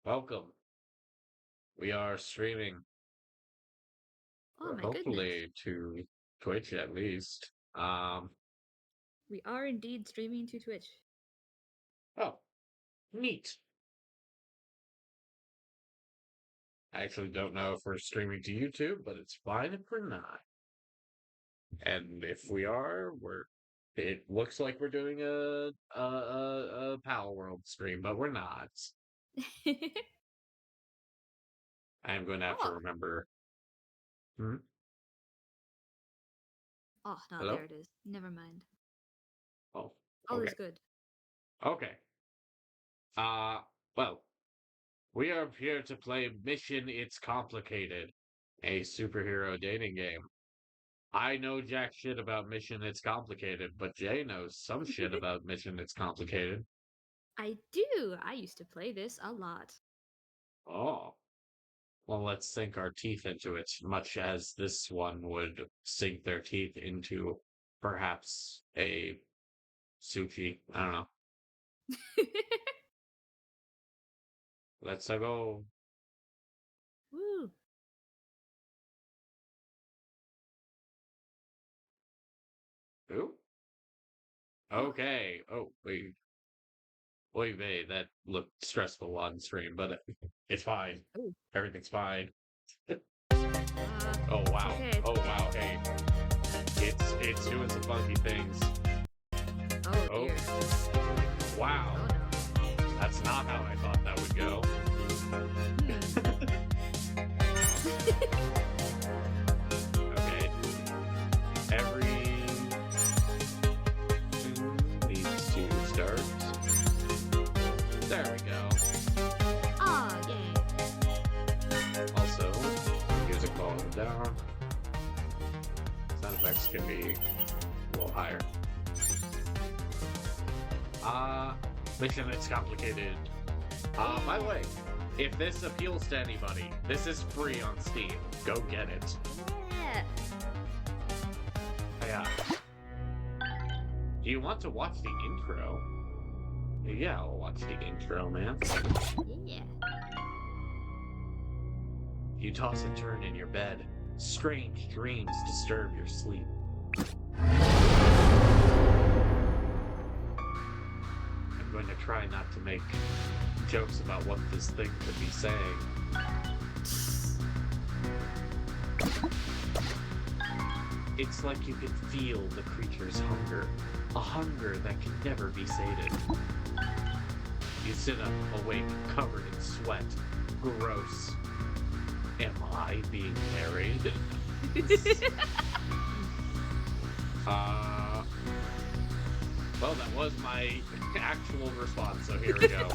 Welcome. We are streaming, Oh my goodness. hopefully to Twitch at least. We are indeed streaming to Twitch. Oh, neat. I actually don't know if we're streaming to YouTube, but it's fine if we're not. And if we are, it looks like we're doing a Pal World stream, but we're not. I am going to have to Oh. remember. Hmm? Oh, no, Hello? there it is. Never mind. Oh, All okay. is good. Okay. Uh, well, we are here to play Mission It's Complicated, a superhero dating game. I know jack shit about Mission It's Complicated, but Jay knows some shit about Mission It's Complicated. I do. I used to play this a lot. Oh, well, let's sink our teeth into it, much as this one would sink their teeth into perhaps a sushi. I don't know. Let's go. Woo. Who? Huh? Okay. Oh, wait. Wait, wait. That looked stressful on stream, but it's fine. Oh. Everything's fine. Oh It's wow. okay. It's Oh okay. wow. Hey, it's doing some funky things. Oh Oh dear. wow. Oh no. That's not how I thought that would go. Okay. Every needs to start. There we go. Ah, yay. Also, music volume down. Sound effects can be a little higher. Mission It's Complicated. By the way, if this appeals to anybody, this is free on Steam. Go get it. Yeah. Yeah. Do you want to watch the intro? Yeah, I'll watch the intro, man. Yeah. You toss and turn in your bed. Strange dreams disturb your sleep. I'm going to try not to make jokes about what this thing could be saying. It's like you can feel the creature's hunger, a hunger that can never be sated. You sit up, awake, covered in sweat. Gross. Am I being married? Well, that was my actual response, so here we go.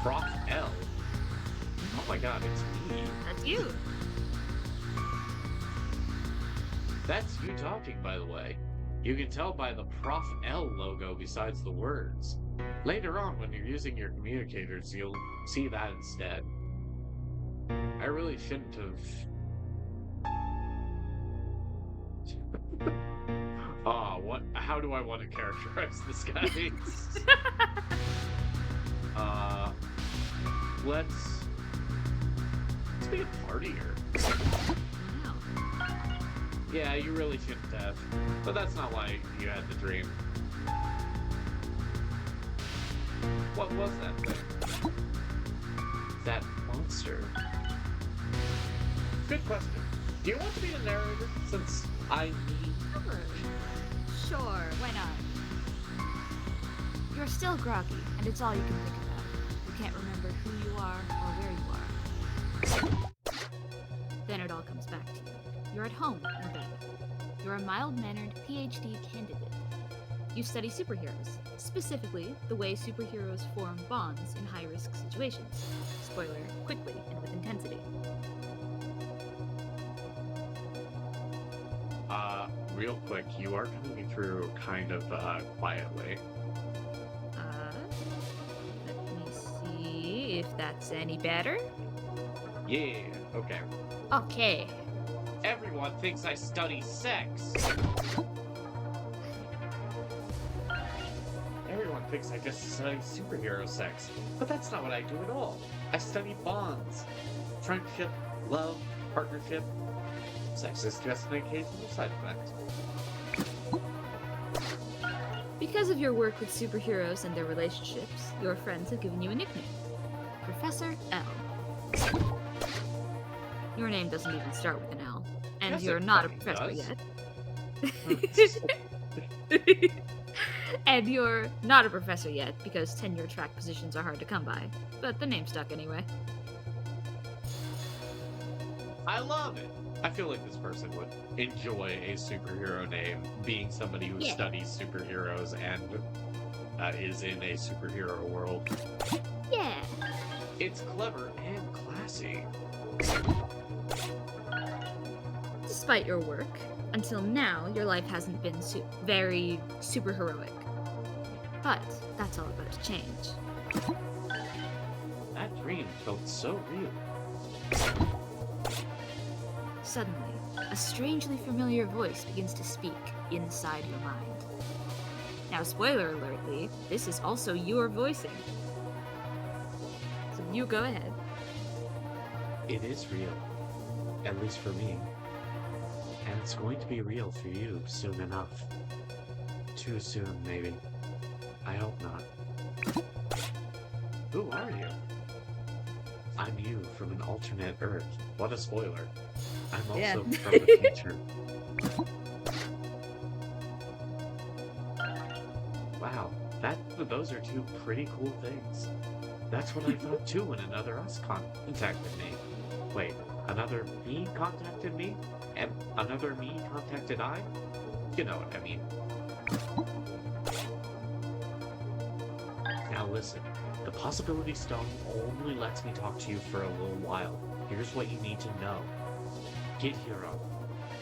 Prof L. Oh my god, it's me. That's you. That's you talking, by the way. You can tell by the Prof L logo besides the words. Later on, when you're using your communicators, you'll see that instead. I really shouldn't have. Oh, what? How do I want to characterize this guy? Let's be a partier. Wow. Yeah, you really shouldn't have. But that's not why you had the dream. What was that thing? That monster. Good question. Do you want to be the narrator since I need... Sure, why not? You're still groggy, and it's all you can think about. You can't remember who you are or where you are. Then it all comes back to you. You're at home in bed. You're a mild-mannered PhD candidate. You study superheroes, specifically the way superheroes form bonds in high-risk situations. Spoiler, quickly and with intensity. Real quick, you are coming through kind of, quietly. Let me see if that's any better. Yeah, okay. Okay. Everyone thinks I study sex. Everyone thinks I just study superhero sex, but that's not what I do at all. I study bonds, friendship, love, partnership. Sex is just an occasional side effect. Because of your work with superheroes and their relationships, your friends have given you a nickname. Professor L. Your name doesn't even start with an L, and Yes, you're it not a fucking professor does. yet. And you're not a professor yet, because tenure-track positions are hard to come by. But the name stuck anyway. I love it. I feel like this person would enjoy a superhero name, being somebody who Yeah. studies superheroes and is in a superhero world. Yeah. It's clever and classy. Despite your work, until now, your life hasn't been very superheroic. But that's all about to change. That dream felt so real. Suddenly, a strangely familiar voice begins to speak inside your mind. Now, spoiler alertly, this is also your voicing. So you go ahead. It is real. At least for me. And it's going to be real for you soon enough. Too soon, maybe. I hope not. Who are you? I'm you from an alternate Earth. What a spoiler. I'm also Yeah. from the future. Wow, those are two pretty cool things. That's what I thought too when another us contacted me. Wait, another me contacted me? And another me contacted I? You know what I mean. Now listen, the Possibility Stone only lets me talk to you for a little while. Here's what you need to know. Get Hero,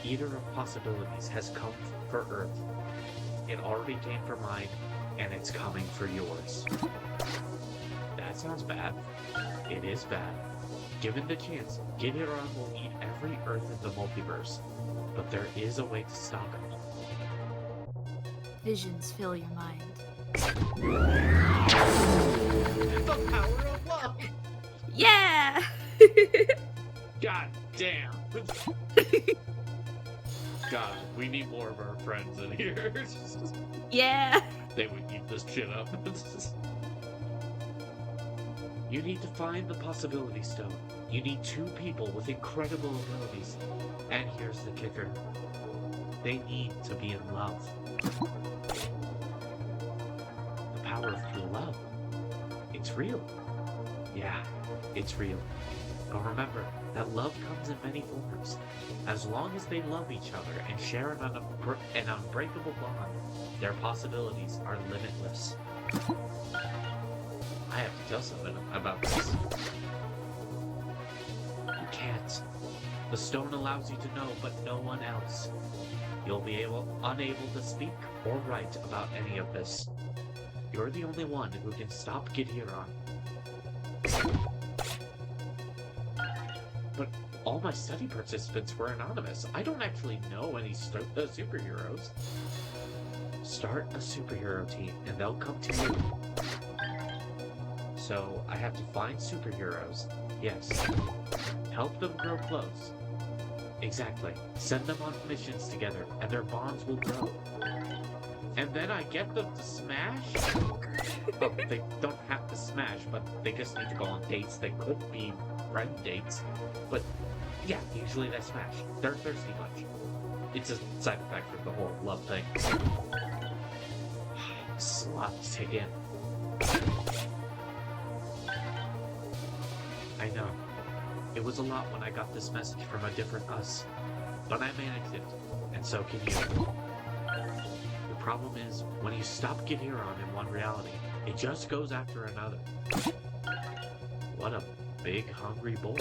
Eater of Possibilities, has come for Earth. It already came for mine, and it's coming for yours. That sounds bad. It is bad. Given the chance, Gideon will eat every Earth in the multiverse. But there is a way to stop it. Visions fill your mind. The power of love! Yeah! God damn! God, we need more of our friends in here. Yeah! They would eat this shit up. You need to find the Possibility Stone. You need two people with incredible abilities. And here's the kicker. They need to be in love. The power of true love. It's real. Yeah, it's real. But remember, that love comes in many forms. As long as they love each other and share an unbreakable bond, their possibilities are limitless. I have to tell something about this. You can't. The stone allows you to know, but no one else. You'll be unable to speak or write about any of this. You're the only one who can stop Gideon. But all my study participants were anonymous. I don't actually know any superheroes. Start a superhero team, and they'll come to you. So, I have to find superheroes. Yes. Help them grow close. Exactly. Send them on missions together, and their bonds will grow. And then I get them to smash? Oh, they don't have to smash, but they just need to go on dates that could be friend dates. But, yeah, usually they smash. They're thirsty much. It's a side effect of the whole love thing. This is a lot to take in. I know. It was a lot when I got this message from a different us. But I managed it, and so can you. The problem is, when you stop Gideon in one reality, it just goes after another. What a big, hungry boy.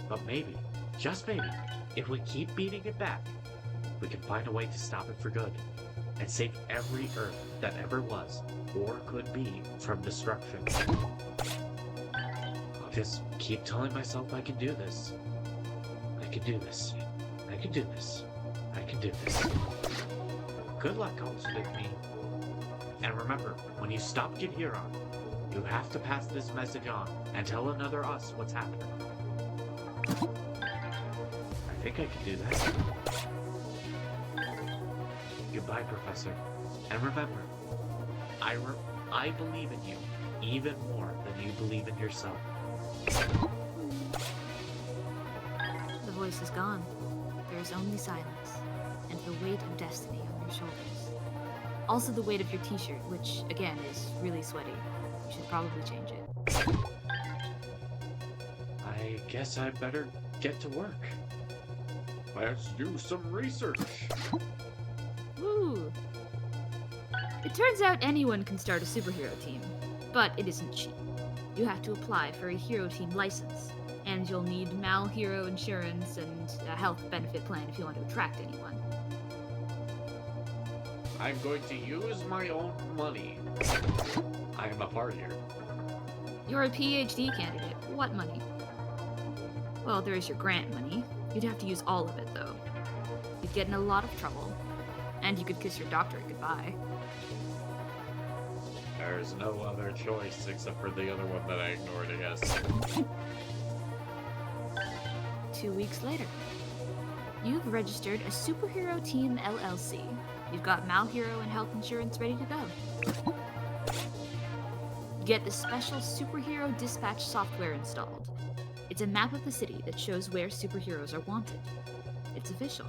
But maybe, just maybe, if we keep beating it back, we can find a way to stop it for good, and save every Earth that ever was, or could be, from destruction. I'll just keep telling myself I can do this. I can do this. I can do this. I can do this. Good luck, Ultimate Me. And remember, when you stop Kid Hero, you have to pass this message on and tell another us what's happening. I think I can do that. Goodbye, Professor. And remember, I believe in you even more than you believe in yourself. The voice is gone. There is only silence, and the weight of destiny on your shoulders. Also the weight of your t-shirt, which, again, is really sweaty. You should probably change it. I guess I better get to work. Let's do some research. Woo! It turns out anyone can start a superhero team, but it isn't cheap. You have to apply for a hero team license, and you'll need Mal Hero insurance and a health benefit plan if you want to attract anyone. I'm going to use my own money. I am a partier. You're a PhD candidate. What money? Well, there is your grant money. You'd have to use all of it, though. You'd get in a lot of trouble. And you could kiss your doctorate goodbye. There's no other choice except for the other one that I ignored, I guess. 2 weeks later. You've registered a Superhero Team LLC. You've got Mal Hero and health insurance ready to go. You get the special Superhero Dispatch software installed. It's a map of the city that shows where superheroes are wanted. It's official.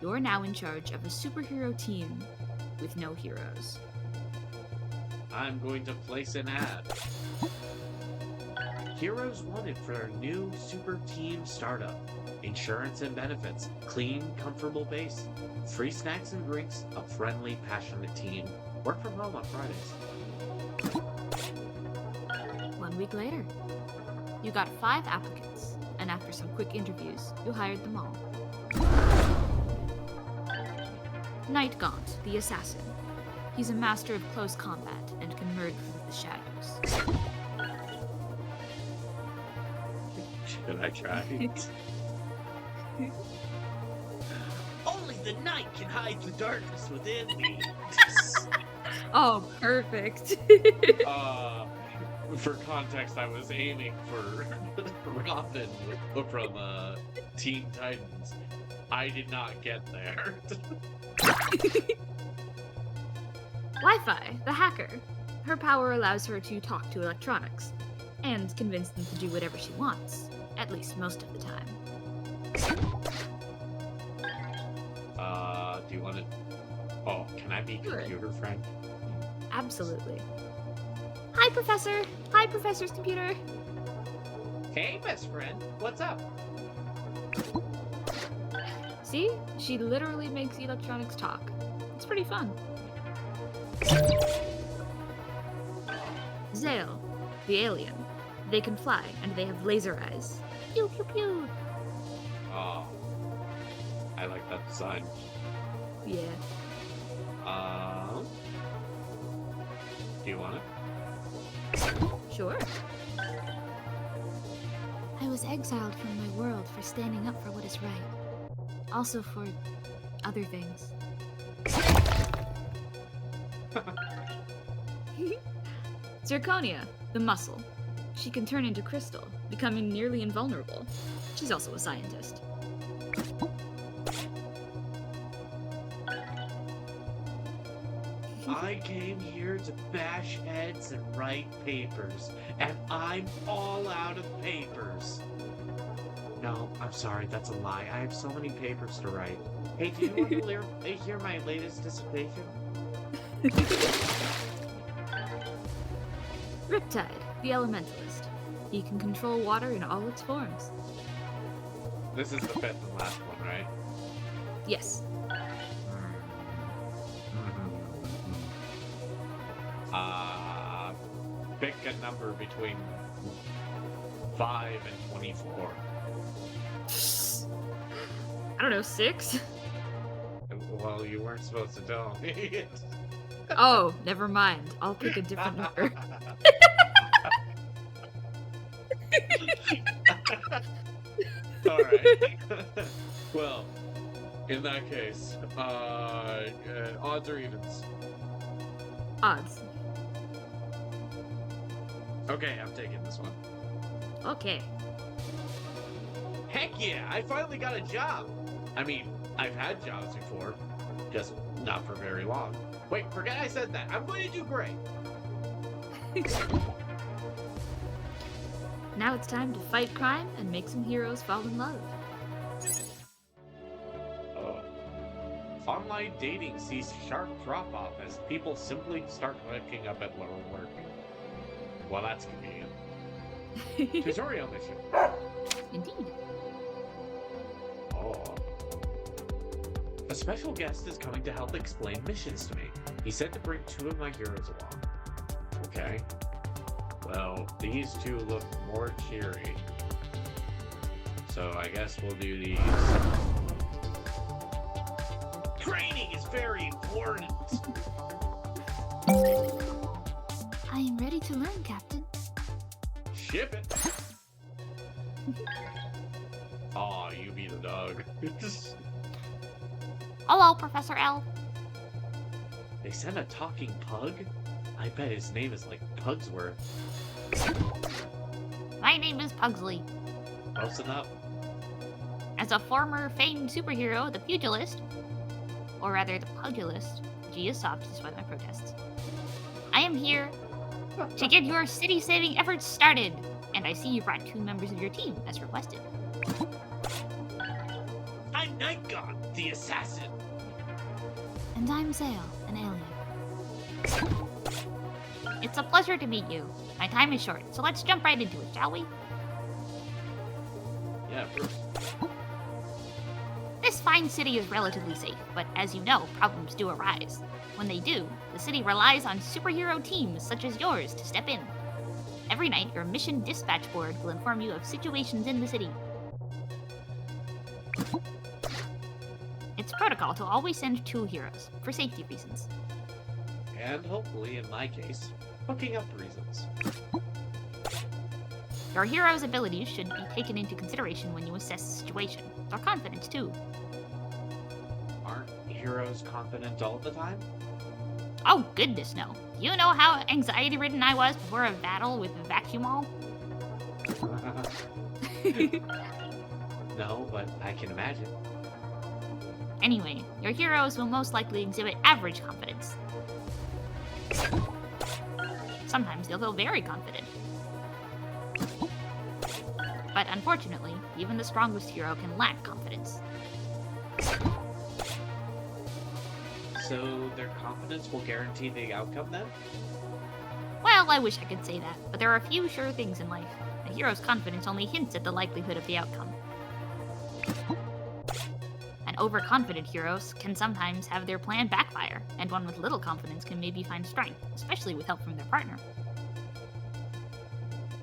You're now in charge of a superhero team with no heroes. I'm going to place an ad. Heroes wanted for our new super team startup. Insurance and benefits, clean, comfortable base, free snacks and drinks, a friendly, passionate team. Work from home on Fridays. 1 week later. You got 5 applicants, and after some quick interviews, you hired them all. Night Gaunt, the assassin. He's a master of close combat and can merge through the shadows. Should I try? Only the night can hide the darkness within me. Oh, perfect. For context, I was aiming for Robin from Teen Titans. I did not get there. Wi-Fi, the hacker. Her power allows her to talk to electronics, and convince them to do whatever she wants, at least most of the time. Do you want to... Oh, can I be Sure. computer friend? Absolutely. Hi, Professor! Hi, Professor's computer! Hey, best friend. What's up? See? She literally makes electronics talk. It's pretty fun. Zale, the alien. They can fly, and they have laser eyes. Pew pew pew! Oh, I like that design. Yeah. Do you want it? Sure. I was exiled from my world for standing up for what is right. Also for other things. Zirconia, the muscle. She can turn into crystal, becoming nearly invulnerable. She's also a scientist. I came here to bash heads and write papers, and I'm all out of papers. No, I'm sorry, that's a lie. I have so many papers to write. Hey, do you want to hear my latest dissertation? Riptide, the elementalist. He can control water in all its forms. This is the fifth and last one, right? Yes. Pick a number between 5 and 24. I don't know, 6? Well, you weren't supposed to tell me. Oh, never mind. I'll pick a different number. Alright. Well, in that case, odds or evens? Odds. Okay, I'm taking this one. Okay. Heck yeah, I finally got a job. I mean, I've had jobs before, just not for very long. Wait, forget I said that. I'm going to do great. Now it's time to fight crime and make some heroes fall in love. Oh. Online dating sees sharp drop-off as people simply start hooking up at lower work. Well, that's convenient. Tutorial mission. Indeed. Oh. A special guest is coming to help explain missions to me. He said to bring 2 of my heroes along. Okay. Well, these 2 look more cheery. So I guess we'll do these. Training is very important. I am ready to learn, Captain. Ship it. Aw, you be the dog. Hello, Professor L. They sent a talking pug? I bet his name is like Pugsworth. My name is Pugsley. Close enough. As a former famed superhero, the pugilist, or rather the pugilist, G is soft despite my protests, I am here to get your city-saving efforts started. And I see you brought 2 members of your team, as requested. I'm Night God, the assassin. And I'm Zale, an alien. It's a pleasure to meet you. My time is short, so let's jump right into it, shall we? Yeah, first. This fine city is relatively safe, but as you know, problems do arise. When they do, the city relies on superhero teams such as yours to step in. Every night, your mission dispatch board will inform you of situations in the city. It's protocol to always send 2 heroes, for safety reasons. And hopefully, in my case, hooking up reasons. Your hero's abilities should be taken into consideration when you assess the situation. Their confidence, too. Aren't heroes confident all the time? Oh, goodness, no. Do you know how anxiety-ridden I was before a battle with a vacuum all? No, but I can imagine. Anyway, your heroes will most likely exhibit average confidence. Sometimes they'll feel very confident. But unfortunately, even the strongest hero can lack confidence. So their confidence will guarantee the outcome then? Well, I wish I could say that, but there are a few sure things in life. A hero's confidence only hints at the likelihood of the outcome. An overconfident hero can sometimes have their plan backfire, and one with little confidence can maybe find strength, especially with help from their partner.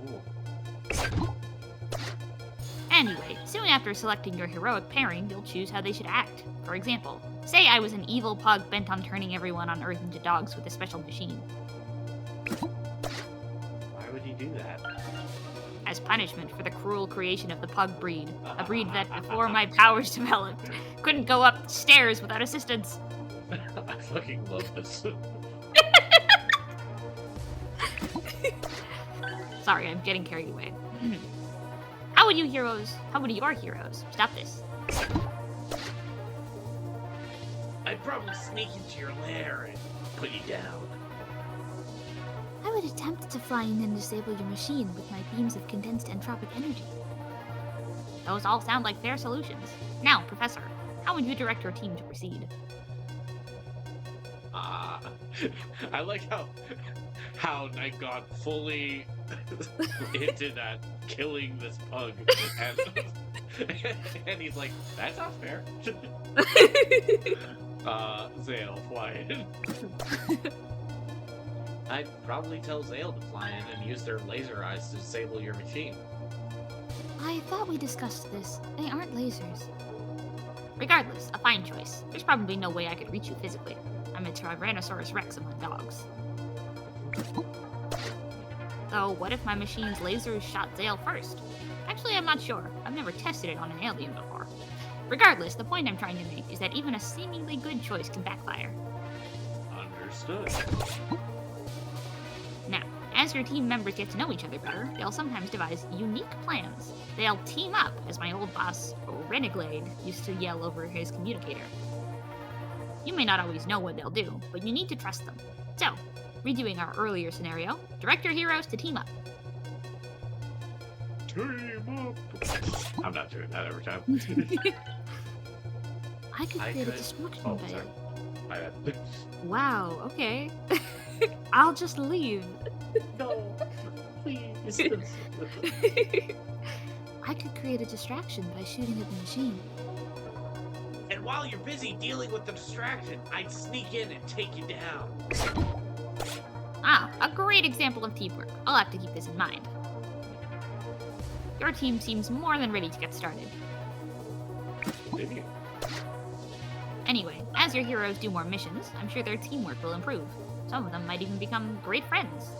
Ooh. Anyway, soon after selecting your heroic pairing, you'll choose how they should act. For example, say I was an evil pug bent on turning everyone on Earth into dogs with a special machine. Why would he do that? As punishment for the cruel creation of the pug breed, a breed that, before my powers developed, couldn't go up stairs without assistance. I fucking love this. Sorry, I'm getting carried away. How would your heroes stop this? I'd probably sneak into your lair and put you down. I would attempt to fly in and disable your machine with my beams of condensed entropic energy. Those all sound like fair solutions. Now, Professor, how would you direct your team to proceed? I like how Night God fully hinted at killing this pug, and he's like, "That's not fair." Zale, fly in. I'd probably tell Zale to fly in and use their laser eyes to disable your machine. I thought we discussed this. They aren't lasers. Regardless, a fine choice. There's probably no way I could reach you physically. I'm a Tyrannosaurus Rex among dogs. Though, what if my machine's lasers shot Zale first? Actually, I'm not sure. I've never tested it on an alien before. Regardless, the point I'm trying to make is that even a seemingly good choice can backfire. Understood. Now, as your team members get to know each other better, they'll sometimes devise unique plans. They'll team up, as my old boss, Renegade, used to yell over his communicator. You may not always know what they'll do, but you need to trust them. So, redoing our earlier scenario, direct your heroes to team up. Team up! I'm not doing that every time. I could create a distraction Oh, by sorry. it. My bad. Wow, okay. I'll just leave. No, please. I could create a distraction by shooting at the machine. And while you're busy dealing with the distraction, I'd sneak in and take you down. Ah, a great example of teamwork. I'll have to keep this in mind. Your team seems more than ready to get started. Did you? Anyway, as your heroes do more missions, I'm sure their teamwork will improve. Some of them might even become great friends.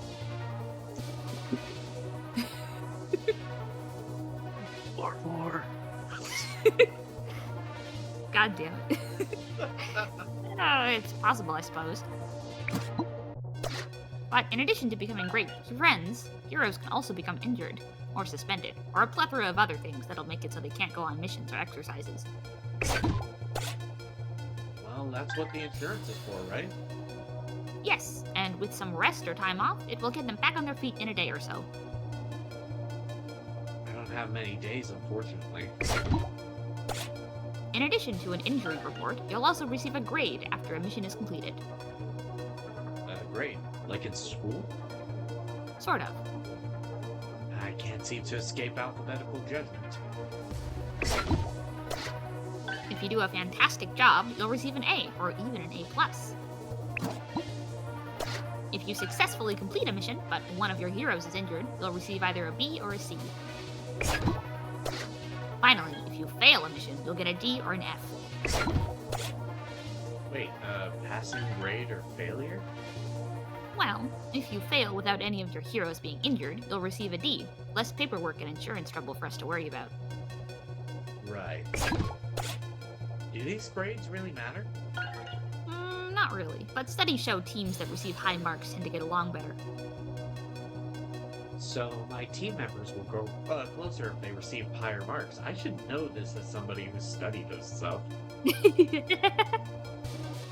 More. God damn it. It's possible, I suppose. But in addition to becoming great friends, heroes can also become injured, or suspended, or a plethora of other things that'll make it so they can't go on missions or exercises. Well, that's what the insurance is for, right? Yes, and with some rest or time off, it will get them back on their feet in a day or so. I don't have many days, unfortunately. In addition to an injury report, you'll also receive a grade after a mission is completed. Great. Like in school? Sort of. I can't seem to escape alphabetical judgment. If you do a fantastic job, you'll receive an A, or even an A+. If you successfully complete a mission, but one of your heroes is injured, you'll receive either a B or a C. Finally, if you fail a mission, you'll get a D or an F. Wait, passing grade or failure? Well, if you fail without any of your heroes being injured, you'll receive a D. Less paperwork and insurance trouble for us to worry about. Right. Do these grades really matter? Not really, but studies show teams that receive high marks tend to get along better. So my team members will grow closer if they receive higher marks. I should know this as somebody who studied this stuff.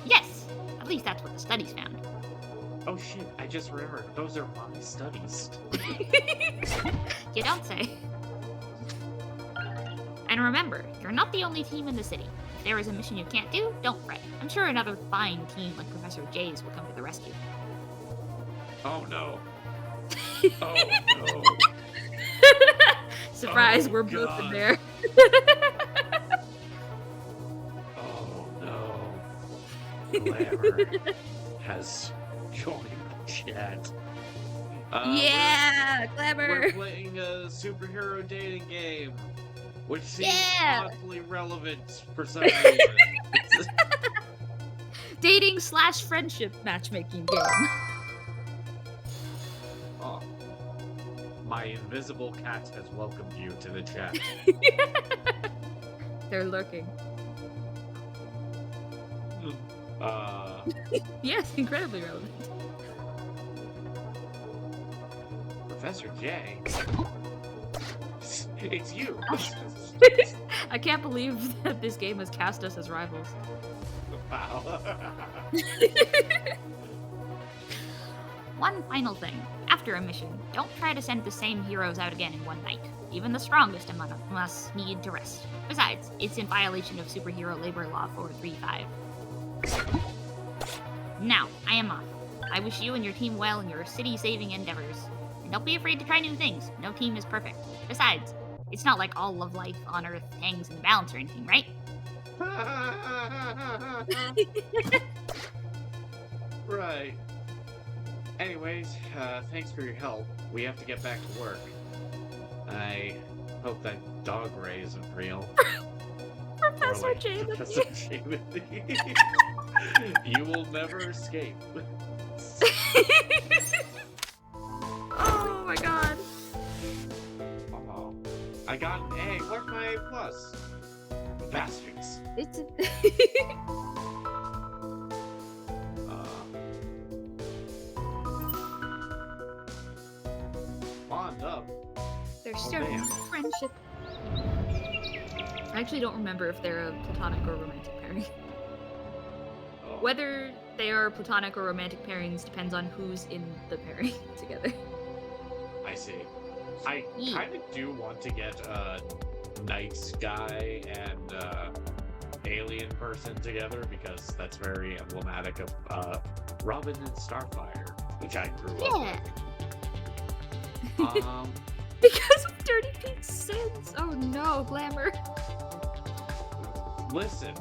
Yes, at least that's what the studies found. Oh shit, I just remembered. Those are my studies. You don't say. And remember, you're not the only team in the city. If there is a mission you can't do, don't fret. I'm sure another fine team like Professor J's will come to the rescue. Oh no. Oh no. Surprise, Oh, we're both in God. there. Oh no. Glamour has joined the chat. Yeah, We're clever. playing a superhero dating game, which seems Yeah. oddly relevant for some reason. Dating/friendship matchmaking game. Oh. My invisible cat has welcomed you to the chat. They're lurking. Yes, incredibly relevant. Professor J. It's you. I can't believe that this game has cast us as rivals. Wow. One final thing. After a mission, don't try to send the same heroes out again in one night. Even the strongest among us need to rest. Besides, it's in violation of Superhero Labor Law 435. Now, I am off. I wish you and your team well in your city-saving endeavors. And don't be afraid to try new things. No team is perfect. Besides, it's not like all of life on Earth hangs in the balance or anything, right? Right. Anyways, thanks for your help. We have to get back to work. I hope that dog ray isn't real. Professor Or like J. Professor J. You will never escape. Oh my god. Oh, I got an A. Where's my A plus? Bastards. It's Uh, bond up. They're Oh, starting man. a friendship. I actually don't remember if they're a platonic or romantic pairing. Oh, Whether they are platonic or romantic pairings depends on who's in the pairing together. I see. I Yeah. kind of do want to get a night sky and alien person together because that's very emblematic of Robin and Starfire, which I grew up Yeah. with. Because of Dirty Pete's sins. Oh no, glamour. Listen.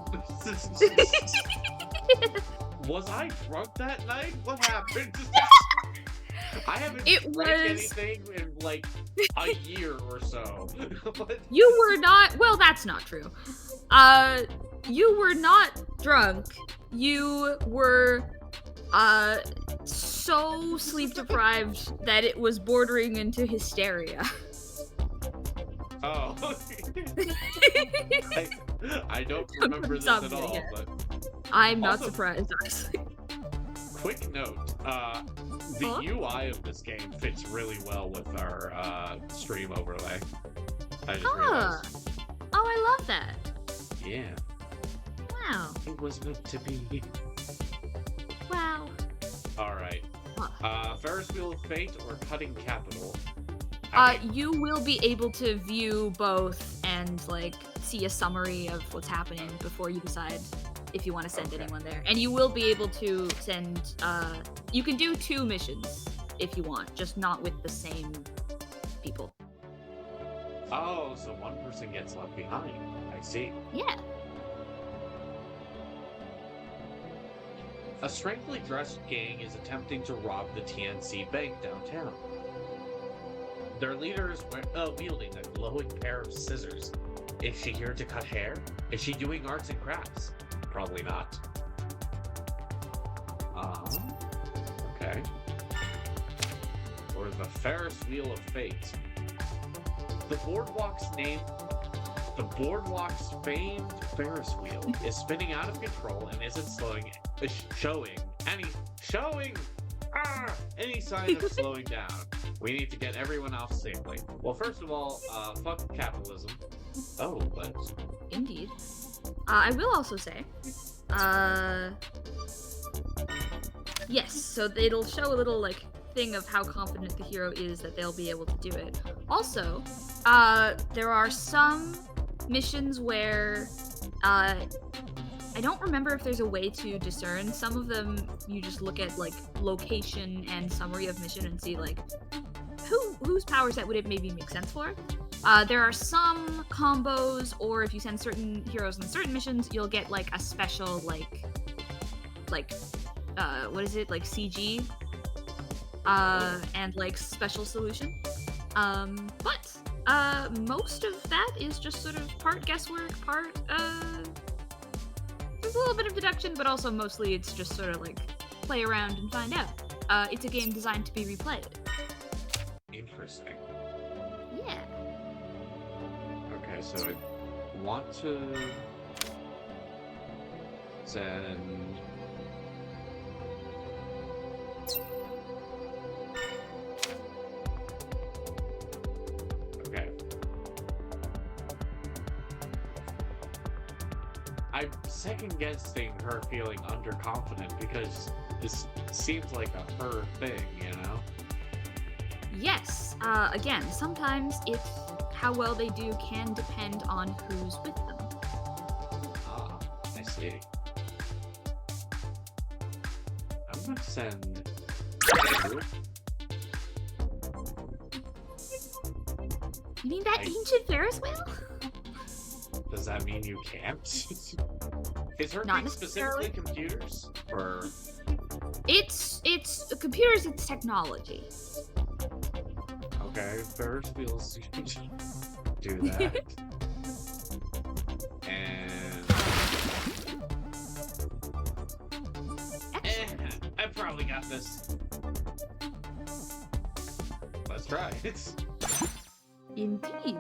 Was I drunk that night? What happened? I haven't It drank was- anything in like a year or so. What? You were not. Well, that's not true. You were not drunk. You were, so sleep deprived that it was bordering into hysteria. Oh. I don't remember this at all, Yeah. but I'm not Also- surprised, honestly. quick note, the Huh? UI of this game fits really well with our stream overlay. I just Ah. realized. Oh, I love that. Yeah, Wow. it was meant to be. Wow. Alright. Huh. Ferris Wheel of Fate or Cutting Capital? I mean, You will be able to view both and, like, see a summary of what's happening before you decide if you want to send Okay. anyone there. And you will be able to send, you can do 2 missions if you want, just not with the same people. oh, so one person gets left behind. I see. Yeah. A strangely dressed gang is attempting to rob the TNC bank downtown. Their leader is wielding a glowing pair of scissors. Is she here to cut hair? Is she doing arts and crafts? Probably not. Okay. Or the Ferris Wheel of Fate. The boardwalk's famed Ferris wheel is spinning out of control and isn't showing any sign of slowing down. We need to get everyone off safely. Well, first of all, fuck capitalism. Oh, but Indeed. I will also say, yes, so it'll show a little, like, thing of how confident the hero is that they'll be able to do it. Also, there are some missions where, I don't remember if there's a way to discern. Some of them, you just look at, like, location and summary of mission and see, like, whose power set would it maybe make sense for. There are some combos, or if you send certain heroes on certain missions, you'll get, like, a special, like, what is it, like, CG, and, like, special solution. But most of that is just sort of part guesswork, part, there's a little bit of deduction, but also mostly it's just sort of, like, play around and find out. It's a game designed to be replayed. interesting. Yeah. Okay, so I want to send. Okay. I'm second guessing her feeling underconfident because this seems like a her thing, you know? Yes. Again, sometimes how well they do can depend on who's with them. Ah, I see. I'm gonna send. You mean that ancient Ferris wheel? Does that mean you can't? Is her Not thing specifically necessarily. computers? Or It's computers. It's technology. okay, Ferris wheels do that. And I probably got this. Let's try it. Indeed.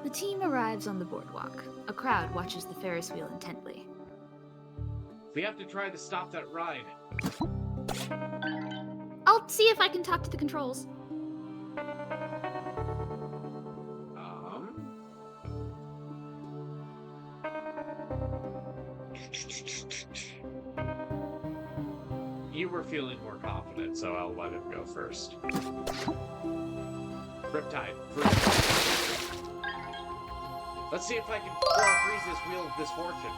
The team arrives on the boardwalk. A crowd watches the Ferris wheel intently. We have to try to stop that ride. I'll I'll see if I can talk to the controls. You were feeling more confident, so I'll let him go first. Riptide, freeze. Let's see if I can freeze this wheel of misfortune.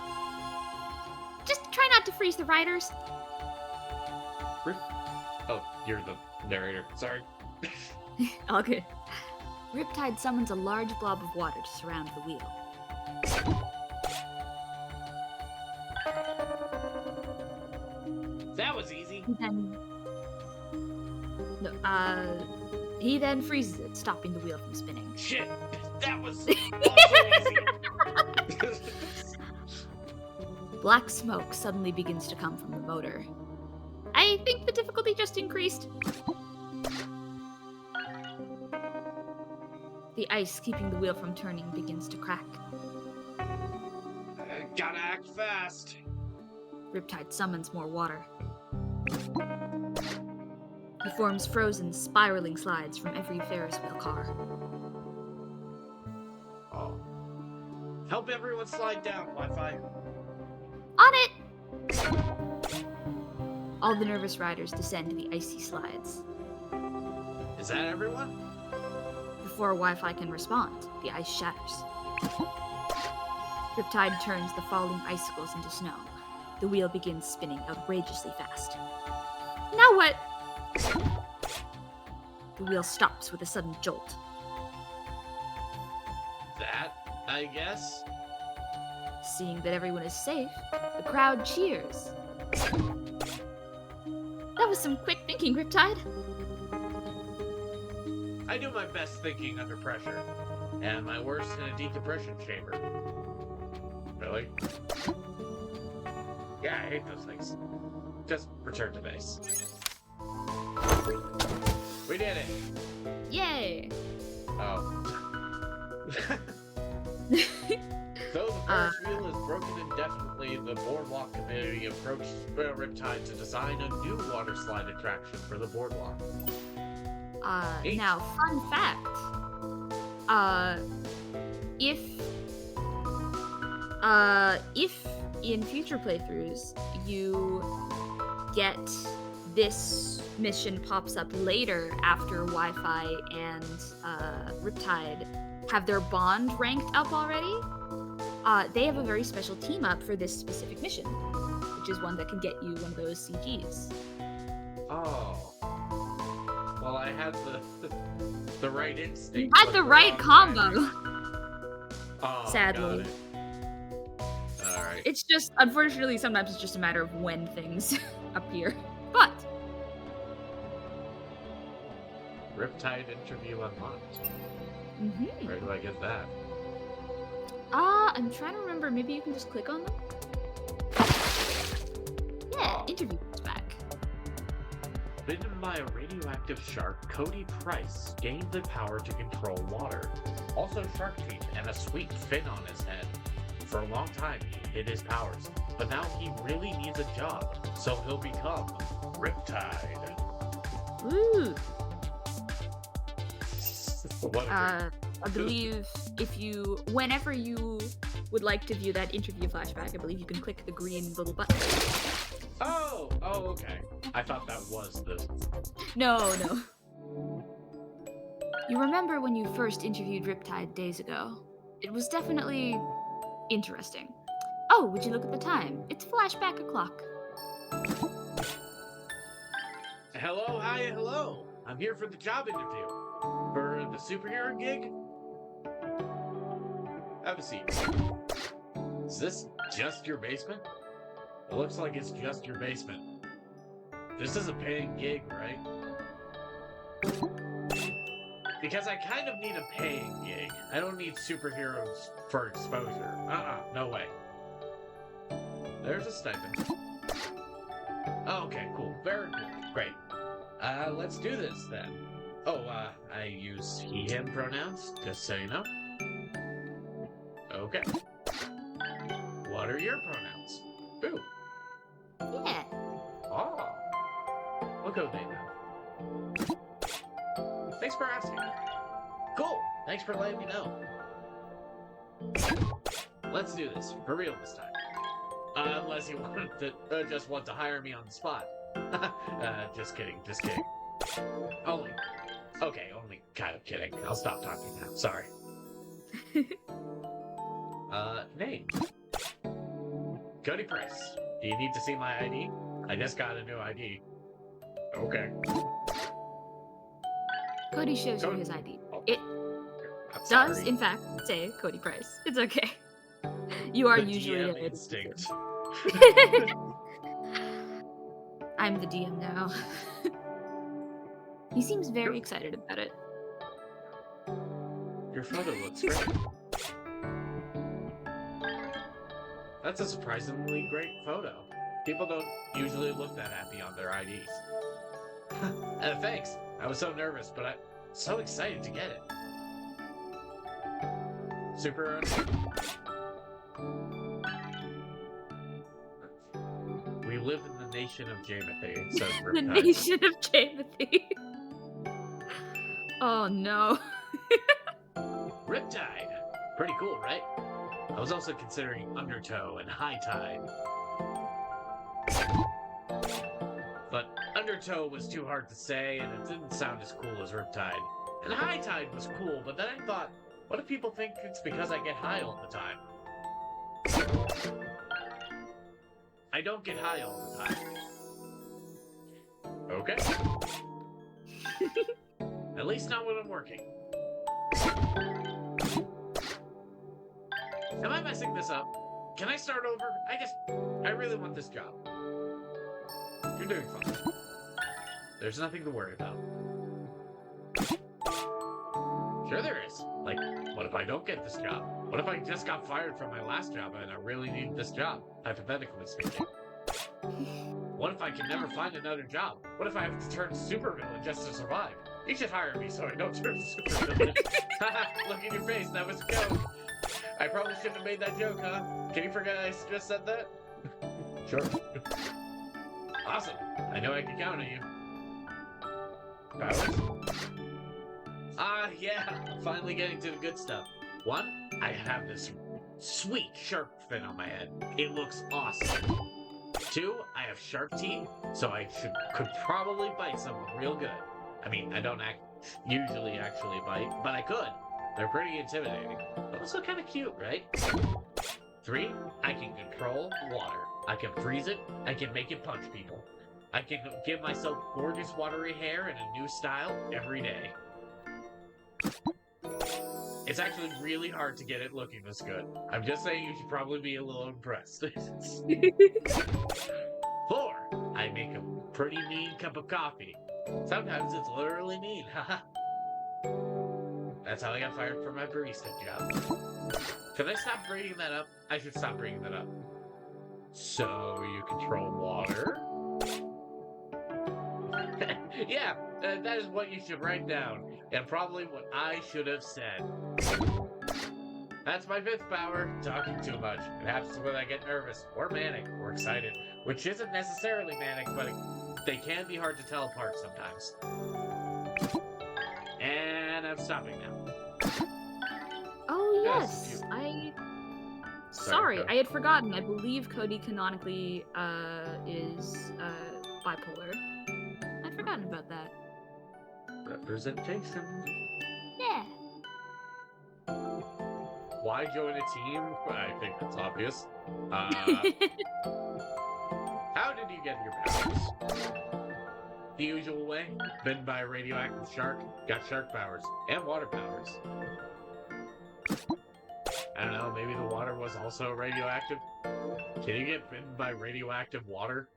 Just try not to freeze the riders. Oh, you're the narrator. Sorry. All good. Riptide summons a large blob of water to surround the wheel. That was easy. He then freezes it, stopping the wheel from spinning. Shit, that was also easy. Black smoke suddenly begins to come from the motor. I think the difficulty just increased. The ice keeping the wheel from turning begins to crack. Gotta act fast. Riptide summons more water. He forms frozen, spiraling slides from every Ferris wheel car. Oh. Help everyone slide down, Wi-Fi. On it! All the nervous riders descend the icy slides. Is that everyone? Before Wi-Fi can respond, the ice shatters. Riptide turns the falling icicles into snow. The wheel begins spinning outrageously fast. Now what? The wheel stops with a sudden jolt. That, I guess. Seeing that everyone is safe, the crowd cheers. That was some quick thinking, Riptide. I do my best thinking under pressure, and my worst in a decompression chamber. Really? Yeah, I hate those things. Just return to base. We did it! Yay! Oh. Though the Ferris wheel is broken indefinitely, the boardwalk committee approached Riptide to design a new water slide attraction for the boardwalk. Now, fun fact. If in future playthroughs you get this mission pops up later after Wi-Fi and Riptide have their bond ranked up already, they have a very special team up for this specific mission, which is one that can get you one of those CGs. Oh. Well, I had the right instinct. You had the right combo. Oh, Sadly. got it. Alright. It's just, unfortunately, sometimes it's just a matter of when things appear. But Riptide interview unlocked. Where do I get that? I'm trying to remember. Maybe you can just click on them. Yeah, interview is back. Bitten by a radioactive shark, Cody Price gained the power to control water. Also shark teeth and a sweet fin on his head. For a long time, he hid his powers, but now he really needs a job, so he'll become Riptide. Woo! Whatever. I believe whenever you would like to view that interview flashback, I believe you can click the green little button. Oh, okay. I thought that was the... No. You remember when you first interviewed Riptide days ago? It was definitely interesting. Oh, would you look at the time? It's flashback o'clock. Hello, hi, hello. I'm here for the job interview. For the superhero gig? Have a seat. Is this just your basement? It looks like it's just your basement. This is a paying gig, right? Because I kind of need a paying gig. I don't need superheroes for exposure. No way. There's a stipend. Oh, okay, cool. Very cool. Great. Let's do this then. Oh, I use he, him pronouns, just so you know. Okay. What are your pronouns? Boo. Yeah. Oh. What go they know? Thanks for asking. Cool. Thanks for letting me know. Let's do this for real this time. Unless you just want to hire me on the spot. Just kidding. Only kind of kidding. I'll stop talking now. Sorry. Name. Cody Price. Do you need to see my ID? I just got a new ID. Okay. Cody shows you his ID. It I'm does, sorry. in fact, say Cody Price. It's okay. You are The usually DM the instinct. I'm the DM now. He seems very excited about it. Your photo looks great. That's a surprisingly great photo. People don't usually look that happy on their IDs. Thanks. I was so nervous, but I'm so excited to get it. Super. We live in the nation of Jamothy, says The Riptide. nation of Jamothy. Oh no. Riptide! Pretty cool, right? I was also considering Undertow and High Tide. But Undertow was too hard to say, and it didn't sound as cool as Riptide. And High Tide was cool, but then I thought, what if people think it's because I get high all the time? I don't get high all the time. Okay. At least not when I'm working. Am I messing this up? Can I start over? I really want this job. You're doing fine. There's nothing to worry about. Sure there is. Like, what if I don't get this job? What if I just got fired from my last job and I really need this job, hypothetically speaking? What if I can never find another job? What if I have to turn supervillain just to survive? You should hire me so I don't turn supervillain. Look in your face, that was a joke. I probably shouldn't have made that joke, huh? Can you forget I just said that? Sure. Awesome. I know I can count on you. Powers? Yeah. I'm finally getting to the good stuff. One, I have this sweet shark fin on my head. It looks awesome. Two, I have shark teeth, so I could probably bite someone real good. I mean, I don't usually actually bite, but I could. They're pretty intimidating, but also kind of cute, right? Three, I can control water. I can freeze it. I can make it punch people. I can give myself gorgeous watery hair in a new style every day. It's actually really hard to get it looking this good. I'm just saying you should probably be a little impressed. 4, I make a pretty mean cup of coffee. Sometimes it's literally mean, haha. That's how I got fired from my barista job. Should I stop bringing that up? I should stop bringing that up. So you control water? Yeah, that is what you should write down, and probably what I should have said. That's my 5th power, talking too much. It happens when I get nervous, or manic, or excited, which isn't necessarily manic, but they can be hard to tell apart sometimes. And I'm stopping now. Oh Yes, yes, Sorry, Sorry, I had forgotten. I believe Cody canonically is bipolar. I'd forgotten about that. Representation. Yeah. Why join a team? I think that's obvious. How did you get your powers? The usual way. Bitten by a radioactive shark. Got shark powers. And water powers. I don't know, maybe the water was also radioactive? Can you get bitten by radioactive water?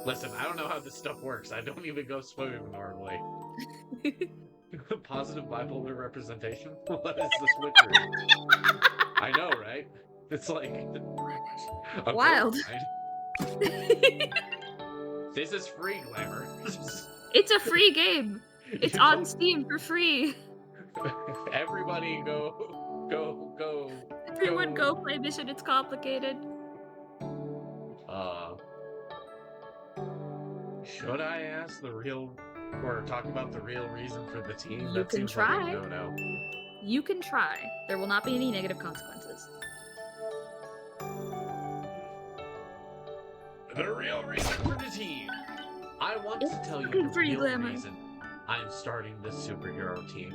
Listen, I don't know how this stuff works. I don't even go swimming normally. Positive bipolar representation? What is the switcheroo? I know, right? It's like... a Wild. This is free, Glamour. It's a free game. It's on Steam for free. Everybody go. Everyone go play Mission It's Complicated. Should I ask the real Or talk about the real reason for the team? You That can seems like a try. no-no. You can try. There will not be any negative consequences. The real reason for the team. I want to tell you Looking the for you, real Glamour. reason I'm starting this superhero team.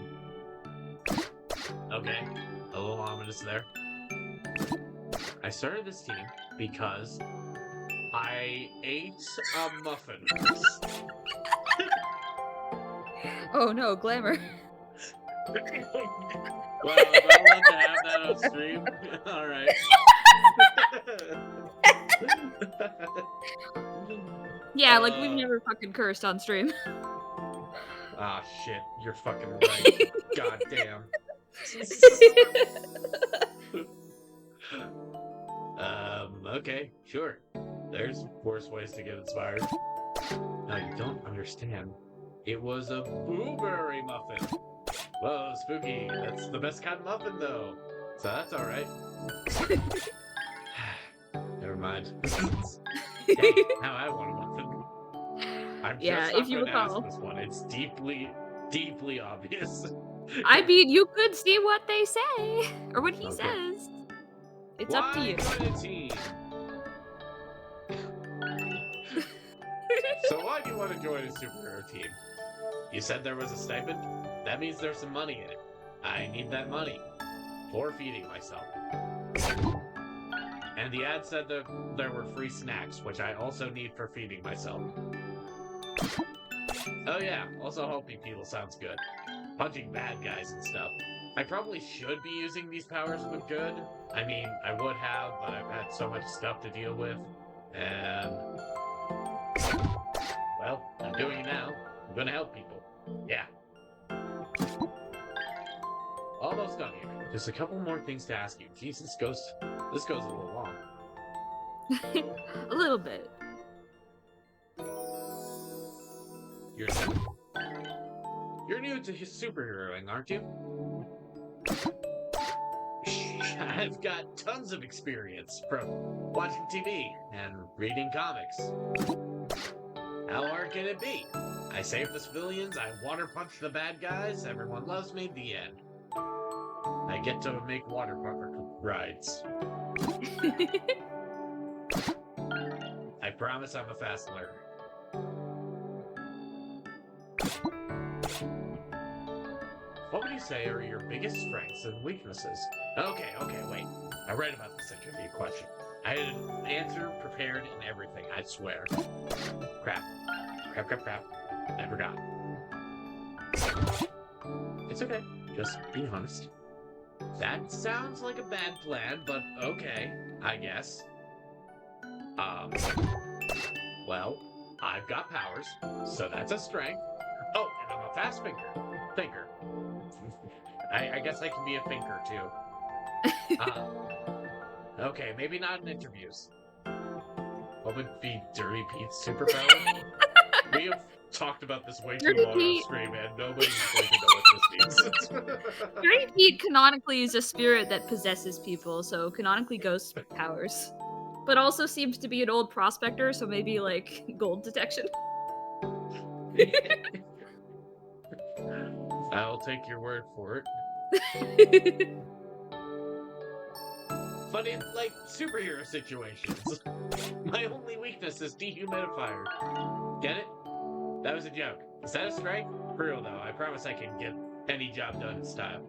Okay, a little ominous there. I started this team because I ate a muffin. Oh no, Glamour. Well, am I allowed to have that on stream? Alright. Yeah, like we've never fucking cursed on stream. Ah, shit. You're fucking right. God damn. Okay, sure. There's worse ways to get inspired. Now, you don't understand. It was a blueberry muffin. Whoa, spooky. That's the best kind of muffin, though. So that's alright. Never mind. Dang, now I want a muffin. I'm Yeah, just not if you going to ask recall. this one. It's deeply, deeply obvious. I mean, you could see what they say, or what he Okay. says. It's up to Why you. join a team? So why do you want to join a superhero team? You said there was a stipend? That means there's some money in it. I need that money for feeding myself. And the ad said that there were free snacks, which I also need for feeding myself. Oh yeah, also helping people sounds good. Punching bad guys and stuff. I probably should be using these powers for good. I mean, I would have, but I've had so much stuff to deal with. And... well, I'm doing it now. I'm gonna help people. Yeah. Almost done here. Just a couple more things to ask you. Jesus, this goes a little long. A little bit. You're new to his superheroing, aren't you? I've got tons of experience from watching TV and reading comics. How hard can it be? I save the civilians, I water punch the bad guys, everyone loves me, the end. I get to make water pumper rides. I promise I'm a fast learner. What would you say are your biggest strengths and weaknesses? Okay, wait. I read about this interview question. I had an answer prepared and everything, I swear. Crap. I forgot. It's okay. Just be honest. That sounds like a bad plan, but okay, I guess. Well, I've got powers, so that's a strength. Oh, and I'm a fast thinker. I guess I can be a thinker, too. Okay, maybe not in interviews. What would be Dirty Pete's superpower? We have talked about this way too Dirty long on Pete. stream, and nobody's going to know what this means. Dirty Pete canonically is a spirit that possesses people, so canonically ghost powers. But also seems to be an old prospector, so maybe like gold detection. I'll take your word for it. But in, like, superhero situations, my only weakness is dehumidifier. Get it? That was a joke. Is that a strike? For real, though, I promise I can get any job done in style.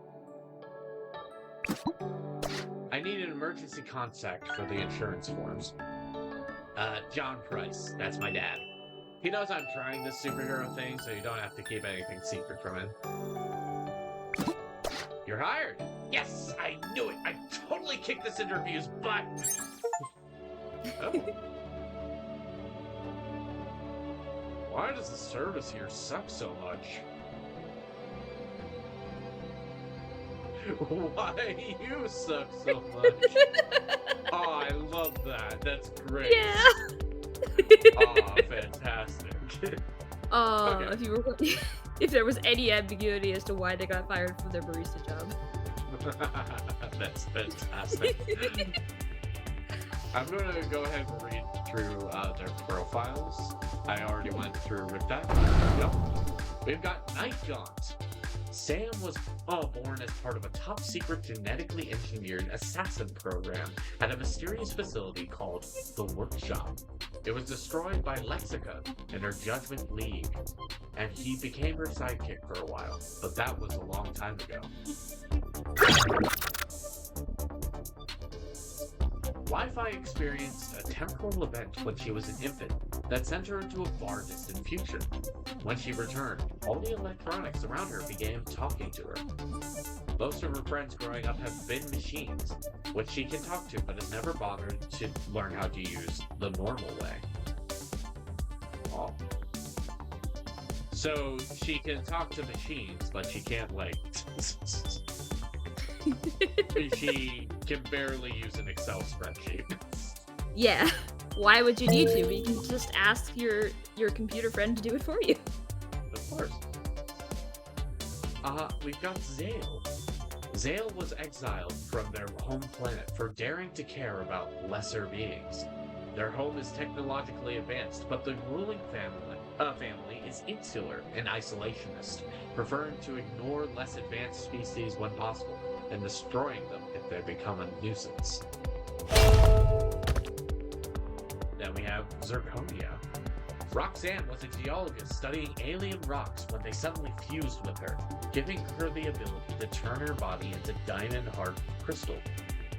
I need an emergency contact for the insurance forms. John Price. That's my dad. He knows I'm trying this superhero thing, so you don't have to keep anything secret from him. You're hired! Yes! I knew it! I totally kicked this interview's butt! Oh. Why does the service here suck so much? Why you suck so much? Oh, I love that. That's great. Yeah. Oh, fantastic. Oh, Okay. if there was any ambiguity as to why they got fired from their barista job. That's fantastic. I'm going to go ahead and read through their profiles. I already went through with that. Yep. We've got Night Gaunt. Sam was born as part of a top-secret genetically engineered assassin program at a mysterious facility called the Workshop. It was destroyed by Lexica and her Judgment League, and he became her sidekick for a while, but that was a long time ago. Wi-Fi experienced a temporal event when she was an infant that sent her into a far distant future. When she returned, all the electronics around her began talking to her. Most of her friends growing up have been machines, which she can talk to but has never bothered to learn how to use the normal way. Oh. So she can talk to machines, but she can't, like... She can barely use an Excel spreadsheet. Yeah. Why would you need to? You can just ask your computer friend to do it for you. Of course. We've got Zale. Zale was exiled from their home planet for daring to care about lesser beings. Their home is technologically advanced, but the ruling family is insular and isolationist, preferring to ignore less advanced species when possible, and destroying them if they become a nuisance. Then we have Zirconia. Roxanne was a geologist studying alien rocks when they suddenly fused with her, giving her the ability to turn her body into diamond-hard crystal.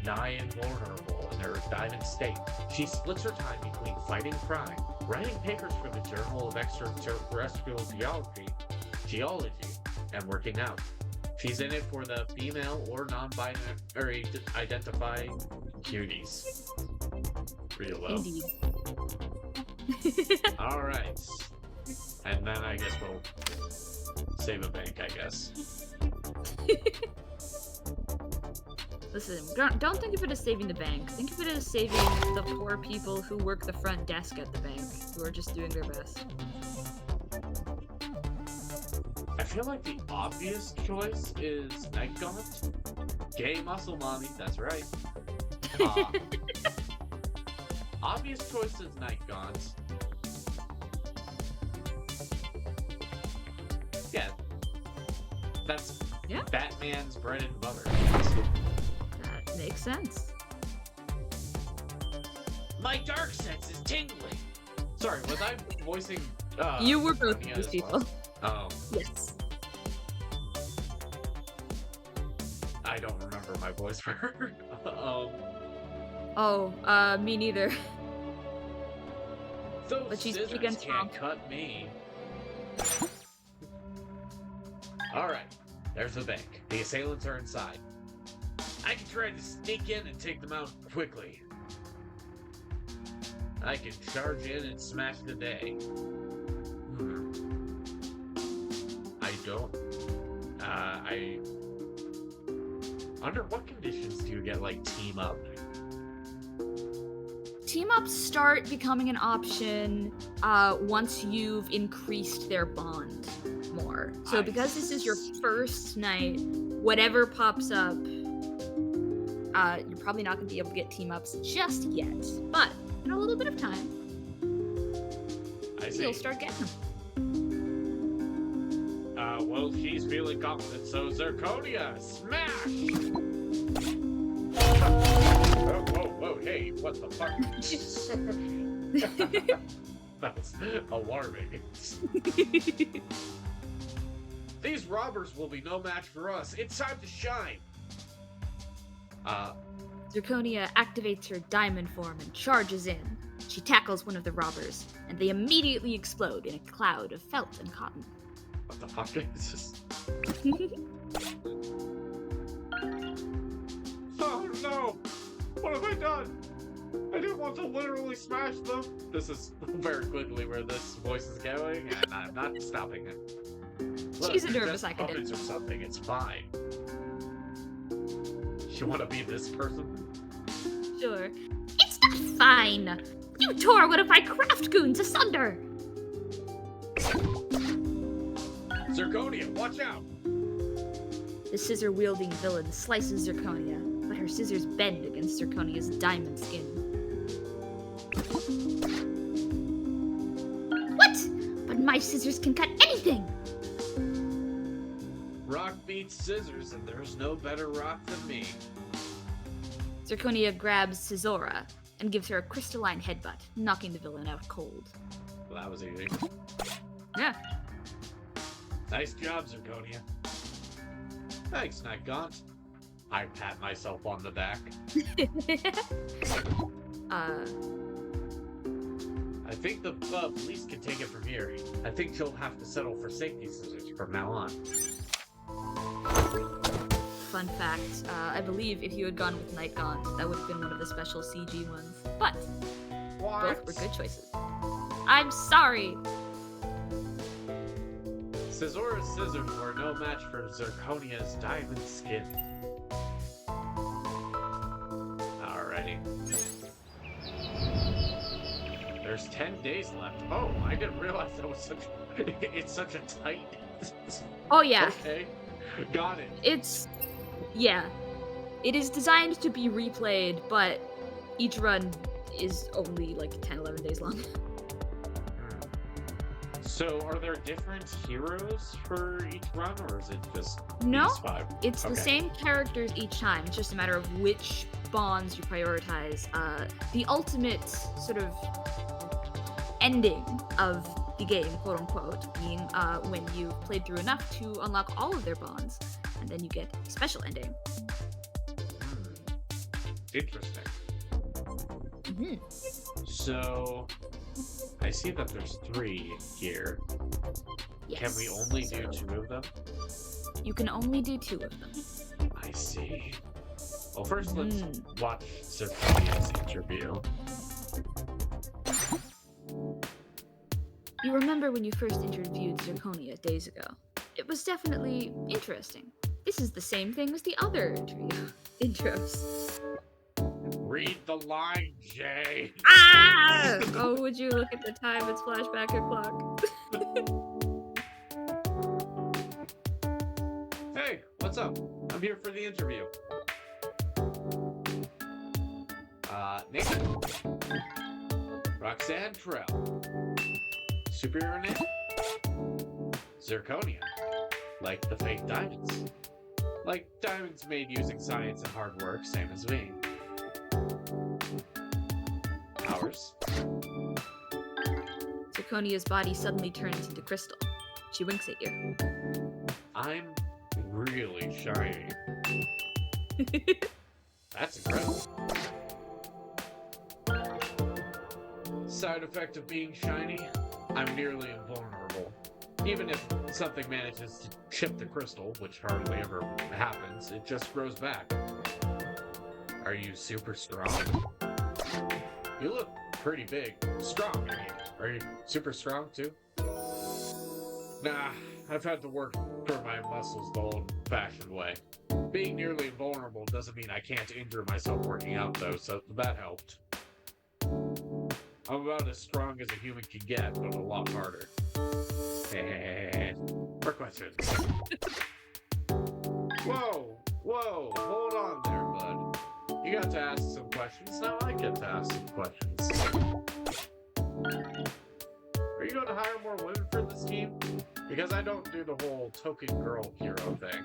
Nigh invulnerable in her diamond state, she splits her time between fighting crime, writing papers for the Journal of Extraterrestrial Geology, and working out. She's in it for the female or non-binary identifying cuties. Real well. Indeed. Alright. And then I guess we'll save a bank, I guess. Listen, don't think of it as saving the bank. Think of it as saving the poor people who work the front desk at the bank, who are just doing their best. I feel like the obvious choice is Night Gaunt. Gay muscle mommy, that's right. Obvious choice is Night Gaunt. Yeah. That's Batman's bread and butter. That makes sense. My dark sense is tingling. Sorry, was I voicing... you were both of these people. Oh. Yes. I don't remember my voice for her. Me neither. Those But she's scissors against can't Tom. cut me. Alright, there's the bank. The assailants are inside. I can try to sneak in and take them out quickly. I can charge in and smash the day. Under what conditions do you get, like, team up? Team ups start becoming an option once you've increased their bond more. So because this is your first night, whatever pops up, you're probably not going to be able to get team ups just yet. But in a little bit of time, you'll start getting them. Well, she's feeling confident, so Zirconia, smash! Whoa, hey, what the fuck? That's alarming. These robbers will be no match for us. It's time to shine! Zirconia activates her diamond form and charges in. She tackles one of the robbers, and they immediately explode in a cloud of felt and cotton. What the fuck is this? Oh no! What have I done? I didn't want to literally smash them. This is very quickly where this voice is going, and I'm not stopping it. Look, She's a nervous academic. Puppets or something, it's fine. You want to be this person? Sure. It's not fine! You tore one of my craft goons asunder! Zirconia, watch out! The scissor-wielding villain slices Zirconia, but her scissors bend against Zirconia's diamond skin. My scissors can cut anything! Rock beats scissors, and there's no better rock than me. Zirconia grabs Scizora and gives her a crystalline headbutt, knocking the villain out cold. Well, that was easy. Yeah. Nice job, Zirconia. Thanks, Night Gaunt. I pat myself on the back. I think the police can take it from here. I think she'll have to settle for safety scissors from now on. Fun fact, I believe if you had gone with Night Gaunt, that would have been one of the special CG ones. But both were good choices. I'm sorry! Scizora's scissors were no match for Zirconia's diamond skin. Alrighty. There's 10 days left. Oh, I didn't realize that was such... it's such a tight... Oh yeah. Okay, got it. Yeah. It is designed to be replayed, but each run is only like 10, 11 days long. So, are there different heroes for each run, or is it just No, these 5? it's the same characters each time. It's just a matter of which bonds you prioritize. The ultimate sort of ending of the game, quote unquote, being when you've played through enough to unlock all of their bonds, and then you get a special ending. Interesting. Mm-hmm. So, I see that there's 3 here. Yes. Can we only do 2 of them? You can only do 2 of them. I see. Well, first let's watch Zirconia's interview. You remember when you first interviewed Zirconia days ago? It was definitely interesting. This is the same thing as the other intros. Read the line, Jay! Ah! Oh, would you look at the time? It's flashback o'clock. Hey, what's up? I'm here for the interview. Nathan? Roxanne Trell. Superhero name? Zirconia. Like the fake diamonds. Like diamonds made using science and hard work, same as me. Powers? Zirconia's body suddenly turns into crystal. She winks at you. I'm really shiny. That's incredible. Side effect of being shiny? I'm nearly invulnerable. Even if something manages to chip the crystal, which hardly ever happens, it just grows back. Are you super strong? You look pretty big. Strong, I mean. Are you super strong, too? Nah, I've had to work for my muscles the old-fashioned way. Being nearly invulnerable doesn't mean I can't injure myself working out, though, so that helped. I'm about as strong as a human can get, but a lot harder. And more questions. Whoa, hold on there, bud. You got to ask some questions, now I get to ask some questions. Are you going to hire more women for this team? Because I don't do the whole token girl hero thing.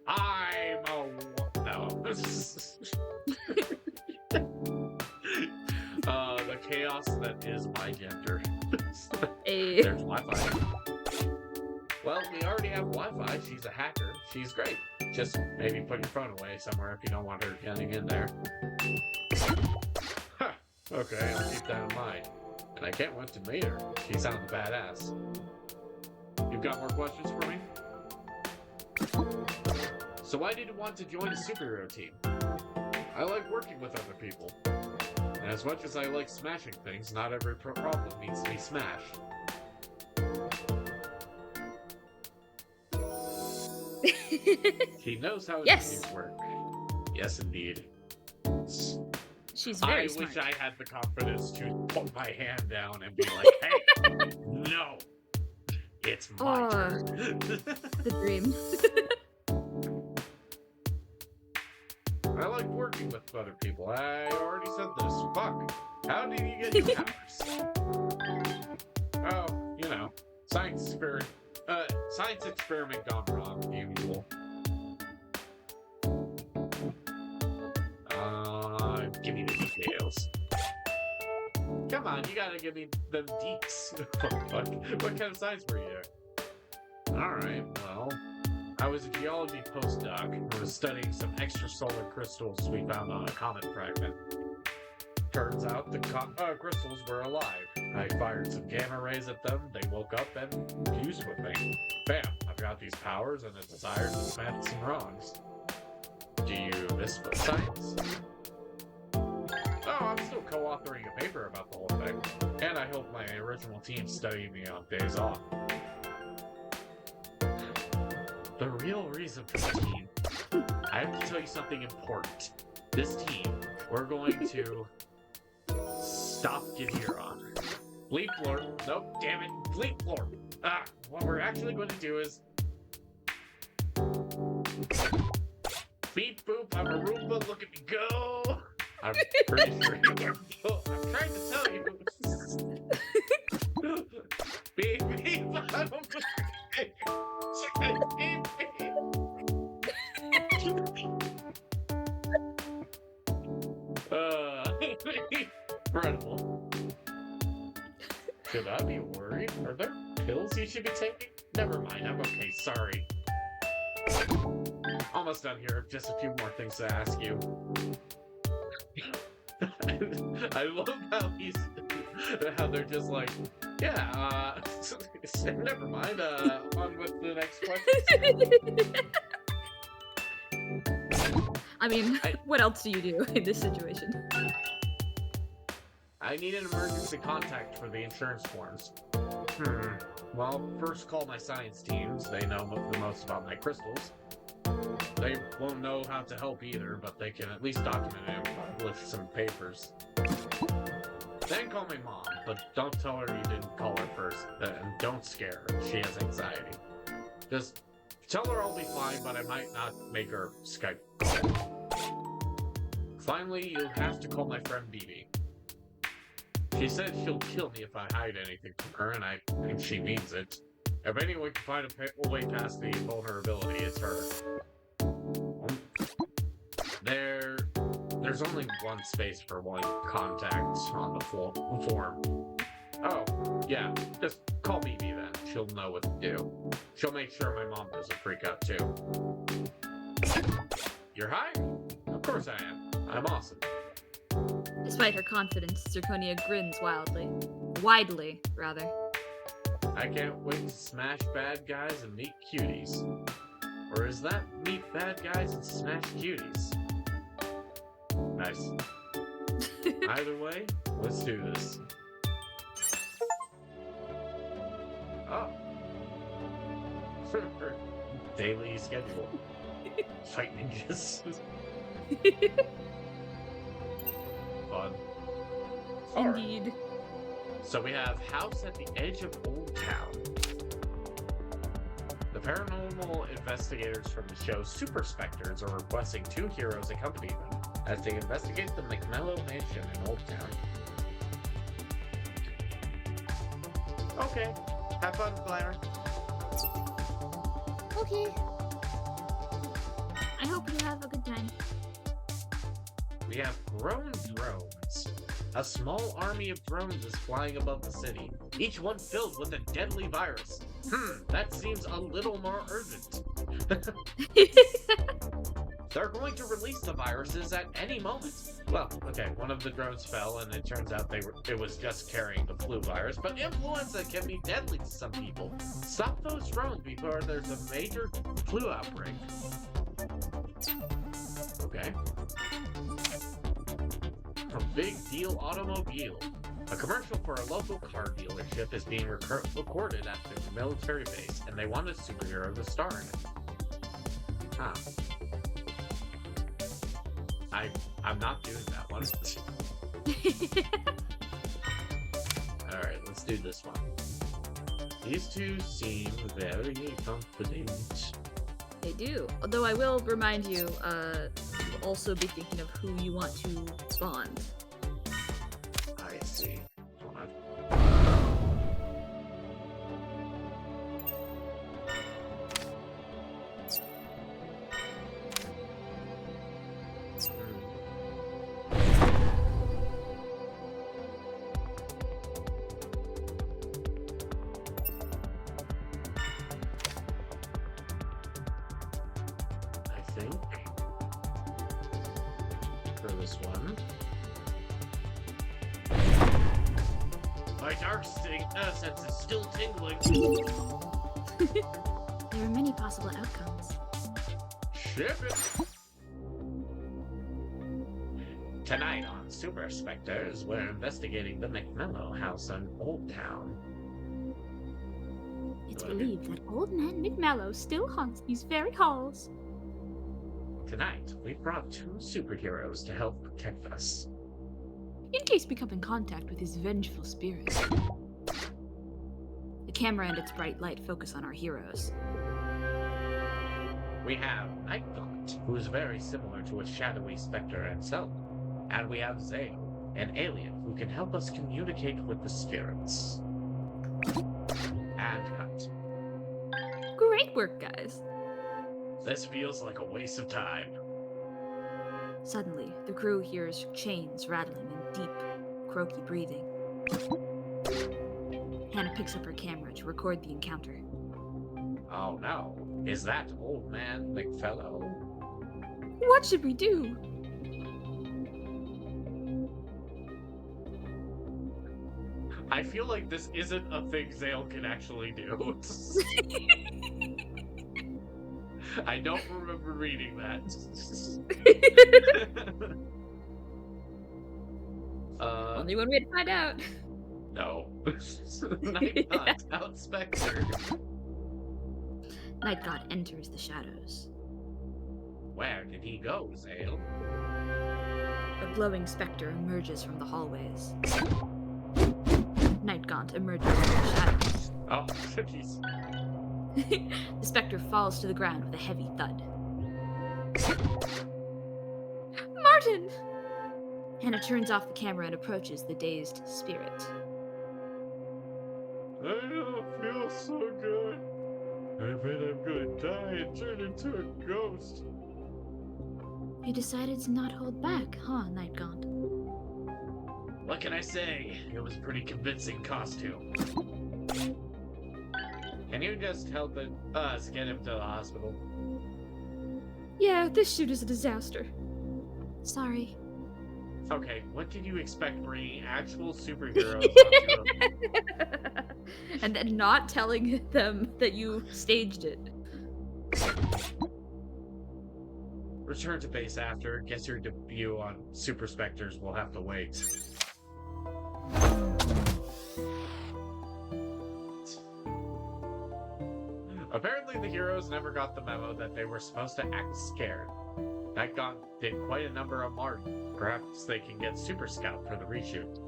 I'm a... No. The chaos that is my gender. Hey. There's Wi-Fi. Well, we already have Wi-Fi. She's a hacker. She's great. Just maybe put your phone away somewhere if you don't want her getting in there. Huh. Okay, I'll keep that in mind. And I can't wait to meet her. She sounds badass. You've got more questions for me? So why did you want to join a superhero team? I like working with other people. And as much as I like smashing things, not every problem needs to be smashed. She knows how Yes. things work. Yes, indeed. She's very I smart. wish I had the confidence to put my hand down and be like, hey, no, it's my turn. The dream. I like working with other people. I already said this. Fuck. How did you get your powers? Oh, you know, science experiment gone wrong, the usual. Give me the details. Come on, you gotta give me them deets. What kind of science were you doing? Alright, well, I was a geology postdoc. I was studying some extrasolar crystals we found on a comet fragment. Turns out the crystals were alive. I fired some gamma rays at them, they woke up and fused with me. Bam, I've got these powers and a desire to smash some wrongs. Do you miss science? Oh, I'm still co-authoring a paper about the whole thing. And I hope my original team studied me on days off. The real reason for the team, I have to tell you something important. This team, we're going to stop Gideon. Bleep floor. Nope, damn it. Bleep floor. What we're actually going to do is beep boop, I'm a Roomba, look at me go! I'm pretty sure you are. I'm trying to tell you. Beep beep, I'm a beep beep. Incredible. Should I be worried? Are there pills you should be taking? Never mind, I'm okay, sorry. Almost done here, just a few more things to ask you. I love how they're just like, yeah, never mind, on with the next question. I mean, what else do you do in this situation? I need an emergency contact for the insurance forms. Well, first call my science teams. They know the most about my crystals. They won't know how to help either, but they can at least document it with some papers. Then call my mom, but don't tell her you didn't call her first. And don't scare her. She has anxiety. Just tell her I'll be fine, but I might not make her Skype call. Finally, you'll have to call my friend Bibi. She said she'll kill me if I hide anything from her, and I think she means it. If anyone can find a way past the vulnerability, it's her. There's only one space for one contact on the form. Oh, yeah, just call Bibi then. She'll know what to do. She'll make sure my mom doesn't freak out too. You're hiring? Of course I am. I'm awesome. Despite her confidence, Zirconia grins widely, rather. I can't wait to smash bad guys and meet cuties. Or is that meet bad guys and smash cuties? Nice. Either way, let's do this. Oh. Daily schedule. Fight ninjas. Fun. Indeed. Right. So we have House at the Edge of Old Town. The paranormal investigators from the show Super Spectres are requesting 2 heroes accompany them as they investigate the McMellow Mansion in Old Town. Okay. Have fun, Glamour. Okay. I hope you have a good time. We have grown drones. A small army of drones is flying above the city, each one filled with a deadly virus. That seems a little more urgent. They're going to release the viruses at any moment. Well, okay, one of the drones fell, and it turns out it was just carrying the flu virus, but influenza can be deadly to some people. Stop those drones before there's a major flu outbreak. Okay. A Big Deal Automobile. A commercial for a local car dealership is being recorded at the military base, and they want a superhero to star in it. Huh. I'm not doing that one. Alright, let's do this one. These two seem very confident. They do. Although I will remind you, also be thinking of who you want to spawn. I see. Hold on. I think for this one, my dark sense is still tingling. There are many possible outcomes. Ship it. Tonight on Super Spectres, we're investigating the McMellow house in Old Town. It's believed that old man McMallow still haunts these very halls. Tonight, we brought 2 superheroes to help protect us. In case we come in contact with his vengeful spirit. The camera and its bright light focus on our heroes. We have Nightgaunt, who's very similar to a shadowy specter himself. And we have Zale, an alien who can help us communicate with the spirits. And Cut. Great work, guys. This feels like a waste of time. Suddenly, the crew hears chains rattling and deep, croaky breathing. Hannah picks up her camera to record the encounter. Oh no, is that old man McFellow? What should we do? I feel like this isn't a thing Zale can actually do. I don't remember reading that. Only one way to find out. No. Nightgaunt, out Spectre. Nightgaunt enters the shadows. Where did he go, Zale? A glowing specter emerges from the hallways. Nightgaunt emerges from the shadows. Oh, jeez. The specter falls to the ground with a heavy thud. Martin! Hannah turns off the camera and approaches the dazed spirit. I don't feel so good. I bet I'm gonna die and turn into a ghost. You decided to not hold back, huh, Nightgaunt? What can I say? It was a pretty convincing costume. Can you just help us get him to the hospital? Yeah, this shoot is a disaster. Sorry. Okay, what did you expect bringing actual superheroes onto a... And then not telling them that you staged it. Return to base after. Guess your debut on Super Spectres will have to wait. Apparently the heroes never got the memo that they were supposed to act scared. Nightgaunt did quite a number on Martin. Perhaps they can get Super Scout for the reshoot.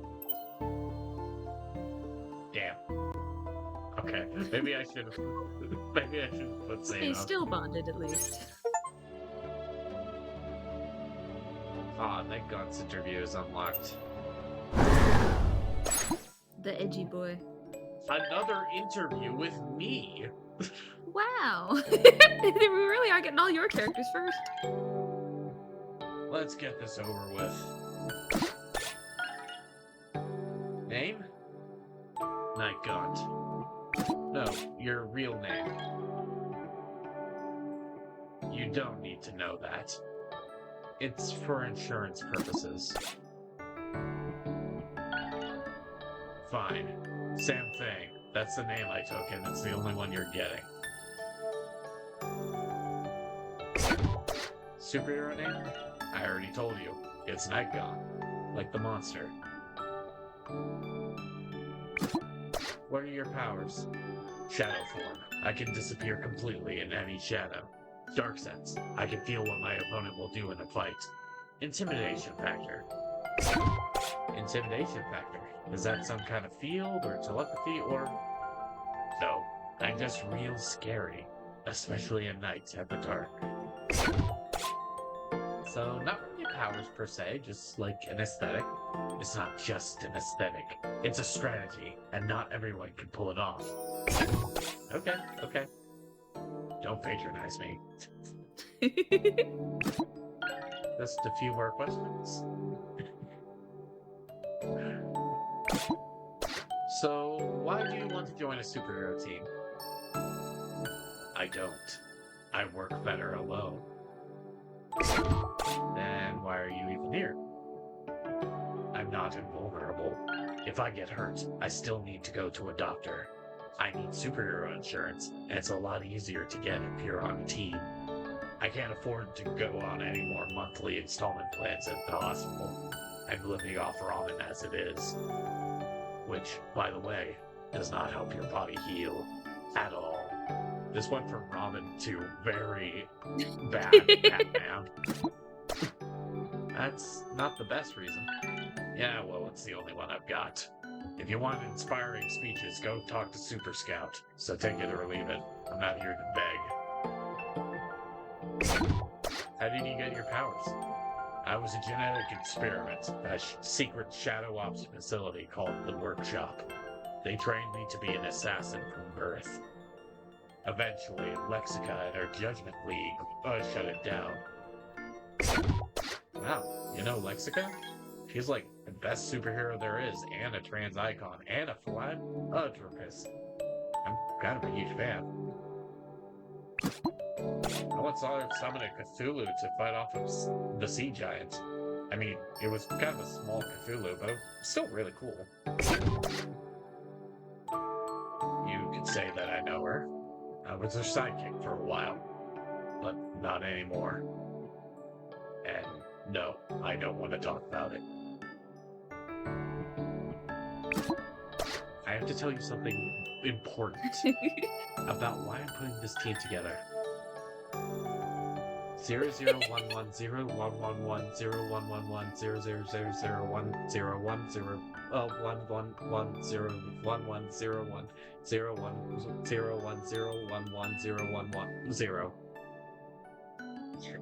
Damn. Okay, maybe I should put Zane He's up. still bonded, at least. Ah, Nightgaunt's interview is unlocked. The edgy boy. Another interview with me. Wow. We really are getting all your characters first. Let's get this over with. Name? Nightgaunt. No, your real name. You don't need to know that. It's for insurance purposes. Fine. Sam Thing. That's the name I took, and it's the only one you're getting. Superhero name? I already told you. It's Nightgaunt. Like the monster. What are your powers? Shadow form. I can disappear completely in any shadow. Dark sense. I can feel what my opponent will do in a fight. Intimidation factor. Intimidation factor. Is that some kind of field or telepathy or... No. I'm just real scary. Especially at night at the dark. So, not really powers per se, just like an aesthetic. It's not just an aesthetic, it's a strategy, and not everyone can pull it off. Okay, okay. Don't patronize me. Just a few more questions. So, why do you want to join a superhero team? I don't. I work better alone. Then why are you even here? I'm not invulnerable. If I get hurt, I still need to go to a doctor. I need superhero insurance, and it's a lot easier to get if you're on a team. I can't afford to go on any more monthly installment plans at the hospital. I'm living off ramen as it is. Which, by the way, does not help your body heal at all. This went from ramen to very bad Batman. That's not the best reason. Yeah, well, it's the only one I've got. If you want inspiring speeches, go talk to Super Scout. So take it or leave it. I'm not here to beg. How did you get your powers? I was a genetic experiment at a secret Shadow Ops facility called the Workshop. They trained me to be an assassin from birth. Eventually, Lexica and her Judgment League shut it down. Wow, you know Lexica? She's like the best superhero there is, and a trans icon, and a philanthropist. I'm kind of a huge fan. I once saw her summon a Cthulhu to fight off of the sea giant. I mean, it was kind of a small Cthulhu, but it was still really cool. You could say that I know her. I was her sidekick for a while, but not anymore. And no, I don't want to talk about it. I have to tell you something important about why I'm putting this team together. 0011100111010010101010101011010.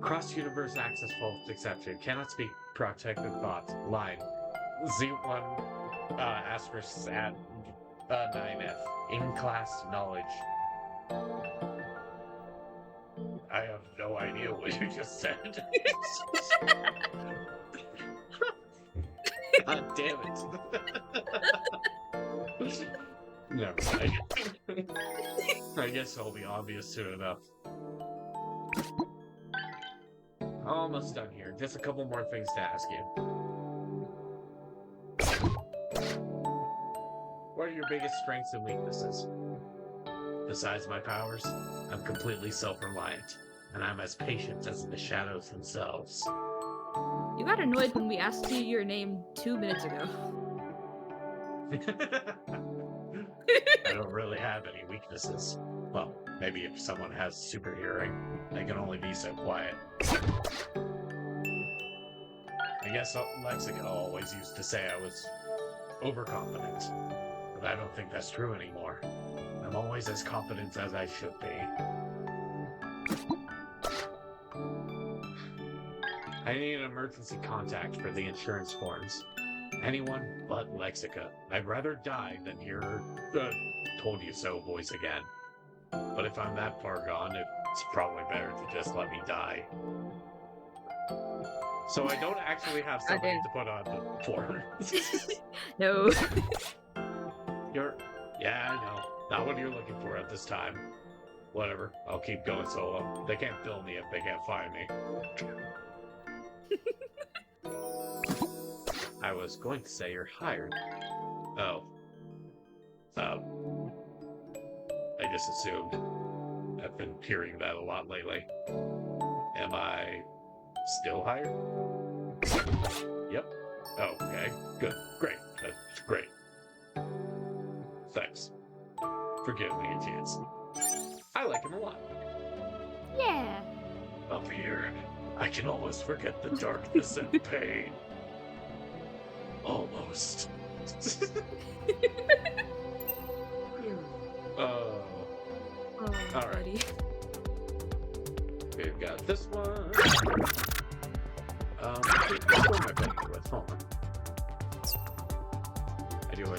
Cross-universe access fault exception. Cannot speak protected thoughts. Line. Z1 asterisk at 9F. In-class knowledge. I have no idea what you just said. God damn it. Never mind. I guess it'll be obvious soon enough. Almost done here. Just a couple more things to ask you. What are your biggest strengths and weaknesses? Besides my powers, I'm completely self-reliant, and I'm as patient as the shadows themselves. You got annoyed when we asked you your name 2 minutes ago. I don't really have any weaknesses. Well, maybe if someone has super hearing, they can only be so quiet. I guess Lexica always used to say I was overconfident, but I don't think that's true anymore. I'm always as confident as I should be. I need an emergency contact for the insurance forms. Anyone but Lexica. I'd rather die than hear her told you so voice again. But if I'm that far gone, it's probably better to just let me die. So I don't actually have something to put on the form. No. Yeah, I know. Not what you're looking for at this time. Whatever. I'll keep going solo. They can't bill me if they can't find me. I was going to say you're hired. Oh. I just assumed. I've been hearing that a lot lately. Am I still hired? Yep. Oh, okay. Good. Great. That's great. Thanks. For giving me a chance. I like him a lot. Yeah. Up here, I can almost forget the darkness and pain. Almost. Oh, all right. buddy. We've got this one. Who am I playing it with? Hold on. I do it.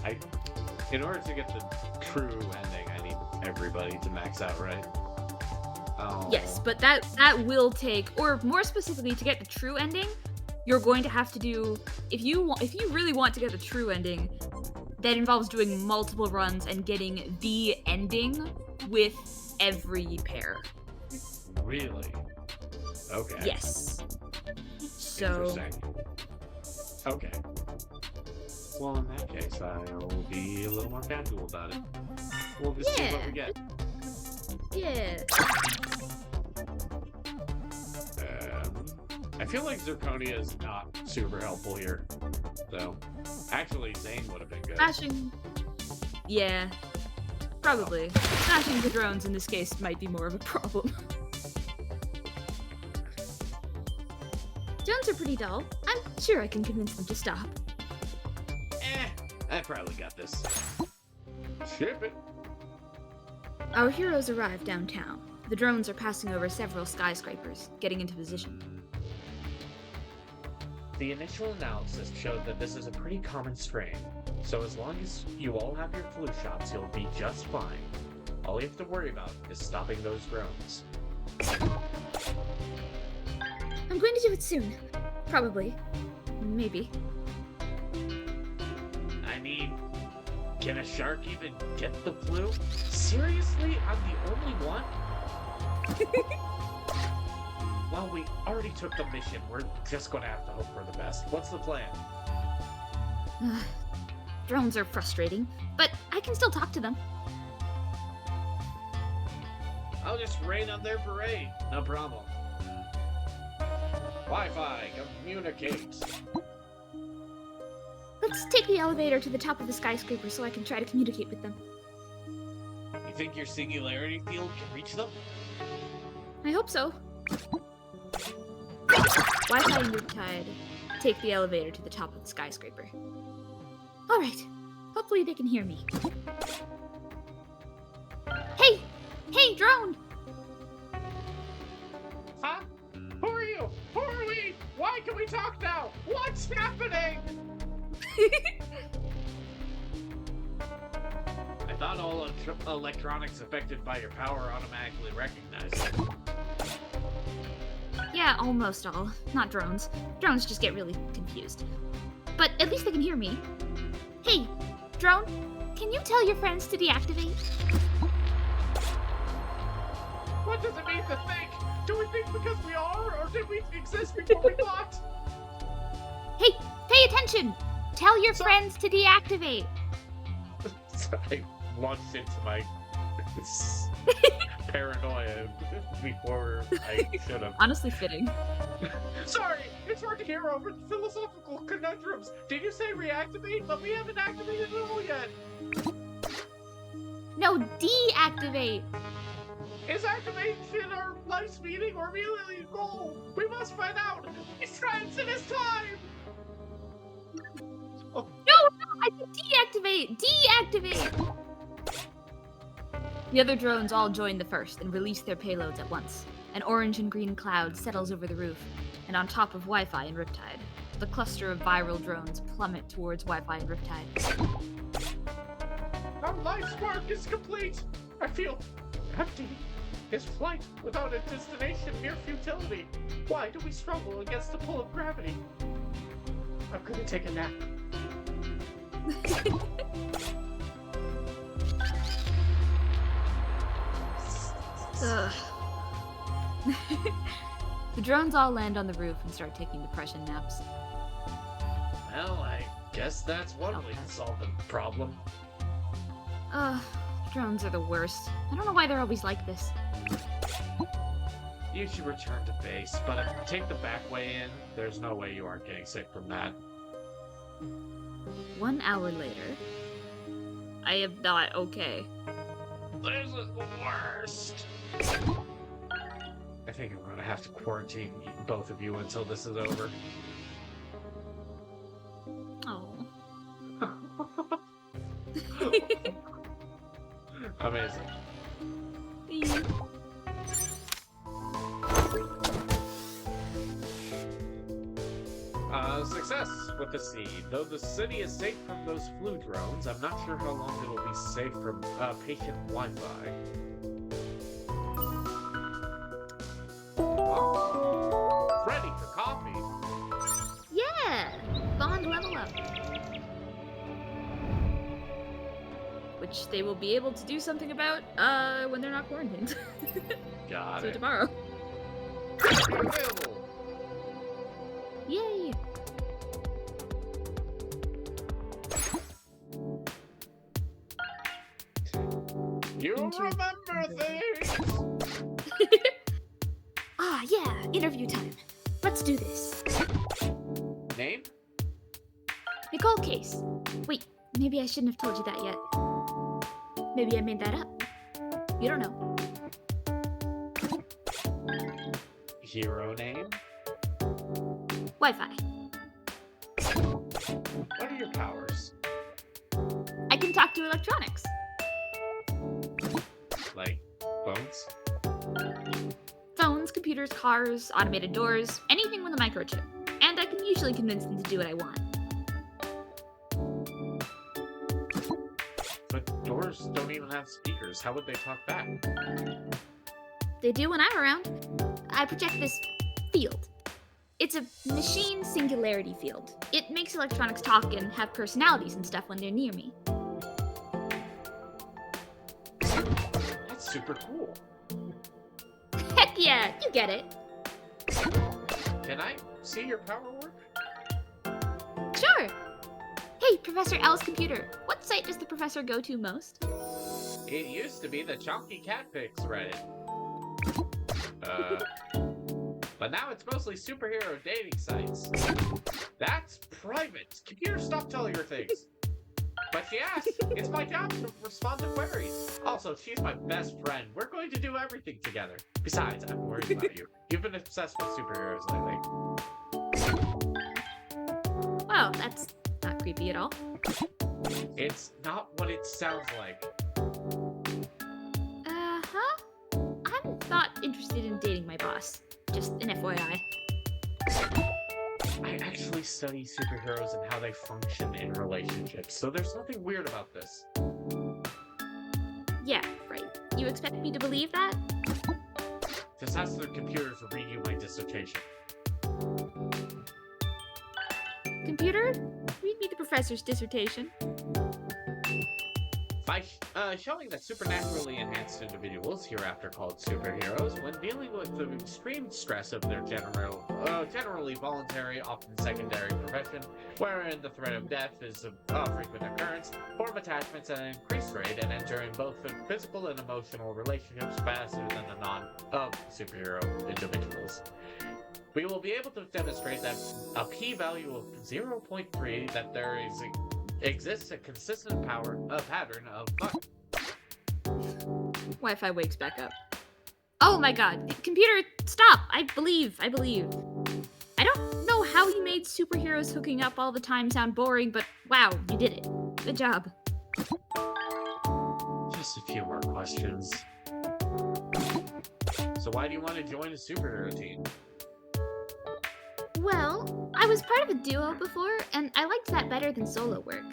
I in order to get the true ending, I need everybody to max out, right? Oh. Yes, but that will take, or more specifically, to get the true ending, you're going to have to do, if you really want to get the true ending, that involves doing multiple runs and getting the ending with every pair. Really? Okay. Yes. So. Interesting. Okay. Well, in that case, I'll be a little more casual about it. We'll just see what we get. Yeah. I feel like Zirconia is not super helpful here. So, actually, Zane would have been good. Smashing. Yeah. Probably. Smashing the drones in this case might be more of a problem. Drones are pretty dull. I'm sure I can convince them to stop. I probably got this. Ship it. Our heroes arrive downtown. The drones are passing over several skyscrapers, getting into position. The initial analysis showed that this is a pretty common strain, so as long as you all have your flu shots, you'll be just fine. All you have to worry about is stopping those drones. I'm going to do it soon. Probably. Maybe. I mean, can a shark even get the flu? Seriously? I'm the only one? Well, we already took the mission. We're just gonna have to hope for the best. What's the plan? Drones are frustrating, but I can still talk to them. I'll just rain on their parade. No problem. Wi-Fi, communicate. Let's take the elevator to the top of the skyscraper so I can try to communicate with them. You think your singularity field can reach them? I hope so. Wi-Fi and Riptide take the elevator to the top of the skyscraper. Alright, hopefully they can hear me. Hey! Hey, drone! Huh? Who are you? Who are we? Why can we talk now? What's happening? I thought all electronics affected by your power automatically recognized it. Yeah, almost all. Not drones. Drones just get really confused. But at least they can hear me. Hey, drone, can you tell your friends to deactivate? What does it mean to think? Do we think because we are, or did we exist before we thought? Hey, pay attention! Tell your friends to deactivate! I launched into my paranoia before I should have. Honestly fitting. Sorry, it's hard to hear over the philosophical conundrums. Did you say reactivate? But we haven't activated it all yet. No, deactivate! Is activation our life's meaning or merely a goal? We must find out. It's transit this time! Oh. No, I said deactivate! Deactivate! The other drones all join the first and release their payloads at once. An orange and green cloud settles over the roof, and on top of Wi-Fi and Riptide, the cluster of viral drones plummet towards Wi-Fi and Riptide. Our life's work is complete! I feel empty. Is flight without a destination mere futility? Why do we struggle against the pull of gravity? I'm gonna take a nap. Ugh. The drones all land on the roof and start taking depression naps. Well, I guess that's one way to solve the problem. Drones are the worst. I don't know why they're always like this. You should return to base, but if you take the back way in, there's no way you aren't getting sick from that. 1 hour later, I am not okay. This is the worst. I think I'm gonna have to quarantine both of you until this is over. Oh. Amazing. with a C. Though the city is safe from those flu drones, I'm not sure how long it'll be safe from patient Wi-Fi. Oh. Ready for coffee. Yeah! Bond level up. Which they will be able to do something about when they're not quarantined. Got So it. tomorrow. Available. Yay! You remember things. Ah, yeah, interview time. Let's do this. Name? Nicole Case. Wait, maybe I shouldn't have told you that yet. Maybe I made that up. You don't know. Hero name? Wi-Fi. What are your powers? I can talk to electronics. Like phones? Phones, computers, cars, automated doors, anything with a microchip. And I can usually convince them to do what I want. But doors don't even have speakers. How would they talk back? They do when I'm around. I project this field. It's a machine singularity field. It makes electronics talk and have personalities and stuff when they're near me. That's super cool. Heck yeah, you get it. Can I see your power work? Sure. Hey, Professor L's computer. What site does the professor go to most? It used to be the Chonky Catpics Reddit. But now it's mostly superhero dating sites. That's private. Computer, stop telling her things. But she asked, it's my job to respond to queries. Also, she's my best friend. We're going to do everything together. Besides, I'm worried about you. You've been obsessed with superheroes lately. Well, that's not creepy at all. It's not what it sounds like. Uh-huh. I'm not interested in dating my boss. Just an FYI. I actually study superheroes and how they function in relationships, so there's nothing weird about this. Yeah, right. You expect me to believe that? Just ask the computer to read you my dissertation. Computer, read me the professor's dissertation. By showing that supernaturally enhanced individuals, hereafter called superheroes, when dealing with the extreme stress of their generally voluntary, often secondary profession, wherein the threat of death is a frequent occurrence, form attachments at an increased rate and enter in both physical and emotional relationships faster than the non-superhero individuals. We will be able to demonstrate that a p-value of 0.3 that there exists a consistent pattern of Wi-Fi wakes back up. Oh my god. Computer, stop! I believe. I don't know how you made superheroes hooking up all the time sound boring, but wow, you did it. Good job. Just a few more questions. So why do you want to join a superhero team? Well, I was part of a duo before, and I liked that better than solo work.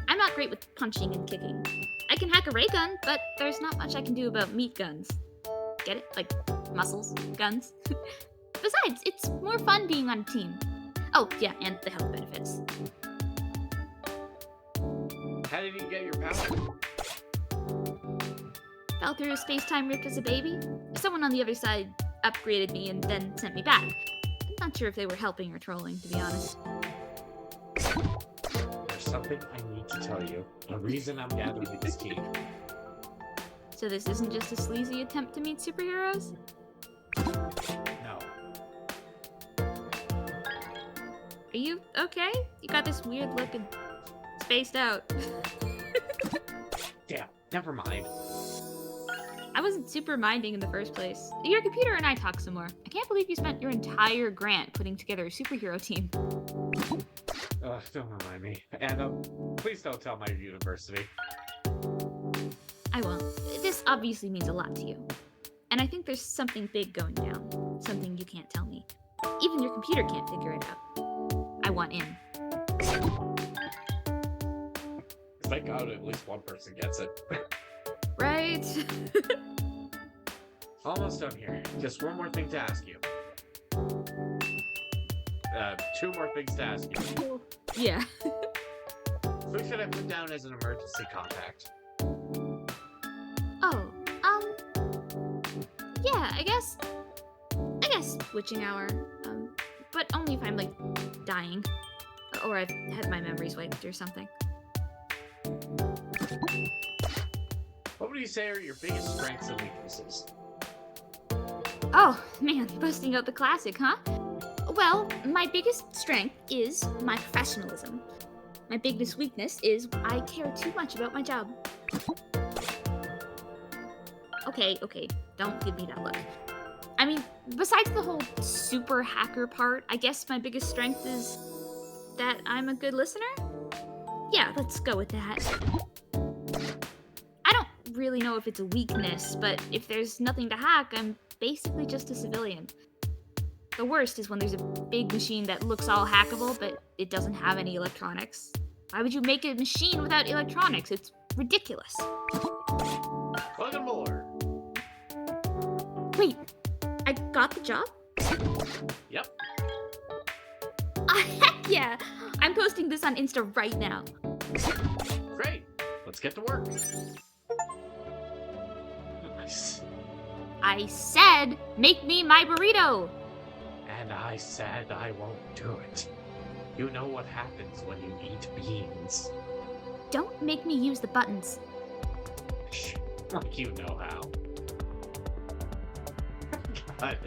I'm not great with punching and kicking. I can hack a ray gun, but there's not much I can do about meat guns. Get it? Like, muscles, guns? Besides, it's more fun being on a team. Oh, yeah, and the health benefits. How did you get your power? Fell through a space-time rift as a baby. Someone on the other side upgraded me and then sent me back. I'm not sure if they were helping or trolling, to be honest. There's something I need to tell you. The reason I'm gathering this team. So this isn't just a sleazy attempt to meet superheroes? No. Are you okay? You got this weird look and spaced out. Damn, never mind. I wasn't super minding in the first place. Your computer and I talk some more. I can't believe you spent your entire grant putting together a superhero team. Don't remind me. And please don't tell my university. I won't. This obviously means a lot to you. And I think there's something big going down. Something you can't tell me. Even your computer can't figure it out. I want in. Thank God at least one person gets it. Right? Almost done here. Just one more thing to ask you. Two more things to ask you. Yeah. Who should I put down as an emergency contact? Oh, yeah, I guess witching hour. But only if I'm, like, dying. Or I've had my memories wiped or something. What would you say are your biggest strengths and weaknesses? Oh, man, busting out the classic, huh? Well, my biggest strength is my professionalism. My biggest weakness is I care too much about my job. Okay, don't give me that look. I mean, besides the whole super hacker part, I guess my biggest strength is that I'm a good listener? Yeah, let's go with that. I don't really know if it's a weakness, but if there's nothing to hack, I'm basically just a civilian. The worst is when there's a big machine that looks all hackable, but it doesn't have any electronics. Why would you make a machine without electronics? It's ridiculous. Welcome more. Wait, I got the job? Yep. Heck yeah! I'm posting this on Insta right now. Great. Let's get to work. Nice. I said, make me my burrito! And I said I won't do it. You know what happens when you eat beans. Don't make me use the buttons. Like you know how. God.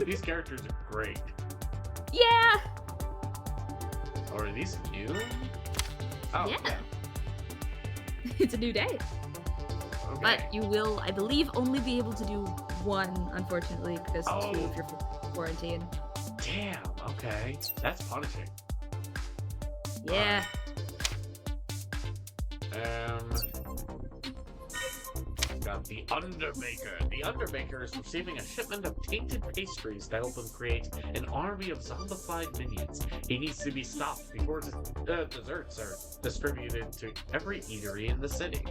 These characters are great. Yeah! Or are these new? Oh, Yeah. yeah. It's a new day. Okay. But you will, I believe, only be able to do one, unfortunately, because two of your quarantine. Damn, okay. That's punishing. Yeah. Got the Underbaker. The Underbaker is receiving a shipment of tainted pastries to help him create an army of zombified minions. He needs to be stopped before desserts are distributed to every eatery in the city.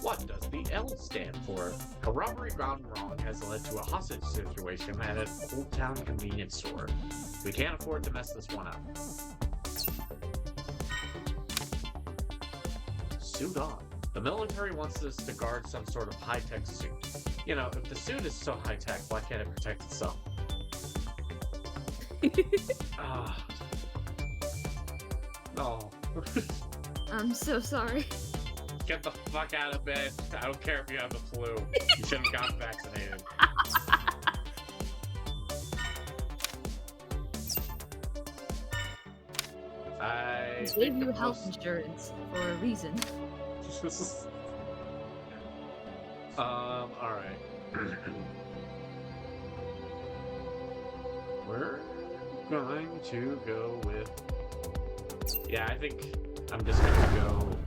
What does the L stand for? A robbery gone wrong has led to a hostage situation at an Old Town convenience store. We can't afford to mess this one up. Suit on. The military wants us to guard some sort of high-tech suit. You know, if the suit is so high-tech, why can't it protect itself? No. I'm so sorry. Get the fuck out of bed. I don't care if you have the flu. You shouldn't have gotten vaccinated. I gave you health insurance for a reason. Alright. We're going to go with... Yeah, I think I'm just gonna go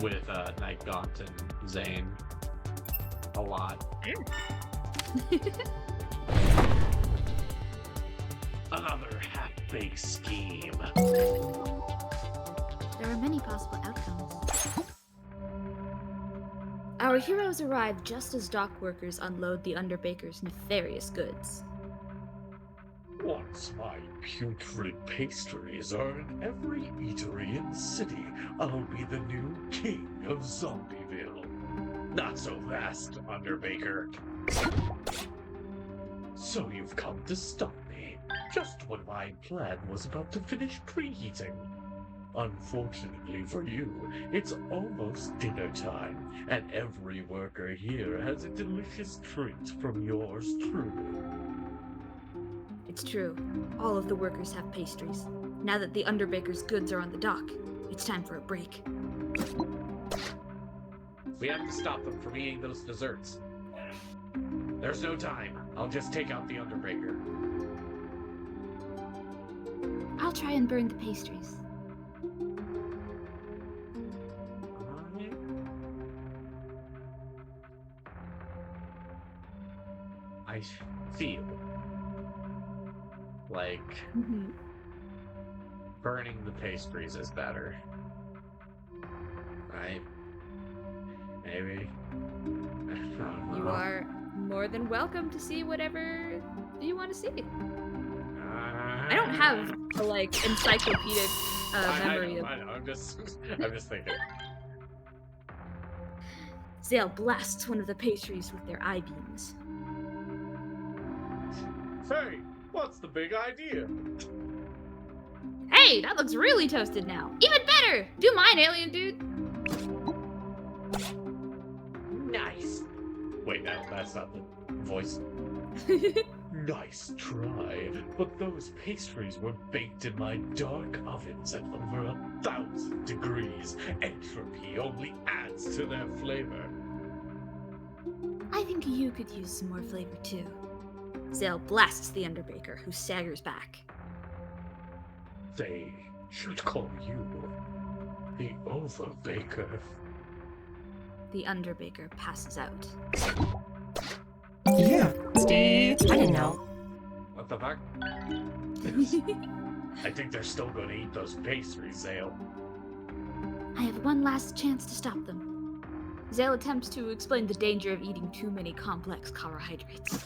with Night Gaunt and Zane a lot. Another half-baked scheme. There are many possible outcomes. Our heroes arrive just as dock workers unload the Underbaker's nefarious goods. Once my putrid pastries are in every eatery in the city, I'll be the new king of Zombieville. Not so fast, Underbaker. So you've come to stop me, just when my plan was about to finish preheating. Unfortunately for you, it's almost dinner time, and every worker here has a delicious treat from yours truly. It's true. All of the workers have pastries. Now that the Underbaker's goods are on the dock, it's time for a break. We have to stop them from eating those desserts. There's no time. I'll just take out the Underbreaker. I'll try and burn the pastries. I feel like Mhm. burning the pastries is better. Right? Maybe. I don't You know. are more than welcome to see whatever you want to see. I don't have a like encyclopedic memory of. I know. I'm just thinking. Zale blasts one of the pastries with their eye beams. Hey, what's the big idea? Hey, that looks really toasted now. Even better! Do mine, alien dude! Nice. Wait, no, that's not the voice. Nice try, but those pastries were baked in my dark ovens at over 1,000 degrees. Entropy only adds to their flavor. I think you could use some more flavor too. Zale blasts the underbaker, who staggers back. They should call you the Overbaker. The underbaker passes out. Yeah, Steve. I didn't know. What the fuck? I think they're still going to eat those pastries, Zale. I have one last chance to stop them. Zale attempts to explain the danger of eating too many complex carbohydrates.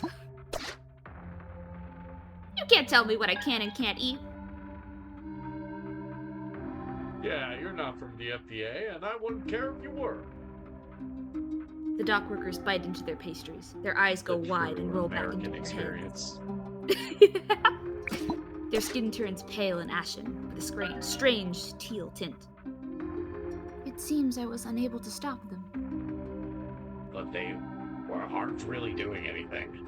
You can't tell me what I can and can't eat. Yeah, you're not from the FDA, and I wouldn't care if you were. The dock workers bite into their pastries. Their eyes go The wide true and roll back American into their hands. experience. Their skin turns pale and ashen, with a strange teal tint. It seems I was unable to stop them. But they aren't really doing anything.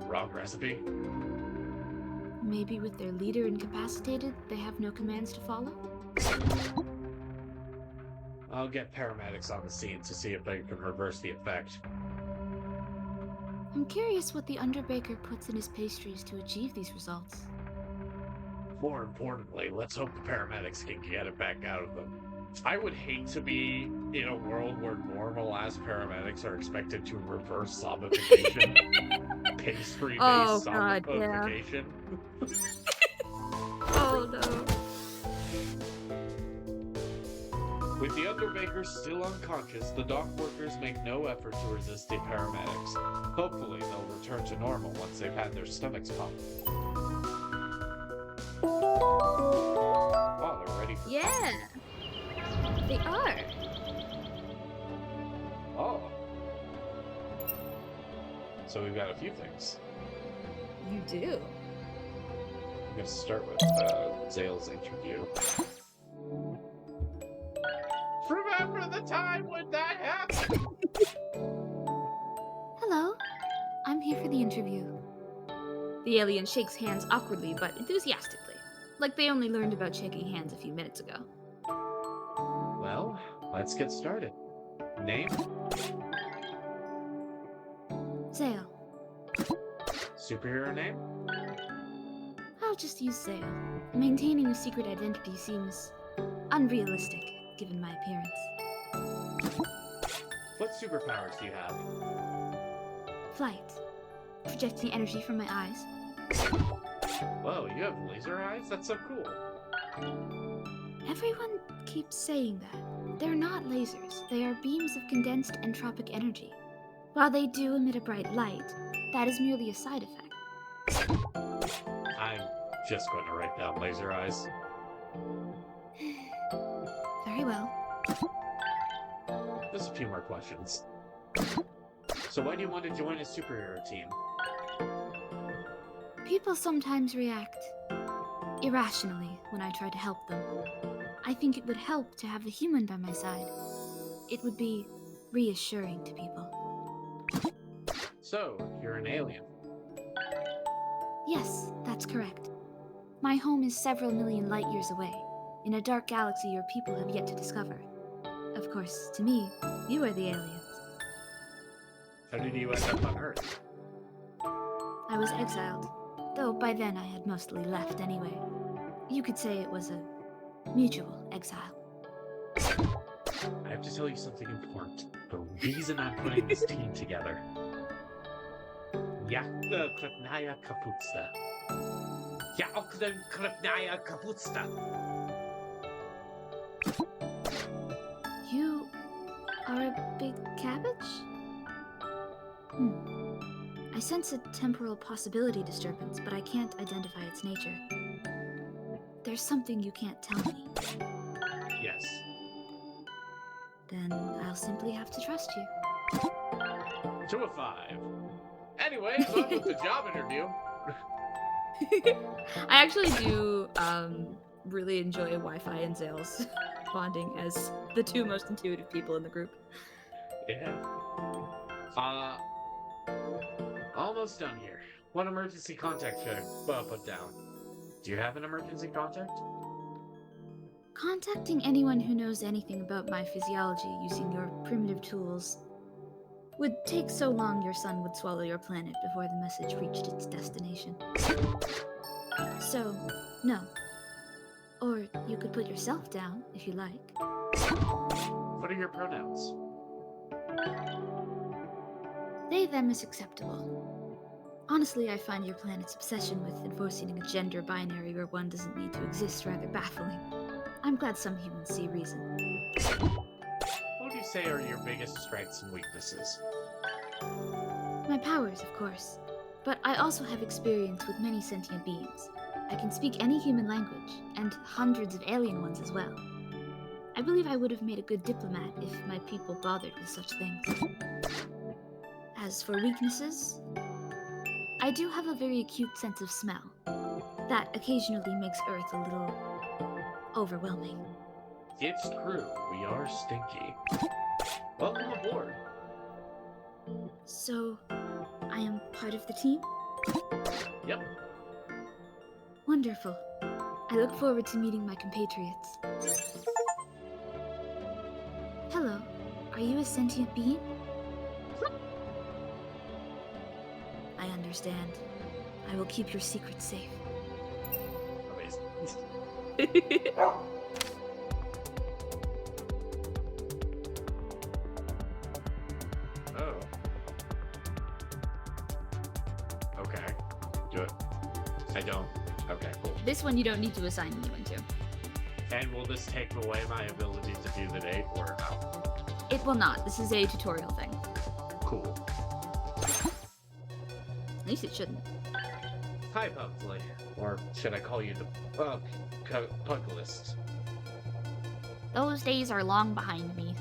Wrong recipe? Maybe with their leader incapacitated, they have no commands to follow? I'll get paramedics on the scene to see if they can reverse the effect. I'm curious what the underbaker puts in his pastries to achieve these results. More importantly, let's hope the paramedics can get it back out of them. I would hate to be in a world where normal-ass paramedics are expected to reverse zombification. Pastry-based Oh, God, yeah. zombification. Oh no. With the underbaker still unconscious, the dock workers make no effort to resist the paramedics. Hopefully, they'll return to normal once they've had their stomachs pumped. Oh, they're ready for Yeah! They are! Oh. So we've got a few things. You do. I'm going to start with Zale's interview. Remember the time when that happened? Hello. I'm here for the interview. The alien shakes hands awkwardly but enthusiastically, like they only learned about shaking hands a few minutes ago. Well, let's get started. Name? Zale. Superhero name? I'll just use Zale. Maintaining a secret identity seems unrealistic, given my appearance. What superpowers do you have? Flight. Projecting energy from my eyes. Whoa, you have laser eyes? That's so cool. Everyone keeps saying that. They're not lasers. They are beams of condensed entropic energy. While they do emit a bright light, that is merely a side effect. I'm just going to write down laser eyes. Very well. Just a few more questions. So why do you want to join a superhero team? People sometimes react irrationally when I try to help them. I think it would help to have a human by my side. It would be reassuring to people. So, you're an alien. Yes, that's correct. My home is several million light years away, in a dark galaxy your people have yet to discover. Of course, to me, you are the aliens. How did you end up on Earth? I was exiled, though by then I had mostly left anyway. You could say it was a mutual exile. I have to tell you something important. The reason I'm putting this team together. Yakta Kratnaya Kaputsa. Ja oknem krepnaya kaputsta. You are a big cabbage? I sense a temporal possibility disturbance, but I can't identify its nature. There's something you can't tell me. Yes. Then I'll simply have to trust you. 2 of 5. Anyways, on with the job interview. I actually do really enjoy Wi-Fi and Zales bonding as the two most intuitive people in the group. Yeah. Almost done here. What emergency contact should I put down? Do you have an emergency contact? Contacting anyone who knows anything about my physiology using your primitive tools would take so long your sun would swallow your planet before the message reached its destination. So, no. Or you could put yourself down, if you like. What are your pronouns? They, them is acceptable. Honestly, I find your planet's obsession with enforcing a gender binary where one doesn't need to exist rather baffling. I'm glad some humans see reason. What would you say are your biggest strengths and weaknesses? My powers, of course. But I also have experience with many sentient beings. I can speak any human language, and hundreds of alien ones as well. I believe I would have made a good diplomat if my people bothered with such things. As for weaknesses, I do have a very acute sense of smell. That occasionally makes Earth a little overwhelming. It's true, we are stinky. Welcome aboard. So, I am part of the team? Yep. Wonderful. I look forward to meeting my compatriots. Hello. Are you a sentient being? I understand. I will keep your secret safe. Amazing. Oh. Okay. Do it. I don't. Okay, cool. This one you don't need to assign anyone to. And will this take away my ability to do the date or no? It will not. This is a tutorial thing. Cool. At least it shouldn't. Hi, Pugsley. Or should I call you the Puglist? Those days are long behind me.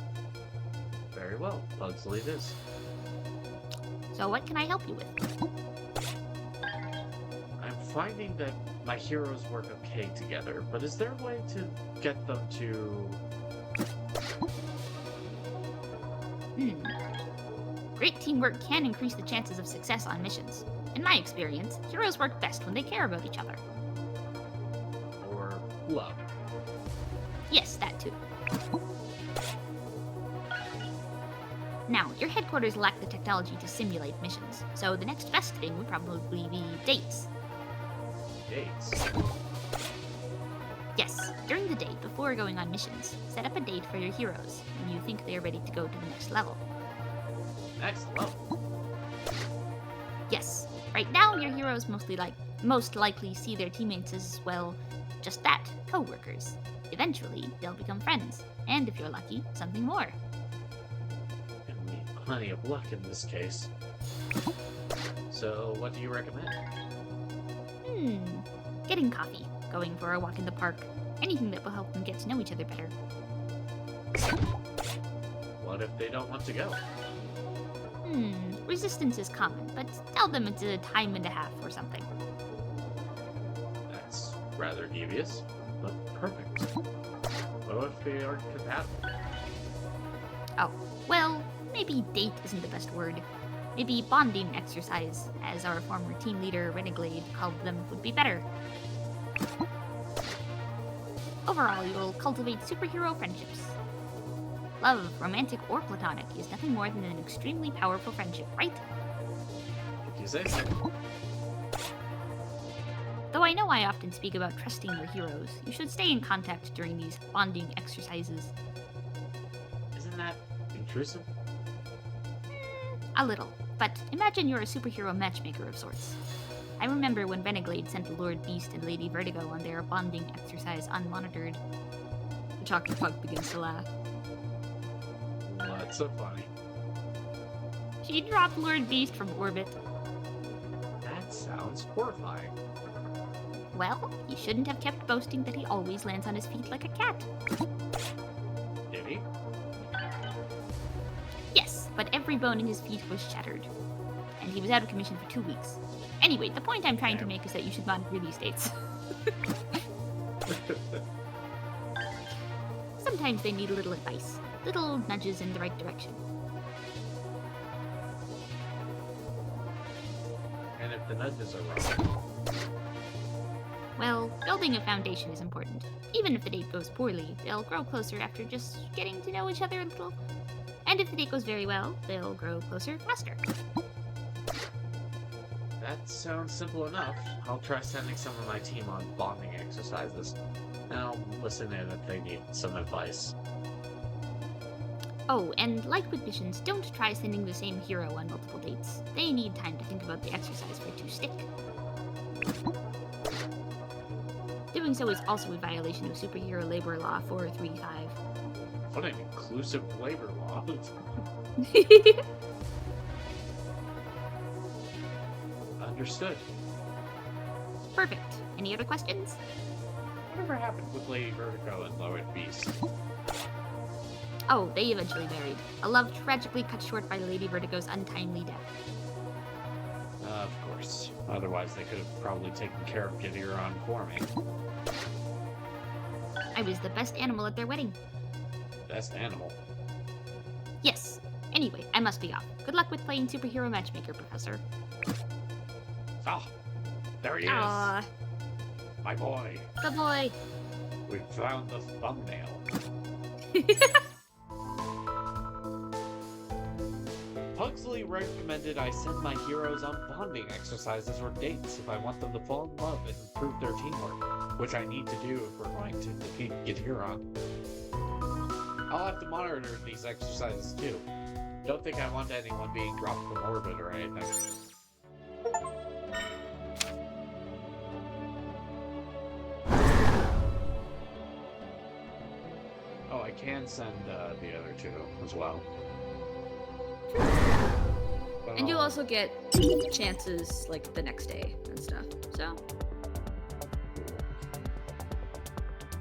Very well, Pugsley it is. So what can I help you with? I'm finding that my heroes work okay together, but is there a way to get them to... Great teamwork can increase the chances of success on missions. In my experience, heroes work best when they care about each other. or love? Yes, that too. Now, your headquarters lack the technology to simulate missions, so the next best thing would probably be dates. Dates? Yes, during the day before going on missions, set up a date for your heroes when you think they are ready to go to the next level. Next level? Yes, right now your heroes most likely see their teammates as, well, just that, co-workers. Eventually, they'll become friends, and if you're lucky, something more. Gonna need plenty of luck in this case. So, what do you recommend? Getting coffee, going for a walk in the park, anything that will help them get to know each other better. What if they don't want to go? Resistance is common, but tell them it's a time and a half or something. That's rather devious, but perfect. What if they aren't compatible? Oh, well, maybe date isn't the best word. Maybe bonding exercise, as our former team leader Renegade called them, would be better. Overall, you'll cultivate superhero friendships. Love, romantic or platonic, is nothing more than an extremely powerful friendship, right? If you say so. Though I know I often speak about trusting your heroes, you should stay in contact during these bonding exercises. Isn't that intrusive? A little, but imagine you're a superhero matchmaker of sorts. I remember when Reneglade sent Lord Beast and Lady Vertigo on their bonding exercise unmonitored. The chocolate pug begins to laugh. That's so funny. She dropped Lord Beast from orbit. That sounds horrifying. Well, he shouldn't have kept boasting that he always lands on his feet like a cat. Did he? Yes, but every bone in his feet was shattered. And he was out of commission for 2 weeks. Anyway, the point I'm trying to make is that you should monitor release dates. Sometimes they need a little advice. Little nudges in the right direction. And if the nudges are wrong, Well, building a foundation is important. Even if the date goes poorly, they'll grow closer after just getting to know each other a little. And if the date goes very well, they'll grow closer faster. that sounds simple enough. I'll try sending some of my team on bonding exercises. And I'll listen in if they need some advice. Oh, and like with missions, don't try sending the same hero on multiple dates. They need time to think about the exercise for it to stick. Doing so is also a violation of Superhero Labor Law 435. What an inclusive labor law. Understood. Perfect. Any other questions? Whatever happened with Lady Vertigo and Lord Beast? Oh, they eventually married. A love tragically cut short by Lady Vertigo's untimely death. Of course. Otherwise, they could have probably taken care of Gideon for me. I was the best animal at their wedding. Best animal. Yes. Anyway, I must be off. Good luck with playing Superhero Matchmaker, Professor. Ah, there he is. Aww, My boy. the boy. We found the thumbnail. Pugsley recommended I send my heroes on bonding exercises or dates if I want them to fall in love and improve their teamwork, which I need to do if we're going to defeat Gideon. I'll have to monitor these exercises too. Don't think I want anyone being dropped from orbit or anything. Oh, I can send the other two as well. But And you'll I'll- also get chances, like, the next day and stuff, so...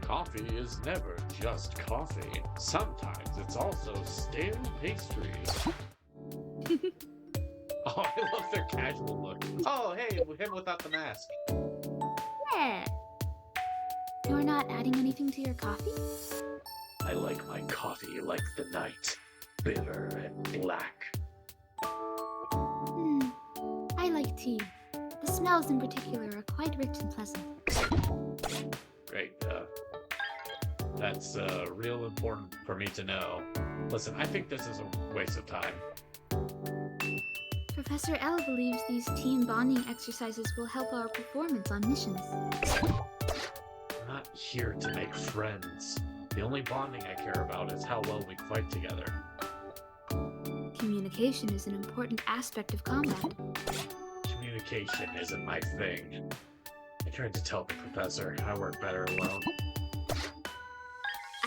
Coffee is never just coffee. Sometimes it's also stale pastries. Oh, I love their casual look. Oh, hey, him without the mask. Yeah. You're not adding anything to your coffee? I like my coffee like the night, bitter and black. I like tea. The smells in particular are quite rich and pleasant. Great, that's real important for me to know. Listen, I think this is a waste of time. Professor L believes these team bonding exercises will help our performance on missions. I'm not here to make friends. The only bonding I care about is how well we fight together. Communication is an important aspect of combat. Communication isn't my thing. I tried to tell the professor I work better alone.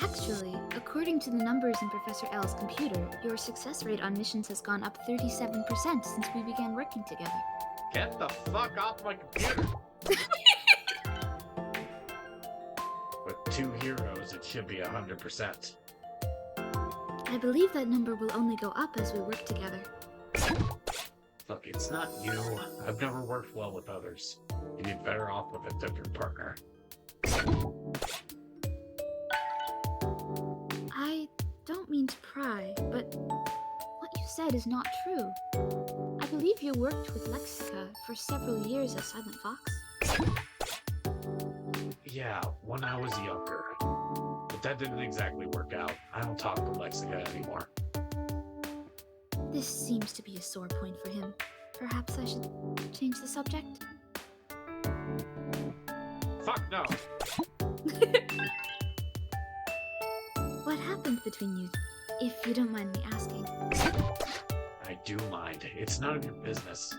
Actually, according to the numbers in Professor L's computer, your success rate on missions has gone up 37% since we began working together. Get the fuck off my computer! With 2 heroes, it should be 100%. I believe that number will only go up as we work together. Look, it's not you. I've never worked well with others. You'd be better off with a different partner. I don't mean to pry, but what you said is not true. I believe you worked with Lexica for several years as Silent Fox. Yeah, when I was younger. But that didn't exactly work out. I don't talk to Lexica anymore. This seems to be a sore point for him. Perhaps I should change the subject? Fuck no! What happened between you, if you don't mind me asking? I do mind. It's none of your business.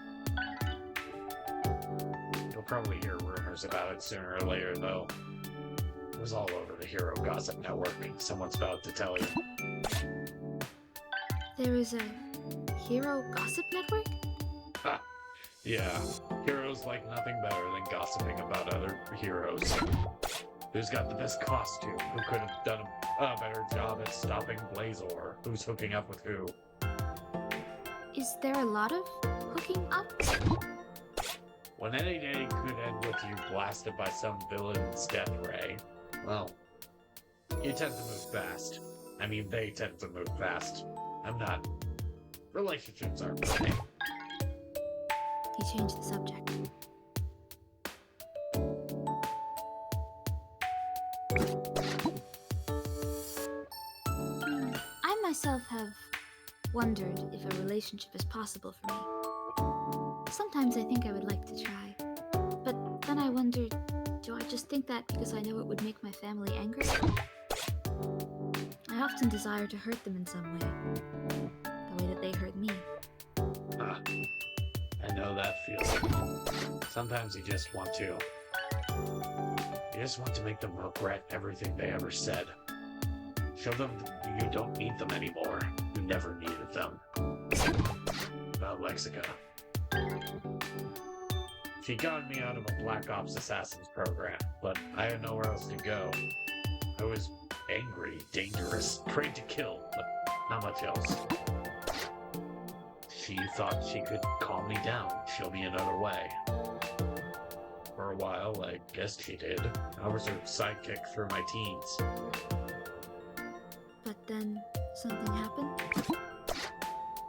probably hear rumors about it sooner or later, though. It was all over the Hero Gossip Network. Someone's about to tell you. There is a hero gossip network? Ha! Yeah, heroes like nothing better than gossiping about other heroes. Who's got the best costume? Who could have done a better job at stopping Blazor? Who's hooking up with who? Is there a lot of hooking up? When any day could end with you blasted by some villain's death ray, well, you tend to move fast. I mean, they tend to move fast. I'm not. Relationships aren't my thing. He changed the subject. I myself have wondered if a relationship is possible for me. Sometimes I think I would like to try. But then I wondered, do I just think that because I know it would make my family angry? I often desire to hurt them in some way. The way that they hurt me. Ah, I know that feeling. Sometimes you just want to. You just want to make them regret everything they ever said. Show them that you don't need them anymore. You never needed them. About Lexica. She got me out of a Black Ops Assassins program, but I had nowhere else to go. I was angry, dangerous, trained to kill, but not much else. She thought she could calm me down, show me another way. For a while, I guess she did. I was her sidekick through my teens. But then something happened?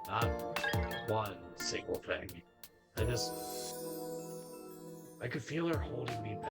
Not one single thing. I could feel her holding me back.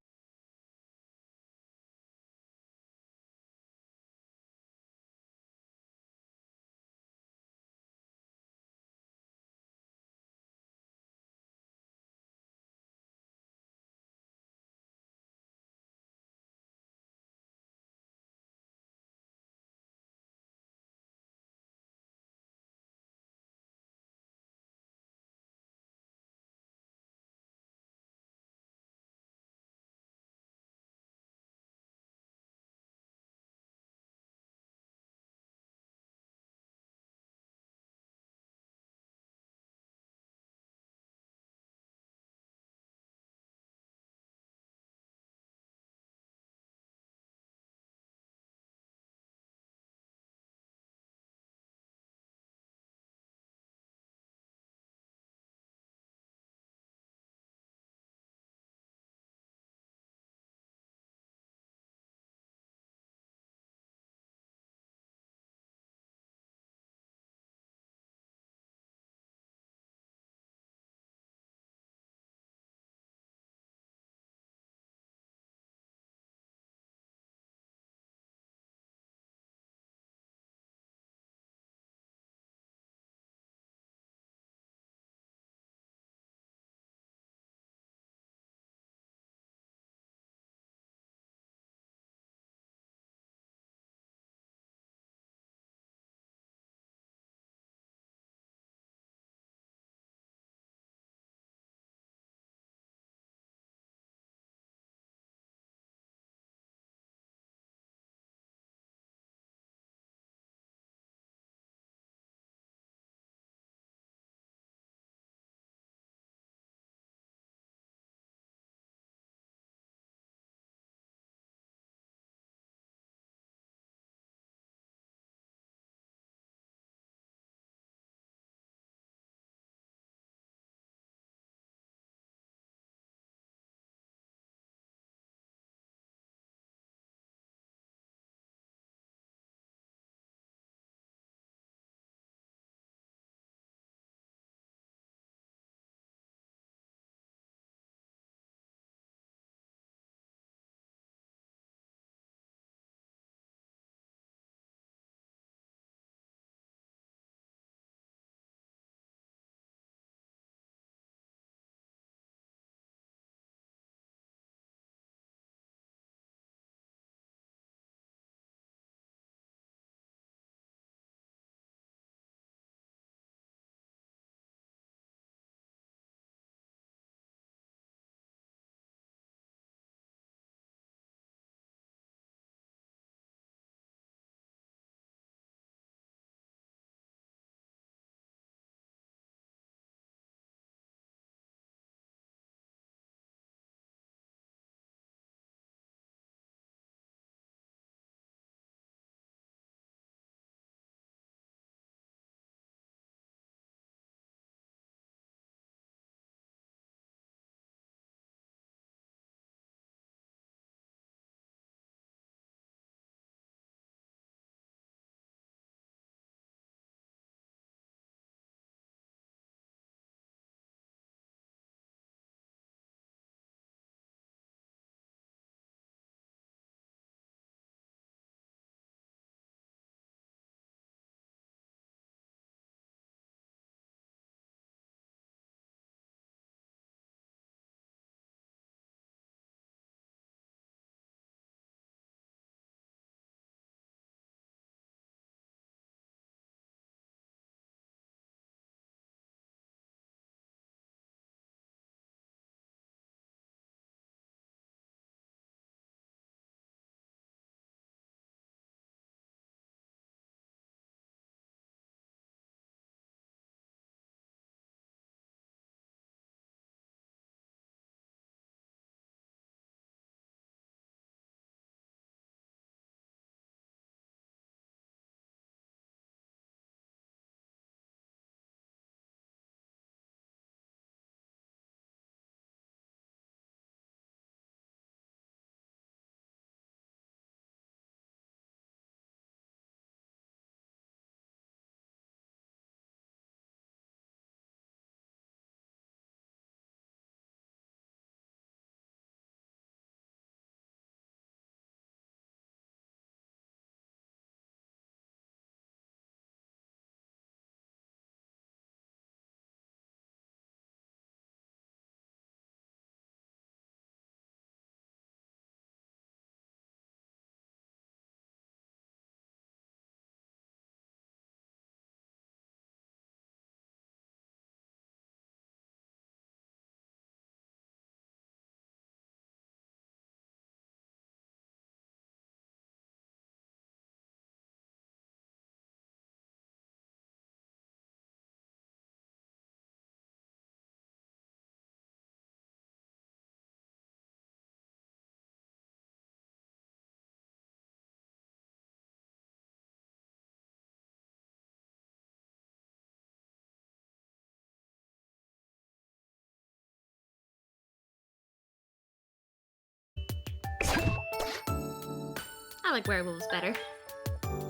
like werewolves better.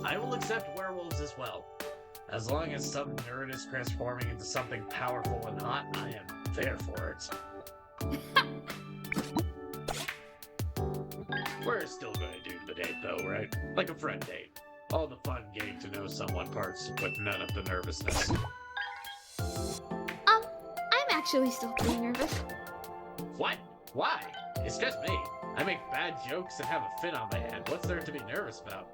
I will accept werewolves as well. As long as some nerd is transforming into something powerful and hot, I am there for it. We're still gonna do the date though, right? Like a friend date. All the fun getting to know someone parts, but none of the nervousness. I'm actually still pretty nervous. What? Why? It's just me. I make bad jokes and have a fin on my head. What's there to be nervous about?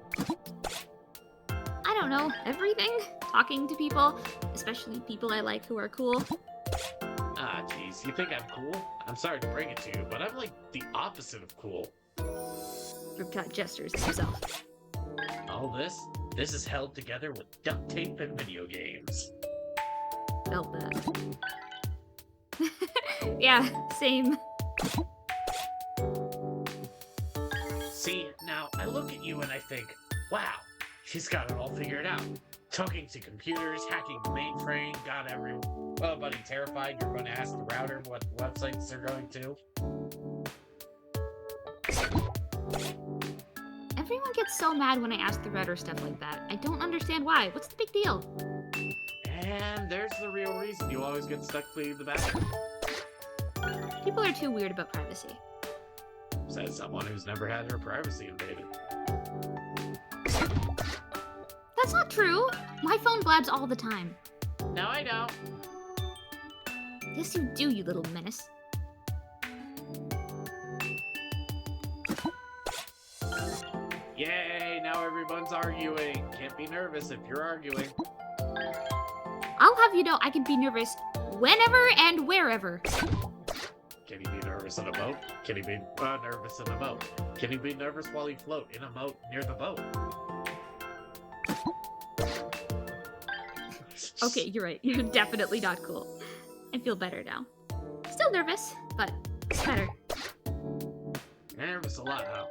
I don't know, everything? Talking to people, especially people I like who are cool. Ah, jeez, you think I'm cool? I'm sorry to bring it to you, but I'm like the opposite of cool. Riptide gestures at himself. All this is held together with duct tape and video games. Felt that. Yeah, same. See, now I look at you and I think, wow, she's got it all figured out. Talking to computers, hacking the mainframe, got everybody terrified you're going to ask the router what websites they're going to. Everyone gets so mad when I ask the router stuff like that. I don't understand why. What's the big deal? And there's the real reason you always get stuck cleaning the bathroom. People are too weird about privacy. Says someone who's never had her privacy invaded. That's not true. My phone blabs all the time. No, I know. Yes, you do, you little menace. Yay, now everyone's arguing. Can't be nervous if you're arguing. I'll have you know I can be nervous whenever and wherever. Can he be nervous in a boat? Can he be nervous in a boat? Can he be nervous while he float in a moat near the boat? Okay, you're right. You're definitely not cool. I feel better now. Still nervous, but it's better. You're nervous a lot, huh?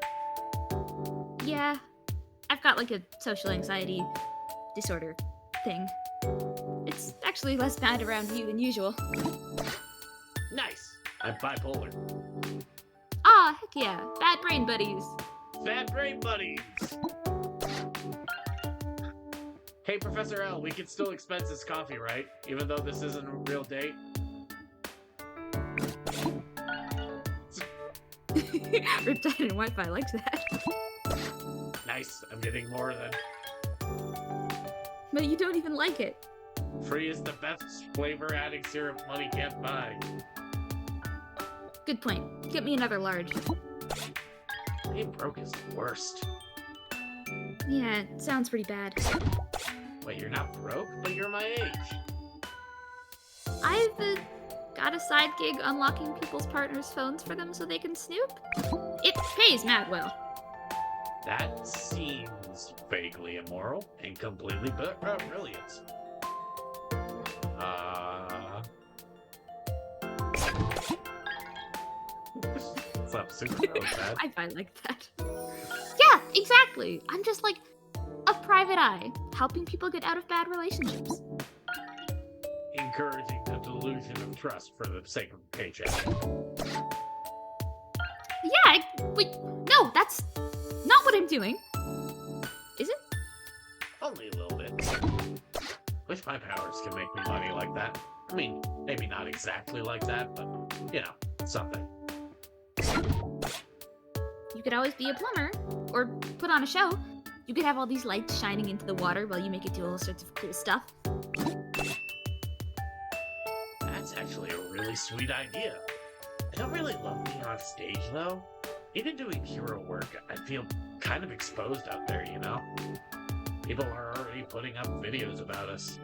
Yeah, I've got like a social anxiety disorder thing. It's actually less bad around you than usual. Nice. I'm bipolar. Ah, heck yeah. Bad brain buddies. Bad brain buddies. Hey, Professor L, we can still expense this coffee, right? Even though this isn't a real date? Riptide and Wi-Fi likes that. Nice. I'm getting more than... But you don't even like it. Free is the best flavor-adding syrup money can't buy. Good point. Get me another large. Being broke is the worst. Yeah, it sounds pretty bad. Wait, you're not broke? But you're my age. I've got a side gig unlocking people's partners' phones for them so they can snoop. It pays mad well. That seems vaguely immoral and completely brilliant. What's up, super bad? I like that. Yeah, exactly. I'm just like a private eye, helping people get out of bad relationships. Encouraging the delusion of trust for the sake of a paycheck. Yeah, wait, no, that's not what I'm doing. Is it? Only a little bit. Wish my powers could make me money like that. I mean, maybe not exactly like that, but, you know, something. You could always be a plumber, or put on a show. You could have all these lights shining into the water while you make it do all sorts of cool stuff. That's actually a really sweet idea. I don't really love being on stage, though. Even doing hero work, I feel kind of exposed out there, you know? People are already putting up videos about us.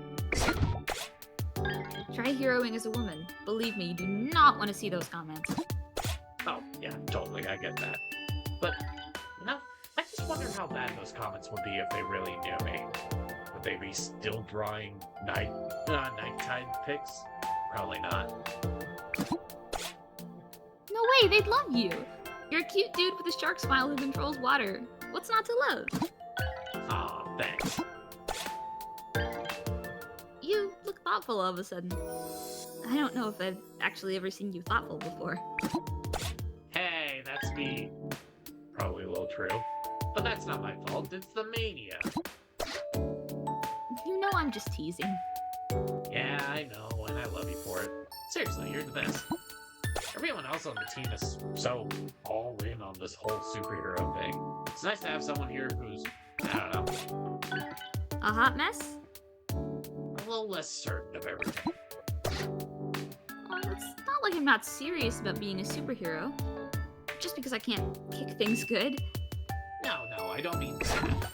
Try heroing as a woman. Believe me, you do not want to see those comments. Oh, yeah, totally, I get that. But, you know, I just wonder how bad those comments would be if they really knew me. Would they be still drawing nighttime pics? Probably not. No way, they'd love you. You're a cute dude with a shark smile who controls water. What's not to love? Aw, thanks. You look thoughtful all of a sudden. I don't know if I've actually ever seen you thoughtful before. Hey, that's me. Probably a little true. But that's not my fault, it's the mania. You know I'm just teasing. Yeah, I know, and I love you for it. Seriously, you're the best. Everyone else on the team is so all in on this whole superhero thing. It's nice to have someone here who's, I don't know, A hot mess? a little less certain of everything. It's not like I'm not serious about being a superhero. Just because I can't kick things good. No, I don't mean that.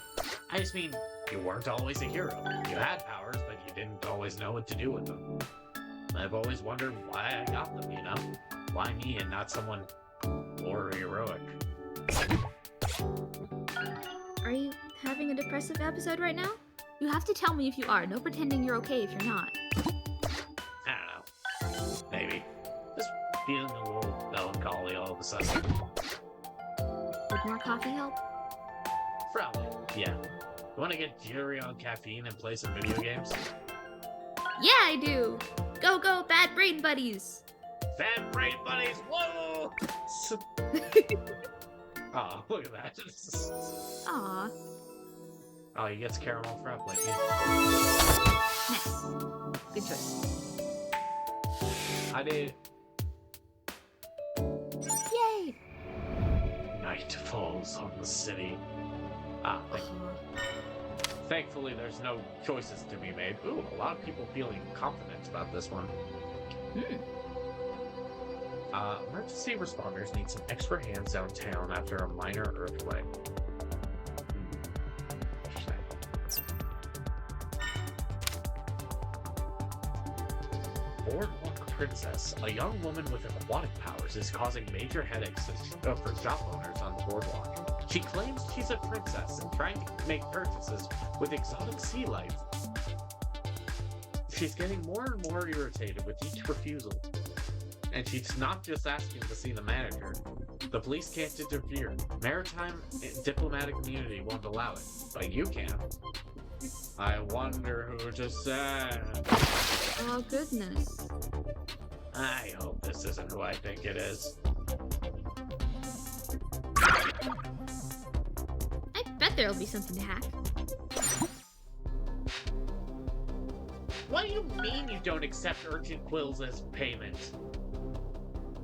I just mean you weren't always a hero. You had powers, but you didn't always know what to do with them. I've always wondered why I got them, you know? Why me and not someone more heroic? Are you having a depressive episode right now? You have to tell me if you are. No pretending you're okay if you're not. I don't know. Maybe. Just feeling a little melancholy all of a sudden. Would more coffee help? Probably, yeah. You want to get jittery on caffeine and play some video games? Yeah, I do! Go, go, bad brain buddies! Bad brain buddies, whoa! Aw, look at that. Aw. Oh, he gets caramel frap like me. Nice. Good choice. I did. Yay! Night falls on the city. Ah, thankfully there's no choices to be made. Ooh, a lot of people feeling confident about this one. Emergency responders need some extra hands downtown after a minor earthquake. Boardwalk Princess, a young woman with aquatic powers, is causing major headaches for shop owners on the boardwalk. She claims she's a princess and trying to make purchases with exotic sea life. She's getting more and more irritated with each refusal. And she's not just asking to see the manager. The police can't interfere. Maritime and diplomatic immunity won't allow it, but you can. I wonder who to send. Oh, goodness. I hope this isn't who I think it is. I bet there'll be something to hack. What do you mean you don't accept urchin quills as payment?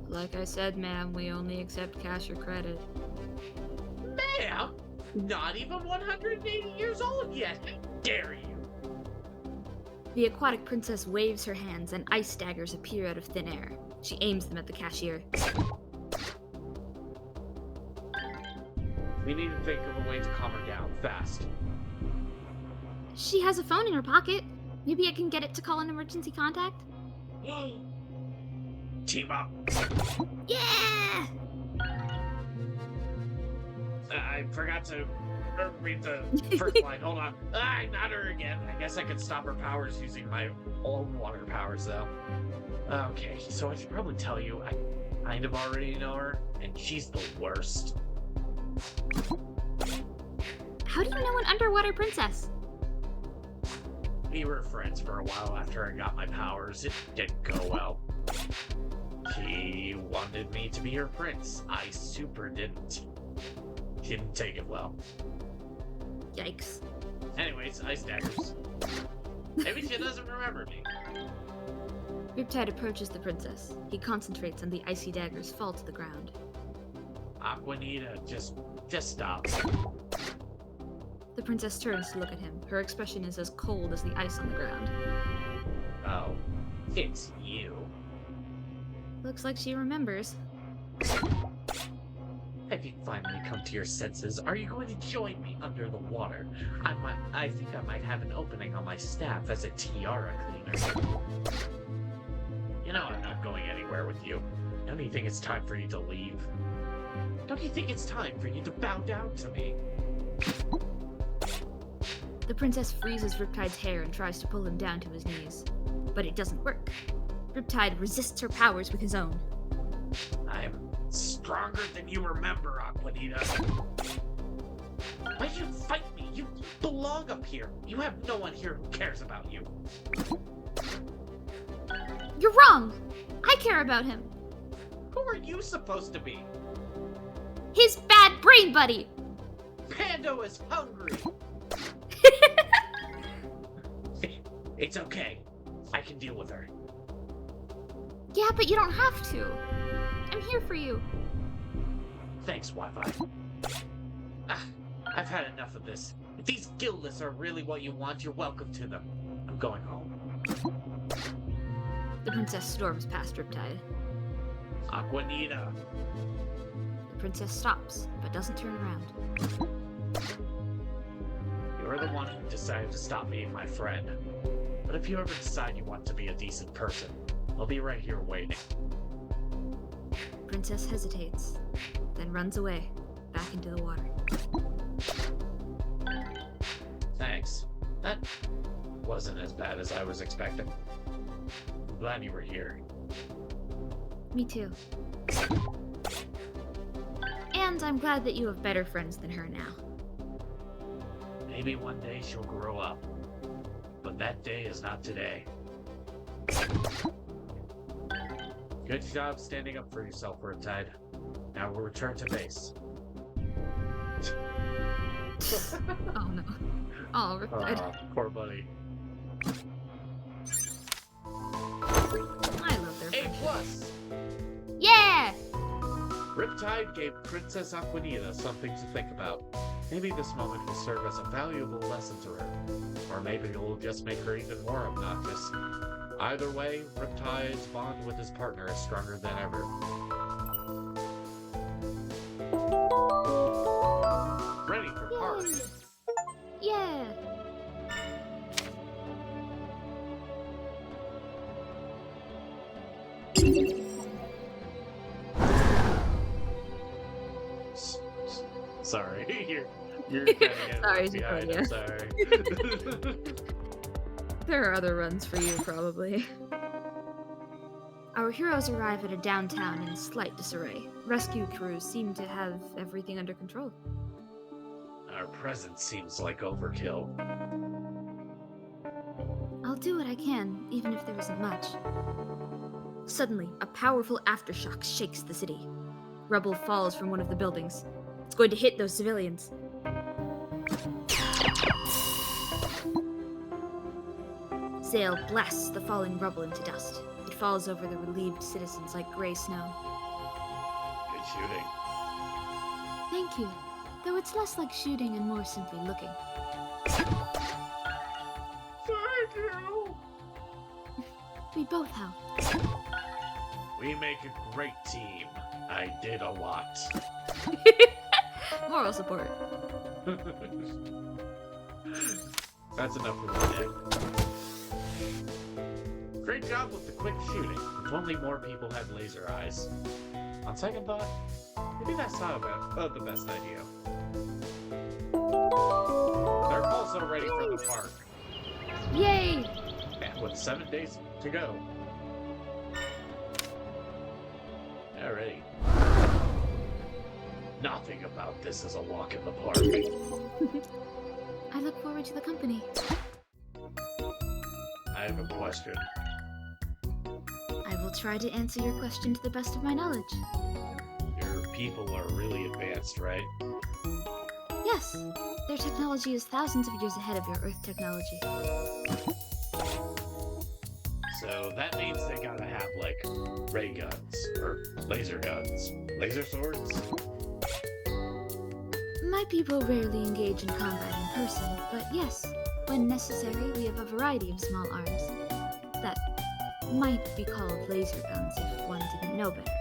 Like I said, ma'am, we only accept cash or credit. Ma'am? Not even 180 years old yet! How dare you! The aquatic princess waves her hands and ice daggers appear out of thin air. She aims them at the cashier. We need to think of a way to calm her down, fast. She has a phone in her pocket. Maybe I can get it to call an emergency contact? Team up! Yeah! I forgot to read the first line. Hold on. Not her again. I guess I could stop her powers using my own water powers, though. Okay, so I should probably tell you, I kind of already know her, and she's the worst. How do you know an underwater princess? We were friends for a while after I got my powers. It didn't go well. She wanted me to be her prince. I super didn't. She didn't take it well. Yikes. Anyways, ice daggers. Maybe she doesn't remember me. Riptide approaches the princess. He concentrates and the icy daggers fall to the ground. Aquanita, just stop. The princess turns to look at him. Her expression is as cold as the ice on the ground. Oh, it's you. Looks like she remembers. Have you finally come to your senses? Are you going to join me under the water? I think I might have an opening on my staff as a tiara cleaner. You know I'm not going anywhere with you. Don't you think it's time for you to leave? Don't you think it's time for you to bow down to me? The princess freezes Riptide's hair and tries to pull him down to his knees. But it doesn't work. Riptide resists her powers with his own. I'm stronger than you remember, Aquanita. Why do you fight me? You belong up here. You have no one here who cares about you. You're wrong! I care about him. Who are you supposed to be? His bad brain buddy! Nintendo is hungry! It's okay. I can deal with her. Yeah, but you don't have to. I'm here for you. Thanks, Wi-Fi. I've had enough of this. If these guildless are really what you want, you're welcome to them. I'm going home. The princess storms past Riptide. Aquanita. The princess stops, but doesn't turn around. You're the one who decided to stop being my friend. But if you ever decide you want to be a decent person, I'll be right here waiting. Princess hesitates, then runs away, back into the water. Thanks. That wasn't as bad as I was expecting. I'm glad you were here. Me too. And I'm glad that you have better friends than her now. Maybe one day she'll grow up. But that day is not today. Good job standing up for yourself, Riptide. Now we'll return to base. Oh no. Oh, Riptide. Poor buddy. I love their A+. friendship. Yeah! Riptide gave Princess Aquanita something to think about. Maybe this moment will serve as a valuable lesson to her. Or maybe it will just make her even more obnoxious. Either way, Riptide's bond with his partner is stronger than ever. Ready for park. Yeah! Sorry, you're kind of getting Sorry, left behind. Sophia. I'm sorry. There are other runs for you, probably. Our heroes arrive at a downtown in slight disarray. Rescue crews seem to have everything under control. Our presence seems like overkill. I'll do what I can, even if there isn't much. Suddenly, a powerful aftershock shakes the city. Rubble falls from one of the buildings. It's going to hit those civilians. Zale blasts the falling rubble into dust. It falls over the relieved citizens like gray snow. Good shooting. Thank you, though it's less like shooting and more simply looking. Thank you. We both help. We make a great team. I did a lot. Moral support. That's enough for one day. Great job with the quick shooting. If only more people had laser eyes. On second thought, maybe that's not the best idea. They're also ready for the park. Yay! And with 7 days to go. Alrighty. Nothing about this is a walk in the park. I look forward to the company. I have a question. I will try to answer your question to the best of my knowledge. Your people are really advanced, right? Yes, their technology is thousands of years ahead of your Earth technology. So that means they gotta have, like, ray guns, or laser guns. Laser swords? My people rarely engage in combat in person, but yes, when necessary, we have a variety of small arms that might be called laser guns if one didn't know better.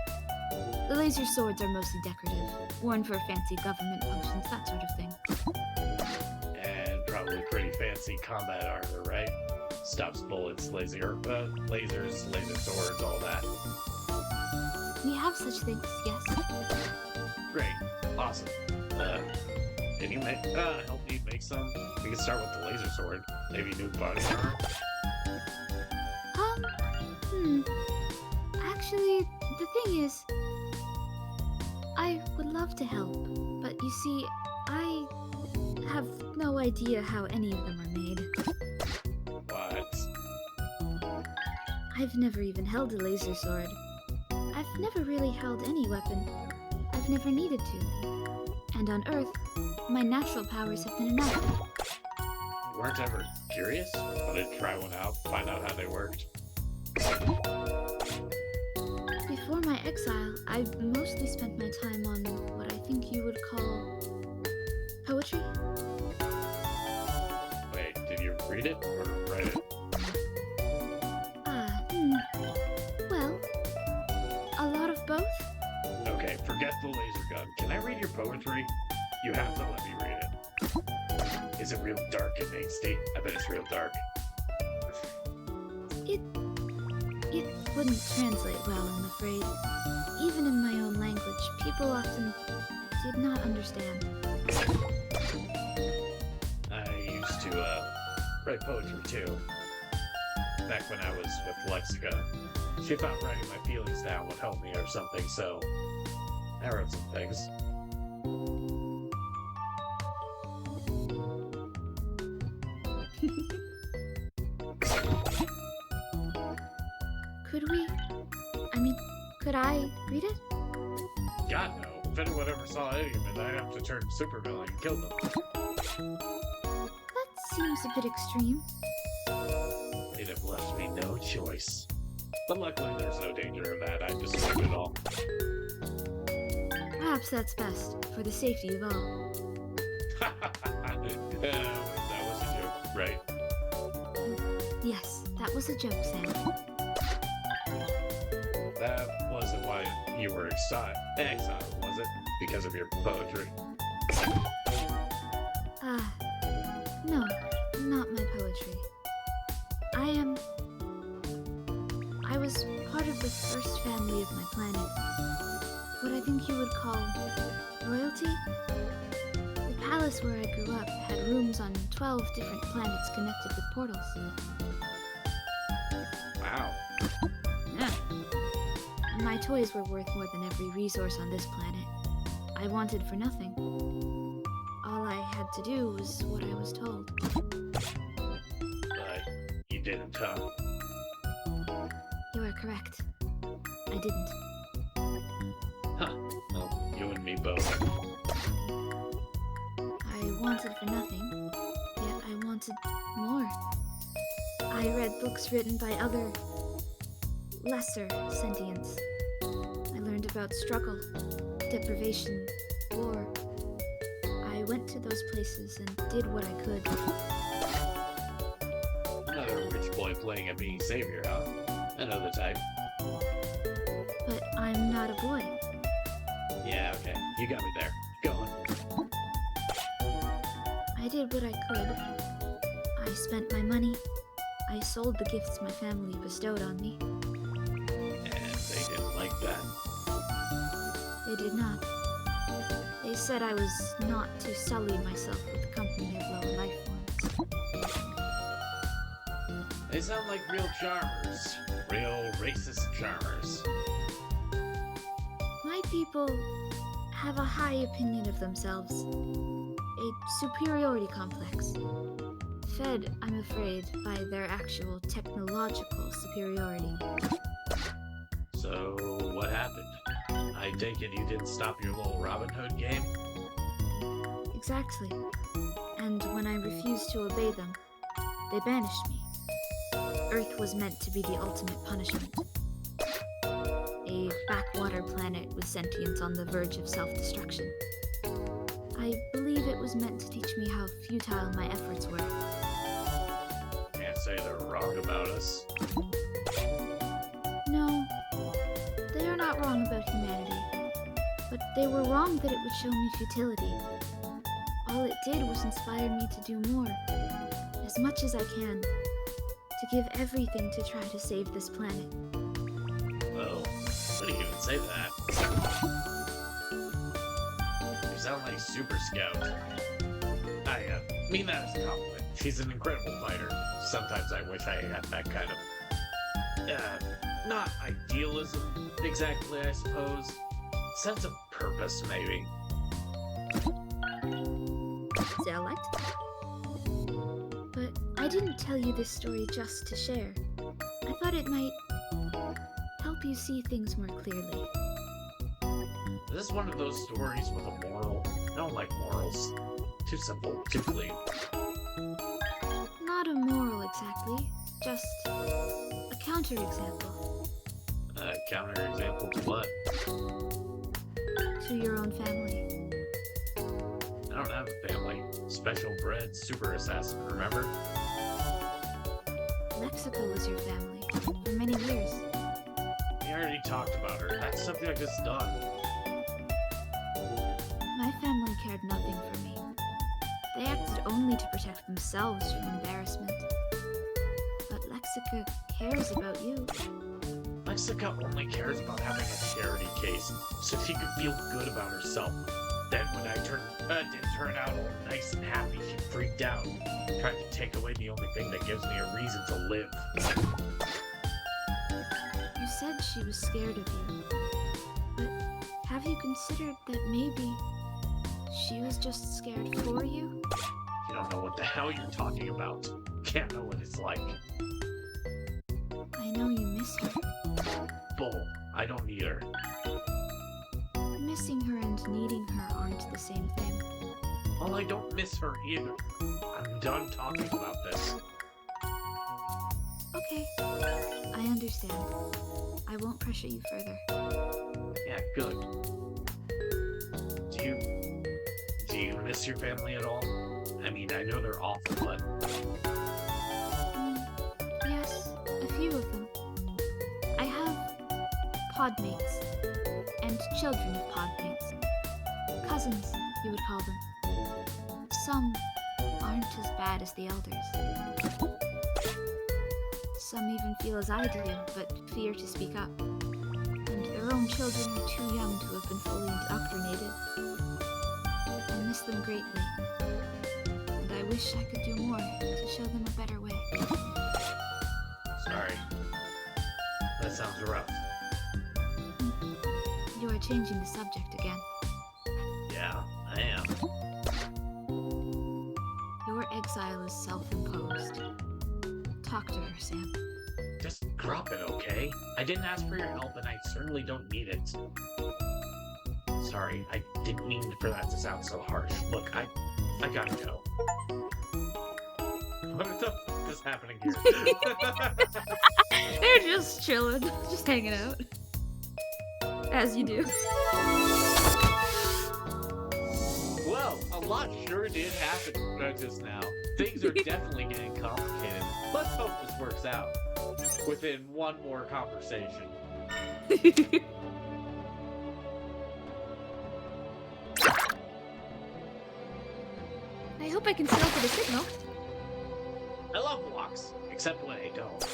The laser swords are mostly decorative, worn for fancy government functions, that sort of thing. And probably pretty fancy combat armor, right? Stops bullets, lasers, laser swords, all that. We have such things, yes. Great. Awesome. Can you help me make some? We can start with the laser sword. Maybe new body armor? Actually, the thing is, I would love to help, but you see, I have no idea how any of them are made. What? I've never even held a laser sword. I've never really held any weapon. I've never needed to. And on Earth, my natural powers have been enough. You weren't ever curious? Wanted to try one out, find out how they worked? Before my exile, I mostly spent my time on what I think you would call poetry. Wait, did you read it or write it? Well, a lot of both. Okay, forget the laser gun. Can I read your poetry? You have to let me read it. Is it real dark and angsty? I bet it's real dark. It wouldn't translate well, I'm afraid. Even in my own language, people often did not understand. I used to, write poetry too. Back when I was with Lexica. She thought writing my feelings down would help me or something, so I wrote some things. Could I read it? God no. If anyone ever saw any of it, I'd have to turn supervillain and kill them. That seems a bit extreme. They'd have left me no choice. But luckily there's no danger of that. I just wrote it all. Perhaps that's best, for the safety of all. That was a joke, right? Yes, that was a joke, Sam. That wasn't why you were exiled, was it? Because of your poetry? No, not my poetry. I was part of the first family of my planet. What I think you would call royalty? The palace where I grew up had rooms on 12 different planets connected with portals. Wow. Yeah. My toys were worth more than every resource on this planet. I wanted for nothing. All I had to do was what I was told. But you didn't, huh? You are correct. I didn't. Huh. Well, you and me both. I wanted for nothing, yet I wanted more. I read books written by other, lesser sentients. I learned about struggle, deprivation, war. I went to those places and did what I could. Another rich boy playing a being savior, huh? Another type. But I'm not a boy. Yeah, okay. You got me there. Go on. I did what I could. I spent my money. I sold the gifts my family bestowed on me. And they didn't like that. They did not. They said I was not to sully myself with the company of lower life forms. They sound like real charmers. Real racist charmers. My people have a high opinion of themselves. A superiority complex. Fed, I'm afraid, by their actual technological superiority. So, what happened? I take it you didn't stop your little Robin Hood game? Exactly. And when I refused to obey them, they banished me. Earth was meant to be the ultimate punishment. A backwater planet with sentience on the verge of self-destruction. I believe it was meant to teach me how futile my efforts were. Can't say they're wrong about us. No, they are not wrong about humanity. But they were wrong that it would show me futility. All it did was inspire me to do more, as much as I can, to give everything to try to save this planet. Oh, what do you even say to that? You sound like Super Scout. I mean that as a compliment. She's an incredible fighter. Sometimes I wish I had that kind of, not idealism exactly, I suppose. Sense of purpose, maybe. See, I liked that. But I didn't tell you this story just to share. I thought it might help you see things more clearly. Is this one of those stories with a moral? I don't like morals. Too simple, too clean. Not a moral exactly, just a counterexample Counterexample to what? to your own family. I don't have a family. Special bred super assassin, remember? Lexico was your family for many years. We already talked about her. That subject is done. My family cared nothing for me. They acted only to protect themselves from embarrassment. But Lexica cares about you. Mexico only cares about having a charity case, so she can feel good about herself. Then when I didn't turn out all nice and happy, she freaked out, tried to take away the only thing that gives me a reason to live. You said she was scared of you. But have you considered that maybe she was just scared for you? You don't know what the hell you're talking about. Can't know what it's like. I know you miss her. Bull, I don't need her. Missing her and needing her aren't the same thing. Well, I don't miss her either. I'm done talking about this. Okay, I understand. I won't pressure you further. Yeah, good. Do you miss your family at all? I mean, I know they're awful, but Yes, a few of them. I have podmates, and children of podmates. Cousins, you would call them. Some aren't as bad as the elders. Some even feel as I do, but fear to speak up. And their own children are too young to have been fully indoctrinated. I miss them greatly. And I wish I could do more to show them a better way. sorry. That sounds rough. You are changing the subject again. Yeah, I am. Your exile is self-imposed. Talk to her, Sam. Just drop it, okay? I didn't ask for your help, and I certainly don't need it. Sorry, I didn't mean for that to sound so harsh. Look, I gotta go. What the fuck is happening here? They're just chilling, just hanging out. As you do. Well, a lot sure did happen just now. Things are definitely getting complicated. Let's hope this works out. Within one more conversation. I hope I can still get a signal. I love walks, except when I don't.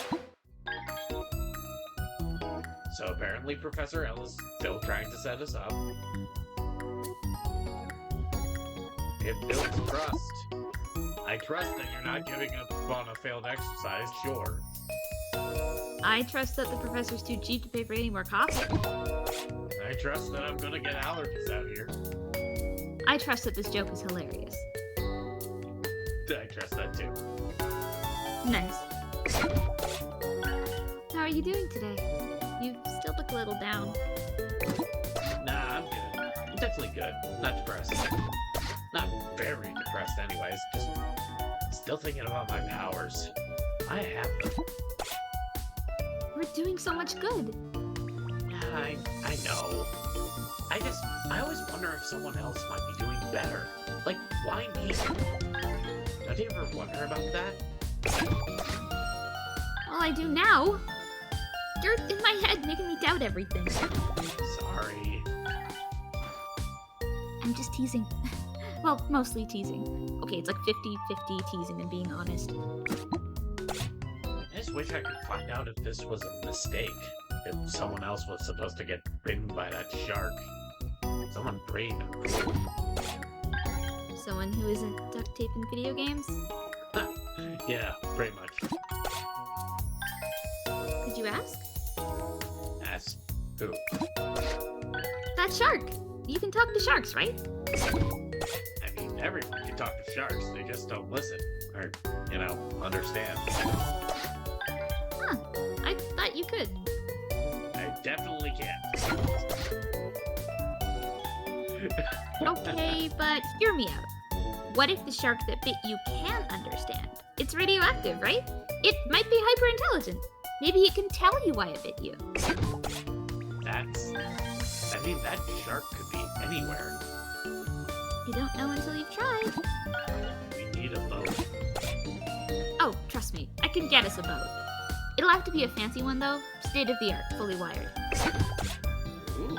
So apparently Professor L is still trying to set us up. It builds trust. I trust that you're not giving up on a failed exercise, sure. I trust that the professor's too cheap to pay for any more coffee. I trust that I'm gonna get allergies out here. I trust that this joke is hilarious. I trust that too. Nice. How are you doing today? You still look a little down. Nah, I'm good. I'm definitely good. Not depressed. Not very depressed anyways, just still thinking about my powers. I have them. We're doing so much good. Yeah, I know. I always wonder if someone else might be doing better. Like, why me? Don't you ever wonder about that? Well, I do now. You're in my head making me doubt everything. Sorry. I'm just teasing. Well, mostly teasing. Okay, it's like 50-50 teasing and being honest. I just wish I could find out if this was a mistake. If someone else was supposed to get bitten by that shark. Someone brave and cool. Someone who isn't duct taping video games? Yeah, pretty much. Could you ask? Ask who? That shark! You can talk to sharks, right? I mean, everyone can talk to sharks. They just don't listen. Or, understand. Huh. I thought you could. I definitely can. Okay, but hear me out. what if the shark that bit you can understand? It's radioactive, right? It might be hyper-intelligent. Maybe it can tell you why it bit you. That shark could be anywhere. You don't know until you've tried. We need a boat. Oh, trust me, I can get us a boat. It'll have to be a fancy one, though. State-of-the-art, fully wired. Ooh.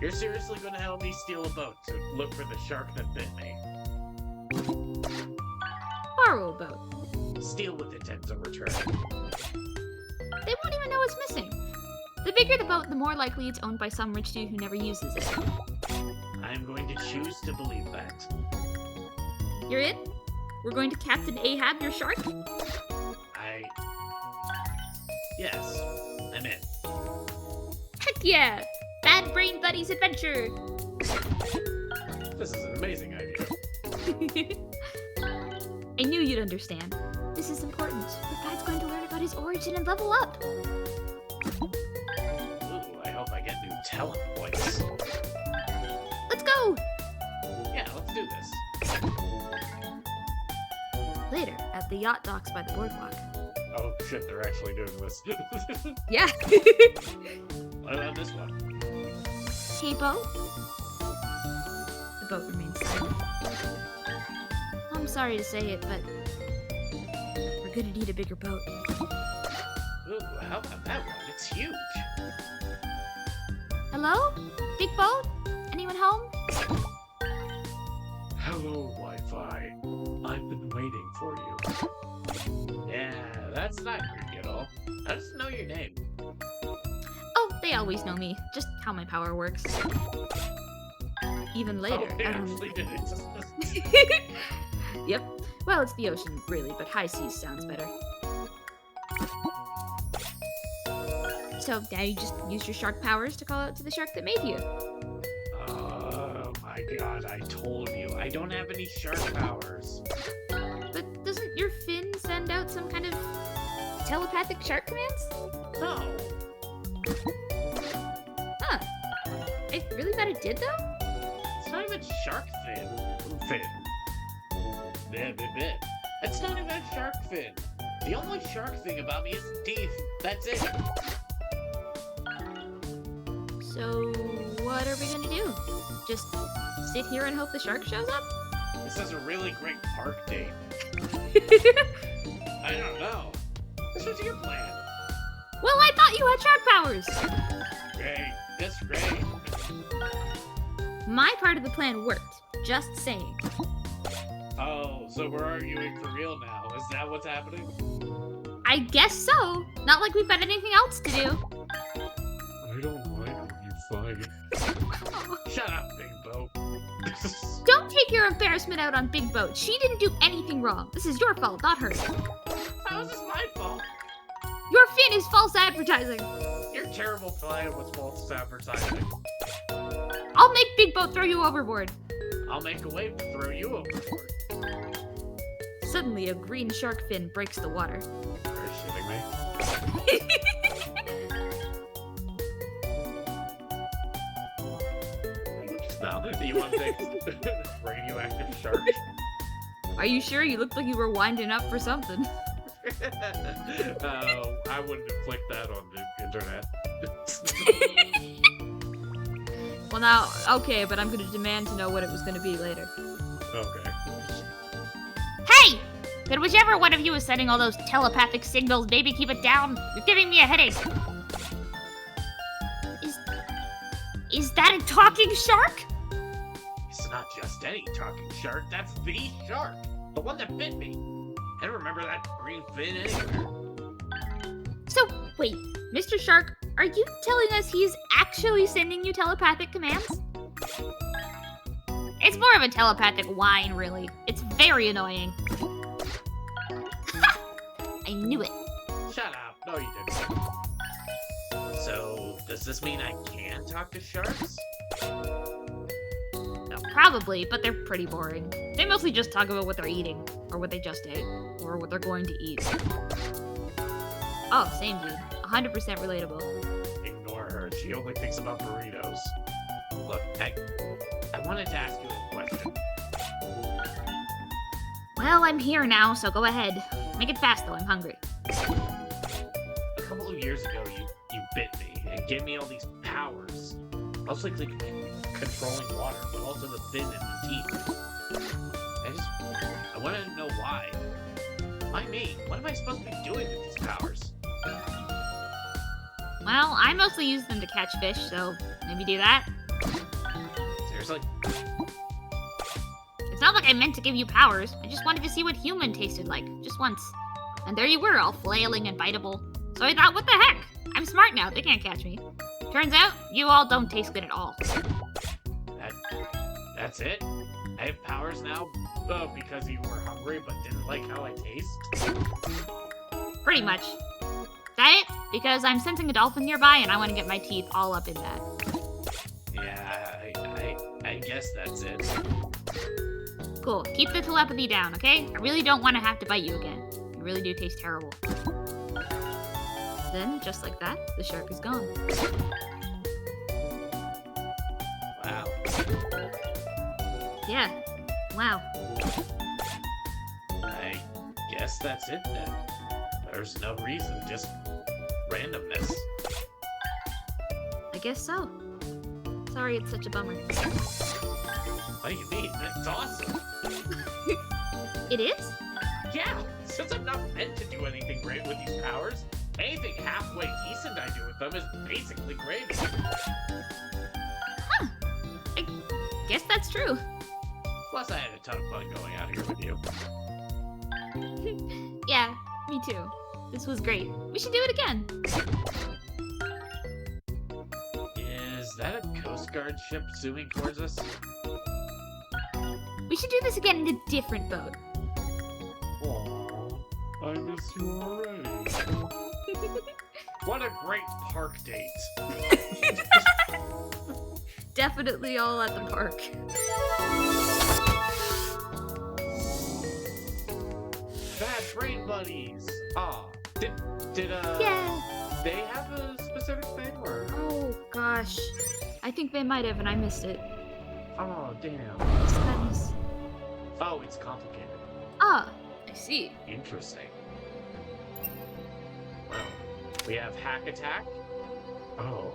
You're seriously gonna help me steal a boat to look for the shark that bit me? Borrow a boat. Steal with intent to return. They won't even know it's missing. The bigger the boat, the more likely it's owned by some rich dude who never uses it. I'm going to choose to believe that. You're in? We're going to Captain Ahab, your shark? Yes, I'm in. Heck yeah! Bad Brain Buddies Adventure! This is an amazing idea. I knew you'd understand. This is important. The guy's going to learn about his origin and level up. Ooh, I hope I get new talent points. Let's go! Yeah, let's do this. Later, at the yacht docks by the boardwalk. Oh shit, they're actually doing this. Yeah! What about this one? Hey, boat? The boat remains silent. I'm sorry to say it, but we're gonna need a bigger boat. Ooh, how about that one? It's huge. Hello? Big boat? Anyone home? Hello, Wi-Fi. I've been waiting for you. Yeah, that's not creepy at all. I just know your name. Oh, they always know me. Just how my power works. Even later, Oh, they out on actually did it. Yep. Well, it's the ocean, really, but high seas sounds better. So now you just use your shark powers to call out to the shark that made you. Oh my god, I told you. I don't have any shark powers. But doesn't your fin send out some kind of telepathic shark commands? No. Huh. I really thought it did, though? It's not even shark fin. Bit. It's not even shark fin. The only shark thing about me is teeth. That's it. So, what are we gonna do? Just sit here and hope the shark shows up? This is a really great park date. I don't know. This was your plan. Well, I thought you had shark powers! Great. That's great. My part of the plan worked. Just saying. Oh, so we're arguing for real now. Is that what's happening? I guess so. Not like we've got anything else to do. I don't like when you fight. Shut up, Big Bo. Don't take your embarrassment out on Big Boat. She didn't do anything wrong. This is your fault, not hers. How is this my fault? Your fin is false advertising. Your terrible plan was false advertising. I'll make Big Boat throw you overboard. I'll make a wave to throw you overboard. Suddenly, a green shark fin breaks the water. Are you shitting me? No, you want to take radioactive shark? Are you sure? You looked like you were winding up for something. I wouldn't inflict that on the internet. Well, now, okay, but I'm gonna demand to know what it was gonna be later. Okay. Hey! Could whichever one of you is sending all those telepathic signals, maybe keep it down? You're giving me a headache. Is that a talking shark? It's not just any talking shark, that's the shark. The one that bit me. I don't remember that green fin anywhere. So, wait, Mr. Shark, are you telling us he's actually sending you telepathic commands? It's more of a telepathic whine, really. It's very annoying. I knew it. Shut up. No, you didn't. So, does this mean I can talk to sharks? Probably, but they're pretty boring. They mostly just talk about what they're eating, or what they just ate, or what they're going to eat. Oh, same dude. 100% relatable. Ignore her. She only thinks about burritos. Look, I wanted to ask you a question. Well, I'm here now, so go ahead. Make it fast, though. I'm hungry. A couple of years ago, you bit me and gave me all these powers. Mostly controlling water, but also the fin and the teeth. I want to know why. Why me? What am I supposed to be doing with these powers? Well, I mostly use them to catch fish, so maybe do that. Seriously? It's not like I meant to give you powers. I just wanted to see what human tasted like, just once. And there you were, all flailing and biteable. So I thought, what the heck? I'm smart now, they can't catch me. Turns out, you all don't taste good at all. That's it? I have powers now? Oh, because you were hungry but didn't like how I taste? Pretty much. That it? Because I'm sensing a dolphin nearby and I want to get my teeth all up in that. Yeah, I guess that's it. Cool. Keep the telepathy down, okay? I really don't want to have to bite you again. You really do taste terrible. Then, just like that, the shark is gone. Wow. Yeah. Wow. I guess that's it then. There's no reason, just randomness. I guess so. Sorry it's such a bummer. What do you mean? That's awesome. It is? Yeah, since I'm not meant to do anything great with these powers, anything halfway decent I do with them is basically gravy. Huh. I guess that's true. Plus, I had a ton of fun going out here with you. Yeah, me too. This was great. We should do it again. Is that a Coast Guard ship zooming towards us? We should do this again in a different boat. Aww, I miss you already. What a great park date. Definitely all at the park. Bad brain buddies. Aw, did Yeah. they have a specific thing or? Oh, gosh. I think they might have, and I missed it. Oh, damn. Sadness. Oh, it's complicated. Ah, I see. Interesting. Well, we have hack attack. Oh.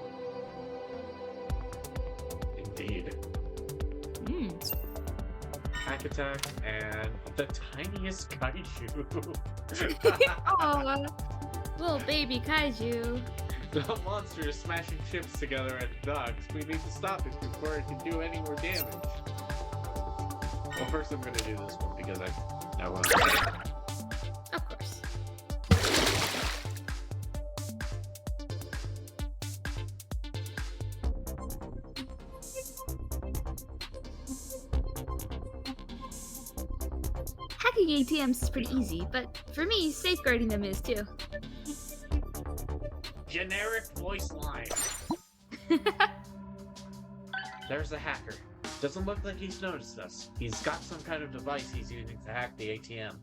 Indeed. Hmm. Hack attack and the tiniest kaiju. Oh, little baby kaiju. The monster is smashing ships together at docks. We need to stop it before it can do any more damage. Well, first I'm gonna do this one because I want to. Of course. Hacking ATMs is pretty easy, but for me, safeguarding them is too. Generic voice line. There's the hacker. Doesn't look like he's noticed us. He's got some kind of device he's using to hack the ATM.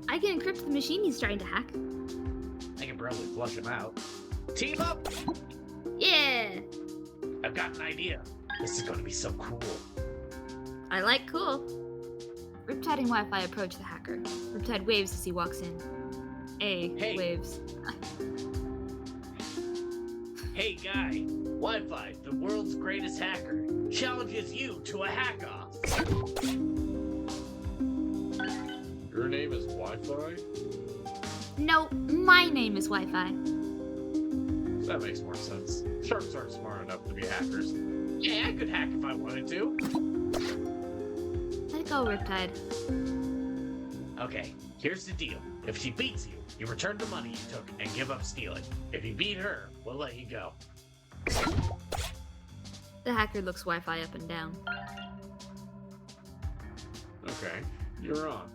I can encrypt the machine he's trying to hack. I can probably flush him out. Team up! Yeah! I've got an idea. This is going to be so cool. I like cool. Riptide and Wi-Fi approach the hacker. Riptide waves as he walks in. Hey. Waves. Hey guy, Wi-Fi, the world's greatest hacker, challenges you to a hack-off. Your name is Wi-Fi? No, my name is Wi-Fi. That makes more sense. Sharks aren't smart enough to be hackers. Yeah, I could hack if I wanted to. Let it go, Riptide. Okay, here's the deal. If she beats you, you return the money you took and give up stealing. If you beat her, we'll let you go. The hacker looks Wi-Fi up and down. Okay, you're on.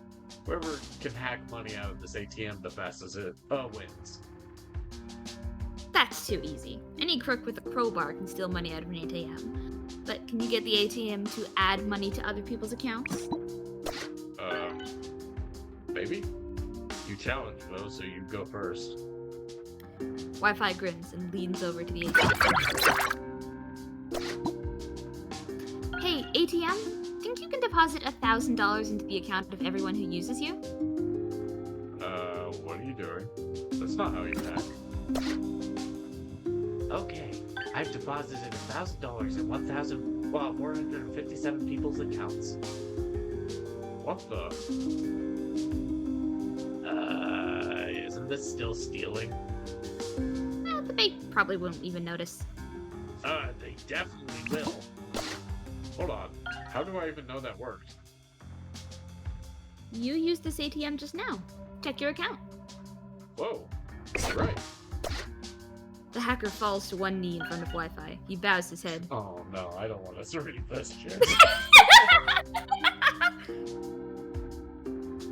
Whoever can hack money out of this ATM the fastest wins. That's too easy. Any crook with a crowbar can steal money out of an ATM. But can you get the ATM to add money to other people's accounts? Maybe? You challenge though, so you go first. Wi-Fi grins and leans over to the ATM. Hey, ATM? you can deposit $1,000 into the account of everyone who uses you? What are you doing? That's not how you hack. Okay, I've deposited $1,000 in 457 people's accounts. What the? Isn't this still stealing? But they probably won't even notice. They definitely will. Hold on. How do I even know that worked? You used this ATM just now. Check your account. Whoa. Right. The hacker falls to one knee in front of Wi-Fi. He bows his head. Oh no, I don't want to read this shit.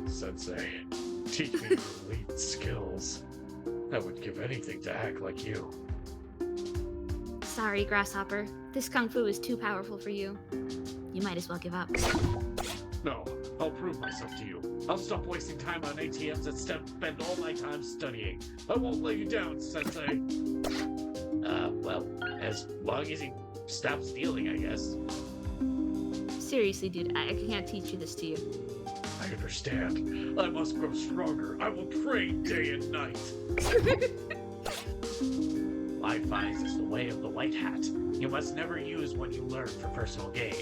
Sensei, teach me your elite skills. I would give anything to act like you. Sorry, Grasshopper. This kung fu is too powerful for you. You might as well give up. No, I'll prove myself to you. I'll stop wasting time on ATMs and spend all my time studying. I won't let you down, Sensei. Well, as long as you stop stealing, I guess. Seriously, dude, I can't teach you this to you. I understand. I must grow stronger. I will train day and night. Wi-Fi is the way of the white hat. You must never use what you learn for personal gain.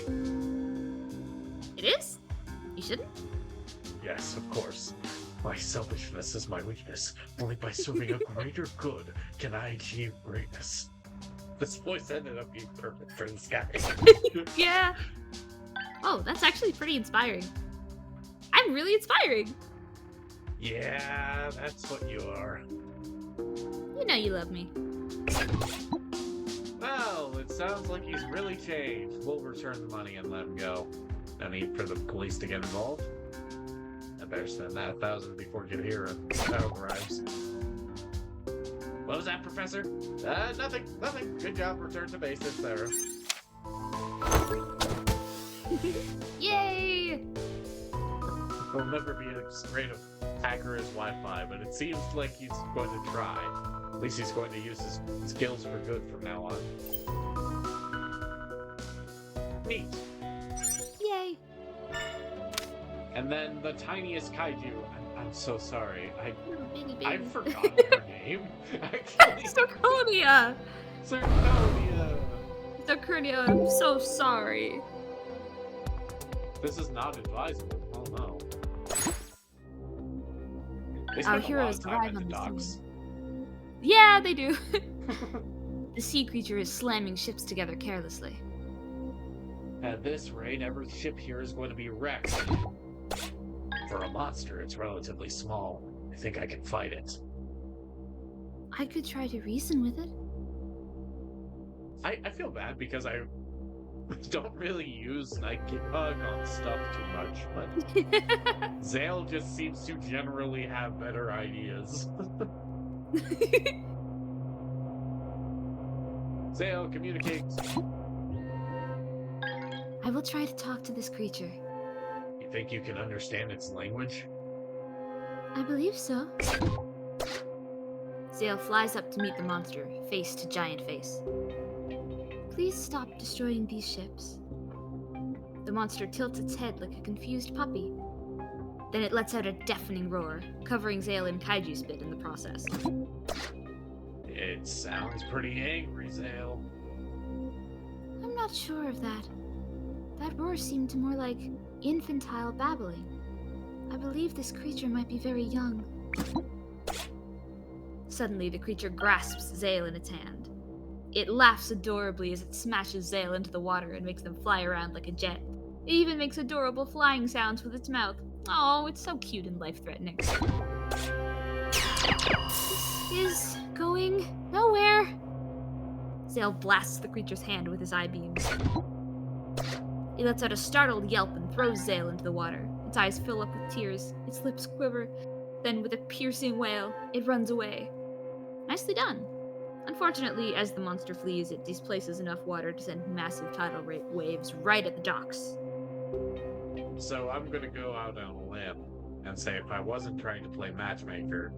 It is? You shouldn't? Yes, of course. My selfishness is my weakness. Only by serving a greater good can I achieve greatness. This voice ended up being perfect for this guy. Yeah. Oh, that's actually pretty inspiring. I'm really inspiring. Yeah, that's what you are. You know you love me. Well, it sounds like he's really changed. We'll return the money and let him go. No need for the police to get involved. I better spend that 1,000 before Gadhira arrives. What was that, Professor? Nothing. Good job. Return to basics, Sarah. Yay! He'll never be as great a hacker as Wi-Fi, but it seems like he's going to try. At least he's going to use his skills for good from now on. Neat. Yay! And then the tiniest kaiju. I'm so sorry. Little bitty baby. I forgot her name. Actually, Zirconia! Zirconia. Zirconia, I'm so sorry. This is not advisable. Oh no. They Our spend a lot heroes of time arrive at the on the docks. scene. Yeah, they do. The sea creature is slamming ships together carelessly. At this rate, every ship here is going to be wrecked. For a monster, it's relatively small. I think I can fight it. I could try to reason with it. I feel bad because I don't really use Night Bug on stuff too much, but Zale just seems to generally have better ideas. Zale, communicate. I will try to talk to this creature. You think you can understand its language? I believe so. Zale flies up to meet the monster, face to giant face. Please stop destroying these ships. The monster tilts its head like a confused puppy. Then it lets out a deafening roar, covering Zale in kaiju spit in the process. It sounds pretty angry, Zale. I'm not sure of that. That roar seemed more like infantile babbling. I believe this creature might be very young. Suddenly, the creature grasps Zale in its hand. It laughs adorably as it smashes Zale into the water and makes them fly around like a jet. It even makes adorable flying sounds with its mouth. Oh, it's so cute and life-threatening. This is going nowhere. Zale blasts the creature's hand with his eye beams. He lets out a startled yelp and throws Zale into the water. Its eyes fill up with tears, its lips quiver. Then, with a piercing wail, it runs away. Nicely done. Unfortunately, as the monster flees, it displaces enough water to send massive tidal waves right at the docks. So I'm gonna go out on a limb and say if I wasn't trying to play matchmaker,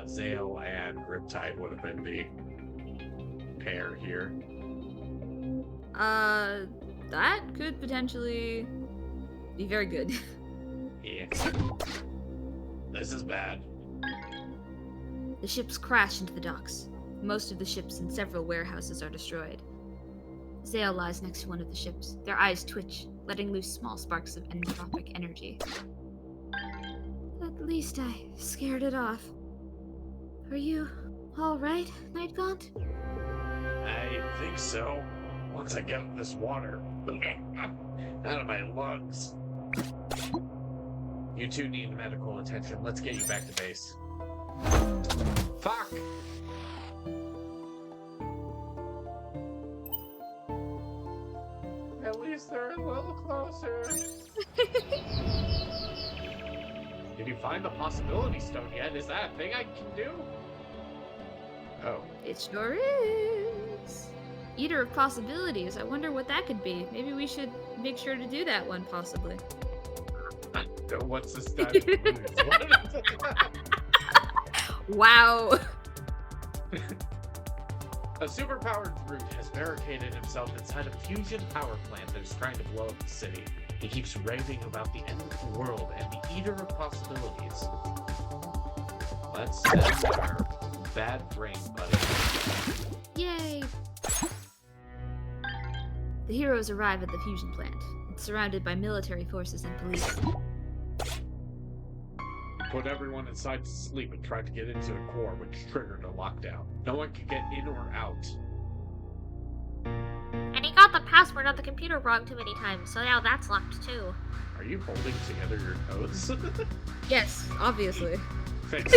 Zale and Riptide would have been the pair here. That could potentially Be very good. Yeah. This is bad. The ships crash into the docks. Most of the ships and several warehouses are destroyed. Zale lies next to one of the ships. Their eyes twitch, letting loose small sparks of entropic energy. At least I scared it off. Are you alright, Night Gaunt? I think so. Once I get this water out of my lungs. You two need medical attention. Let's get you back to base. Fuck! At least they're a little closer. Did you find the possibility stone yet? Is that a thing I can do? Oh. It sure is. Eater of possibilities. I wonder what that could be. Maybe we should make sure to do that one, possibly. What's this guy? What is it? Wow. A superpowered brute has barricaded himself inside a fusion power plant that is trying to blow up the city. He keeps raving about the end of the world and the Eater of Possibilities. Let's set our bad brain, buddy. Yay. The heroes arrive at the fusion plant. It's surrounded by military forces and police. Put everyone inside to sleep and tried to get into the core, which triggered a lockdown. No one could get in or out. And he got the password on the computer wrong too many times, so now that's locked too. Are you holding together your notes? Yes, obviously. Thanks.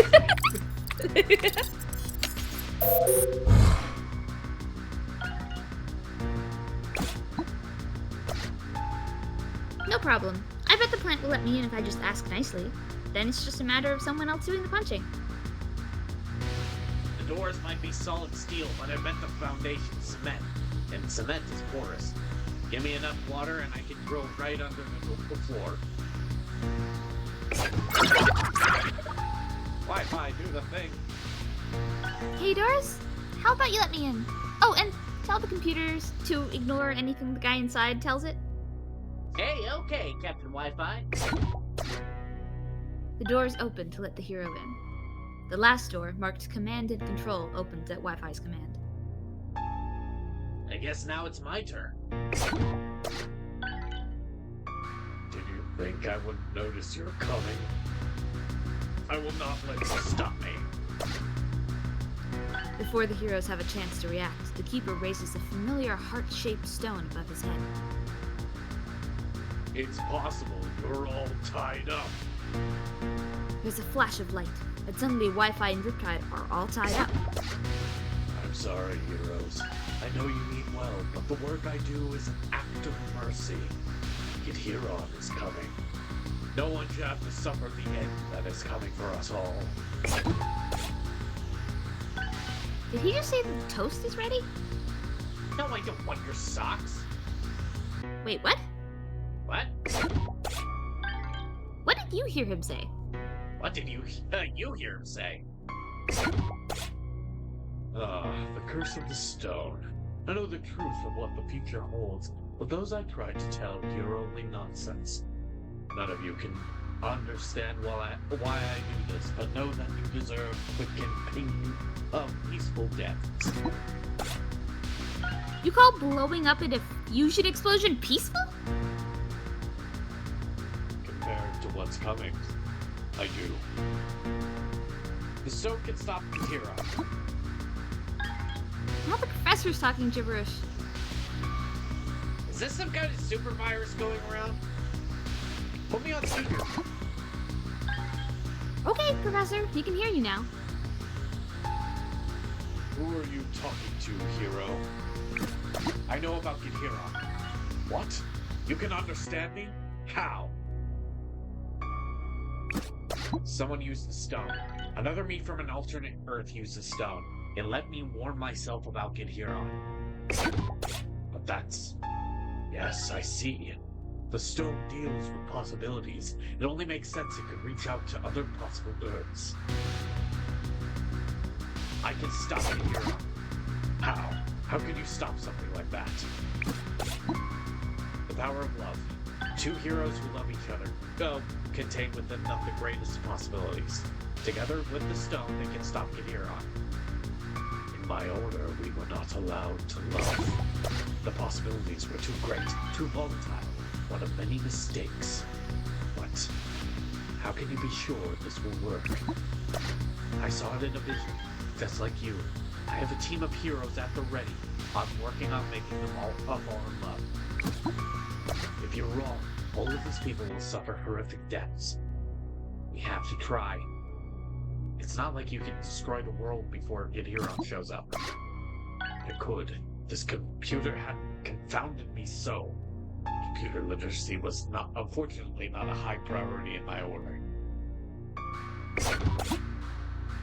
No problem. I bet the plant will let me in if I just ask nicely. Then it's just a matter of someone else doing the punching. The doors might be solid steel, but I bet the foundation's cement. And cement is porous. Give me enough water and I can drill right under the floor. Wi-Fi, do the thing. Hey, doors? How about you let me in? Oh, and tell the computers to ignore anything the guy inside tells it. Hey, okay, Captain Wi-Fi. The doors open to let the hero in. The last door, marked Command and Control, opens at Wi-Fi's command. I guess now it's my turn. Did you think I would notice you're coming? I will not let you stop me. Before the heroes have a chance to react, the Keeper raises a familiar heart-shaped stone above his head. It's possible you're all tied up. There's a flash of light, but suddenly Wi-Fi and Riptide are all tied up. I'm sorry, heroes. I know you mean well, but the work I do is an act of mercy. Gidhiron is coming. No one should have to suffer the end that is coming for us all. Did he just say the toast is ready? No, I don't want your socks. Wait, what? What? What did you hear him say? What did you hear him say? The curse of the stone. I know the truth of what the future holds, but those I try to tell hear only nonsense. None of you can understand why I do this, but know that you deserve quick and peaceful deaths. You call blowing up in a fusion explosion peaceful? Compared to what's coming, I do. The stone can stop Gidhiron. Now the professor's talking gibberish. Is this some kind of super virus going around? Put me on speaker. Okay, Professor, he can hear you now. Who are you talking to, hero? I know about Gidhiron. What? You can understand me? How? Someone used the stone. Another me from an alternate Earth used the stone. It let me warn myself about Gidhiron. But that's... Yes, I see. The stone deals with possibilities. It only makes sense it could reach out to other possible Earths. I can stop Gidhiron. How? How can you stop something like that? The power of love. two heroes who love each other, though contained within them the greatest possibilities. Together with the stone, they can stop Gideon. In my order, we were not allowed to love. The possibilities were too great, too volatile, one of many mistakes. But how can you be sure this will work? I saw it in a vision, just like you. I have a team of heroes at the ready. I'm working on making them all fall in love. If you're wrong, all of these people will suffer horrific deaths. We have to try. It's not like you can destroy the world before Gideon shows up. It could. This computer had confounded me so. Computer literacy was unfortunately not a high priority in my order.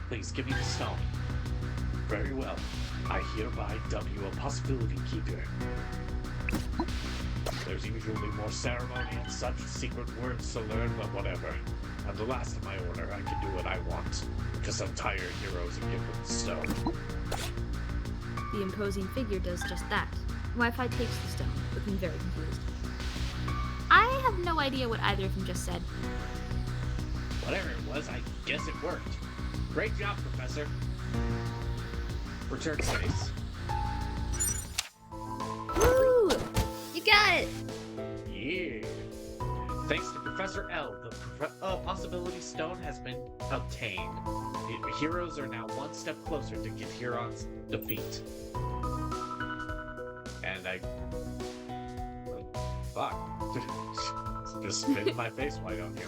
Please give me the stone. Very well. I hereby dub you a possibility keeper. There's usually more ceremony and such secret words to learn, but whatever. I'm the last of my order. I can do what I want. Just untie your heroes and give them the stone. The imposing figure does just that. Wi-Fi takes the stone, looking very confused. I have no idea what either of them just said. Whatever it was, I guess it worked. Great job, Professor. Return to base. Woo! You got it! Yeah. Thanks to Professor L, the possibility stone has been obtained. The heroes are now one step closer to Gideon's defeat. And fuck. Just spit in my face, why don't you?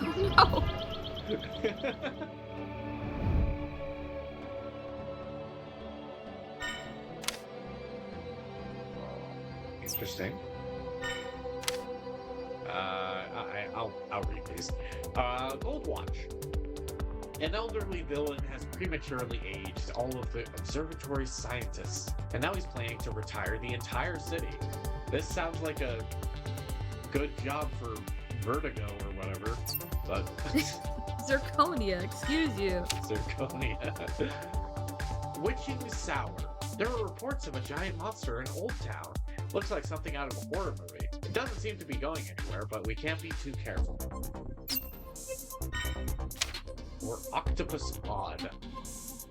Oh no! Interesting. I'll read these. Gold Watch. An elderly villain has prematurely aged all of the observatory scientists, and now he's planning to retire the entire city. This sounds like a good job for Vertigo or whatever, but... Zirconia, excuse you. Zirconia. Witching Sour. There are reports of a giant monster in Old Town. Looks like something out of a horror movie. It doesn't seem to be going anywhere, but we can't be too careful. Or Octopus Odd.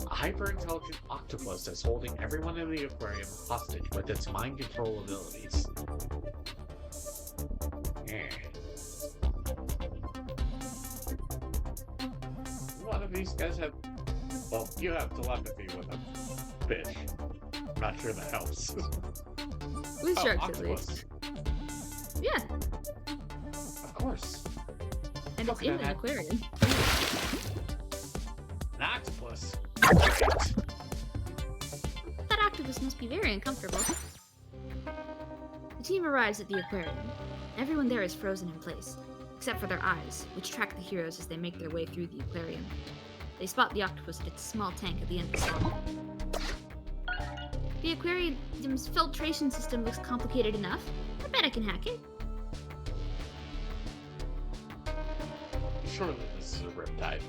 A hyper-intelligent octopus is holding everyone in the aquarium hostage with its mind control abilities. One of these guys have... Well, you have telepathy with a fish. I'm not sure that helps. With sharks, at octopus. least. Yeah, Of course. and it's in an aquarium. An octopus? That octopus must be very uncomfortable. The team arrives at the aquarium. Everyone there is frozen in place, except for their eyes, which track the heroes as they make their way through the aquarium. They spot the octopus at its small tank at the end of the hall. The aquarium's filtration system looks complicated enough. I bet I can hack it. Surely this is a riptide.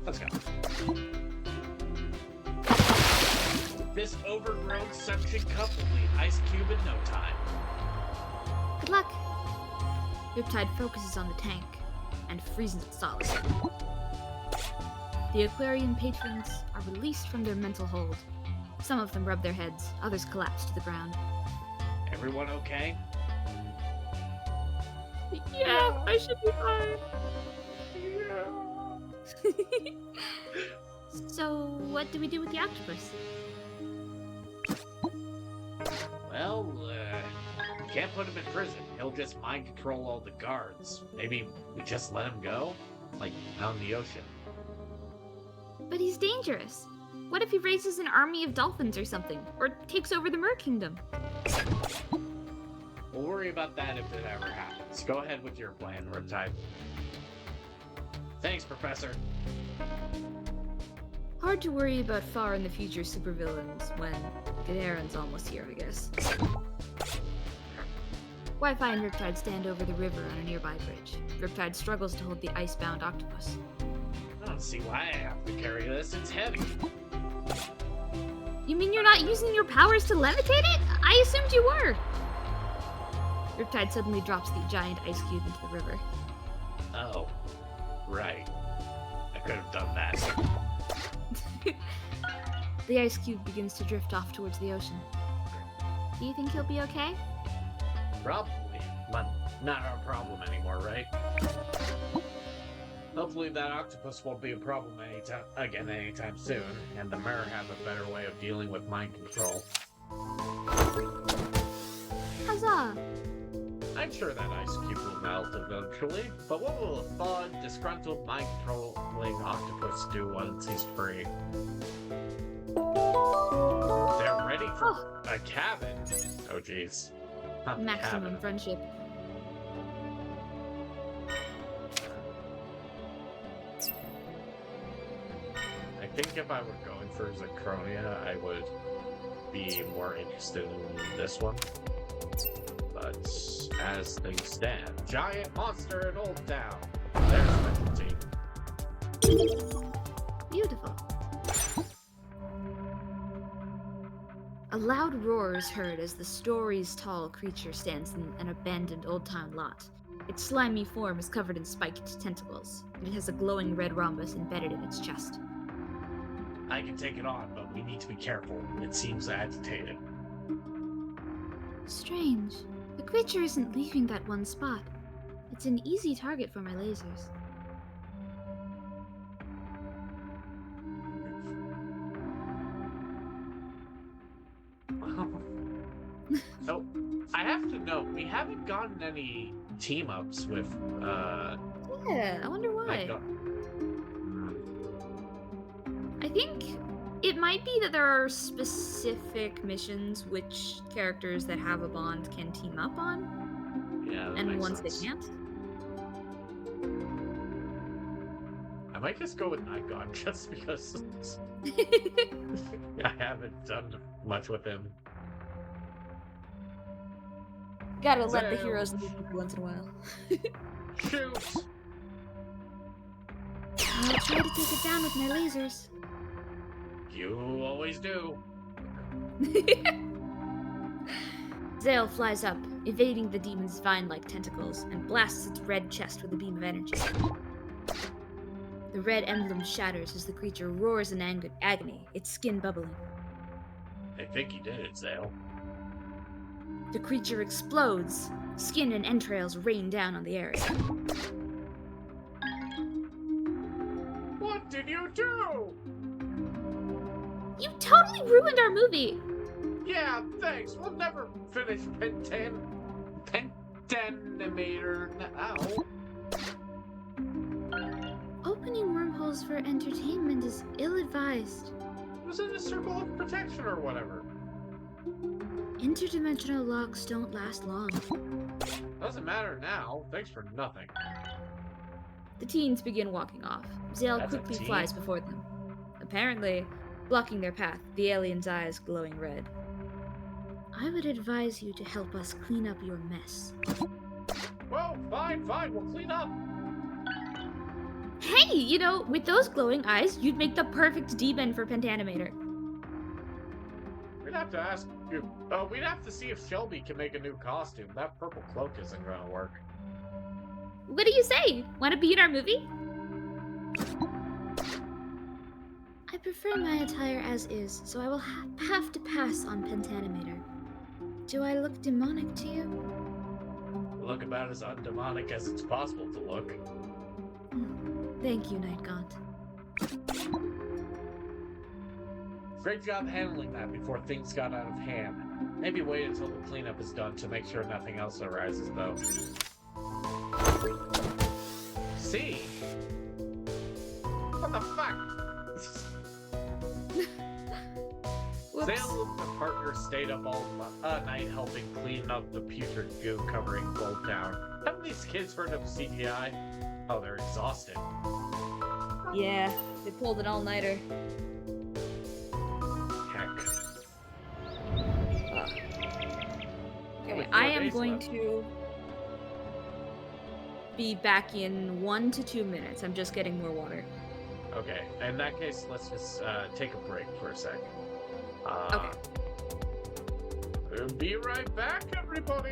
Let's go. This overgrown suction cup will need Ice Cube in no time. Good luck. Riptide focuses on the tank and freezes it solid. The aquarium patrons are released from their mental hold. Some of them rub their heads, others collapse to the ground. Everyone okay? Yeah, I should be fine. So, what do we do with the octopus? Well, can't put him in prison. He'll just mind control all the guards. Maybe we just let him go? Like, out in the ocean. But he's dangerous. What if he raises an army of dolphins or something? Or takes over the Mer Kingdom? We'll worry about that if it ever happens. Go ahead with your plan, Riptide. Thanks, Professor. Hard to worry about far in the future supervillains when Gideon's almost here, I guess. Wi-Fi and Riptide stand over the river on a nearby bridge. Riptide struggles to hold the ice-bound octopus. I don't see why I have to carry this. It's heavy. You mean you're not using your powers to levitate it? I assumed you were. Riptide suddenly drops the giant ice cube into the river. Oh, right. I could have done that. The ice cube begins to drift off towards the ocean. Do you think he'll be okay? Probably, but not our problem anymore, right? Hopefully that octopus won't be a problem anytime soon, and the mayor have a better way of dealing with mind control. Huzzah! I'm sure that ice cube will melt eventually, but what will a thawed, disgruntled, mind-controlling octopus do once he's free? They're ready for a cabin. Oh, jeez. Not Maximum cabin. friendship. I think if I were going for Zachronia, I would be more interested in this one. But as things stand, giant monster in Old Town. Their specialty. Beautiful. A loud roar is heard as the stories-tall creature stands in an abandoned Old Town lot. Its slimy form is covered in spiked tentacles, and it has a glowing red rhombus embedded in its chest. I can take it on, but we need to be careful. It seems agitated. Strange. The creature isn't leaving that one spot. It's an easy target for my lasers. So, I have to note, we haven't gotten any team-ups with, Yeah, I wonder why. I think it might be that there are specific missions which characters that have a bond can team up on, Yeah, that and makes ones sense. they can't. I might just go with Nightgone, just because I haven't done much with him. Gotta let the Damn. heroes lead every once in a while. Shoot! I'll try to take it down with my lasers. You always do. Zale flies up, evading the demon's vine-like tentacles, and blasts its red chest with a beam of energy. The red emblem shatters as the creature roars in agony, its skin bubbling. I think you did it, Zale. The creature explodes. Skin and entrails rain down on the area. What did you do? You totally ruined our movie! Yeah, thanks. We'll never finish Pentanimator now. Opening wormholes for entertainment is ill-advised. It was in a circle of protection or whatever. Interdimensional locks don't last long. Doesn't matter now. Thanks for nothing. The teens begin walking off. Zale That's a quickly teen? flies before them. Apparently, blocking their path, the alien's eyes glowing red. I would advise you to help us clean up your mess. Well, fine. We'll clean up. Hey, you know, with those glowing eyes, you'd make the perfect demon for Pentanimator. We'd have to ask you. We'd have to see if Shelby can make a new costume. That purple cloak isn't gonna work. What do you say? Want to be in our movie? I prefer my attire as is, so I will have to pass on Pentanimator. Do I look demonic to you? Look about as undemonic as it's possible to look. Thank you, Night Gaunt. Great job handling that before things got out of hand. Maybe wait until the cleanup is done to make sure nothing else arises, though. See? What the fuck? Whoops. Zale and the partner stayed up all night helping clean up the putrid goo covering Gold Town. Haven't these kids heard of CGI? Oh, they're exhausted. Yeah, they pulled an all-nighter. Heck. Okay, I am going to be back in 1 to 2 minutes. I'm just getting more water. Okay, in that case, let's just take a break for a sec. Okay. Be right back, everybody!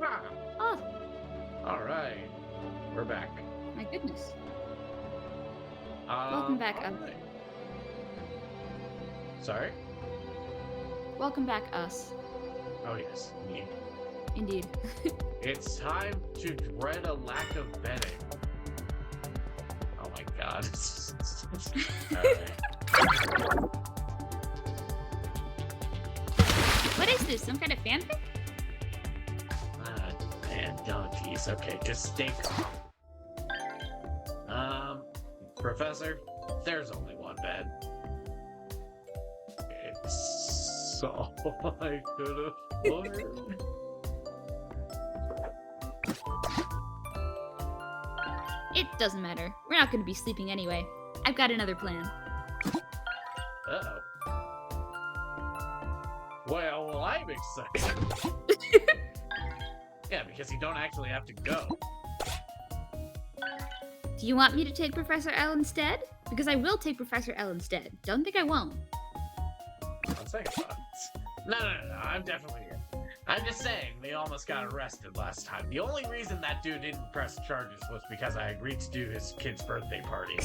Ah, Oh, all right. We're back. my goodness. Welcome back, All right. Sorry? Welcome back, us. Oh, yes. Indeed. Indeed. It's time to dread a lack of betting. Oh my god. Alright. What is this? Some kind of fanfic? Ah, man, donkeys. Okay, just stay calm. Professor, there's only one bed. It's all I could afford. It doesn't matter. We're not going to be sleeping anyway. I've got another plan. Uh-oh. Well, I'm excited. Yeah, because you don't actually have to go. Do you want me to take Professor L instead? Because I will take Professor L instead. Don't think I won't. One second thoughts. No, I'm definitely here. I'm just saying, we almost got arrested last time. The only reason that dude didn't press charges was because I agreed to do his kid's birthday party.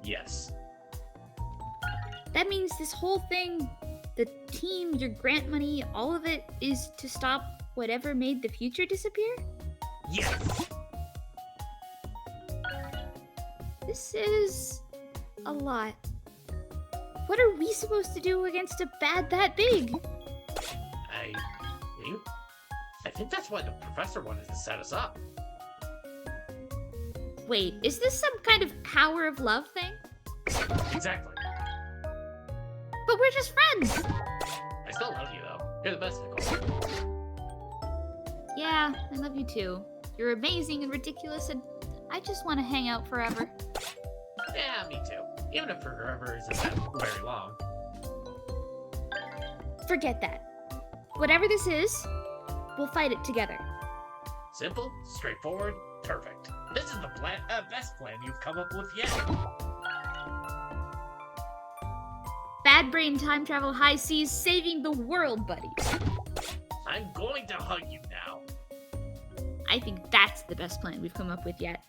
Yes. That means this whole thing, the team, your grant money, all of it is to stop whatever made the future disappear? Yes! This is a lot. What are we supposed to do against a bad that big? I think that's why the professor wanted to set us up. Wait, is this some kind of power of love thing? Exactly. But we're just friends! I still love you, though. You're the best, Nicole. Yeah, I love you too. You're amazing and ridiculous, and I just want to hang out forever. Yeah, me too. Even if forever isn't that very long. Forget that. Whatever this is, we'll fight it together. Simple, straightforward, perfect. This is the best plan you've come up with yet. Bad brain time travel high seas saving the world, buddy. I'm going to hug you now. I think that's the best plan we've come up with yet.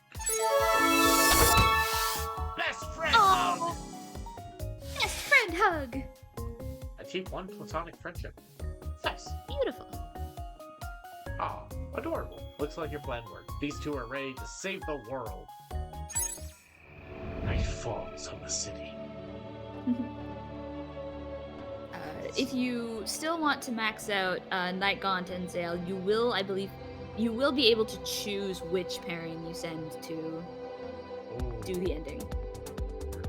Best friend Oh. hug! Best friend hug! Achieve one platonic friendship. Nice. Beautiful. Aw, adorable. Looks like your plan worked. These two are ready to save the world. Night falls on the city. If you still want to max out Night Gaunt and Zale, you will, I believe, you will be able to choose which pairing you send to Ooh. do the ending.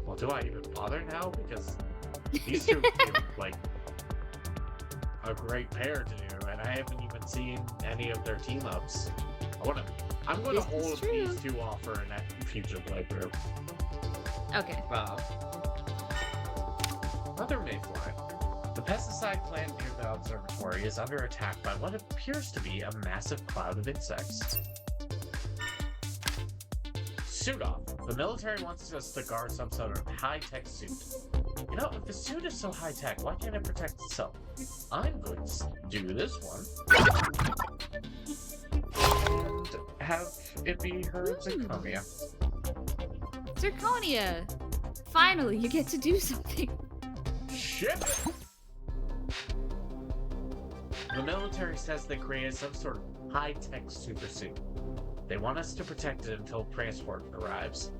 Well, do I even bother now? Because these two seem like a great pair to do, and I haven't even seen any of their team ups. I'm gonna This is hold true. these two off for a future playthrough. Okay. Mother Mayfly. The pesticide plant near the observatory is under attack by what appears to be a massive cloud of insects. Suit off. The military wants us to guard some sort of high-tech suit. You know, if the suit is so high-tech, why can't it protect itself? I'm going to do this one. And have it be her Zirconia. Zirconia! Finally, you get to do something. Ship it! The military says they created some sort of high-tech super suit. They want us to protect it until transport arrives.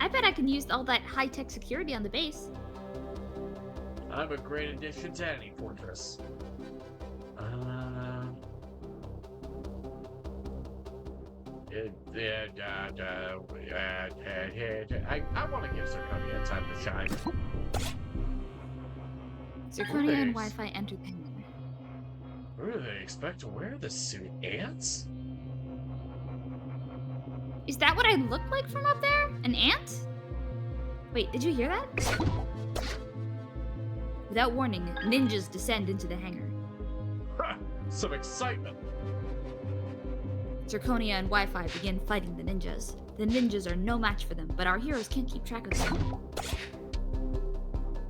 I bet I can use all that high-tech security on the base. I'm a great addition to any fortress. I want to give Zirconia time to shine. Zirconia and Nice. Wi-Fi enter the hangar. Who do they expect to wear this suit? Ants? Is that what I look like from up there? An ant? Wait, did you hear that? Without warning, ninjas descend into the hangar. Ha! Some excitement! Zirconia and Wi-Fi begin fighting the ninjas. The ninjas are no match for them, but our heroes can't keep track of them.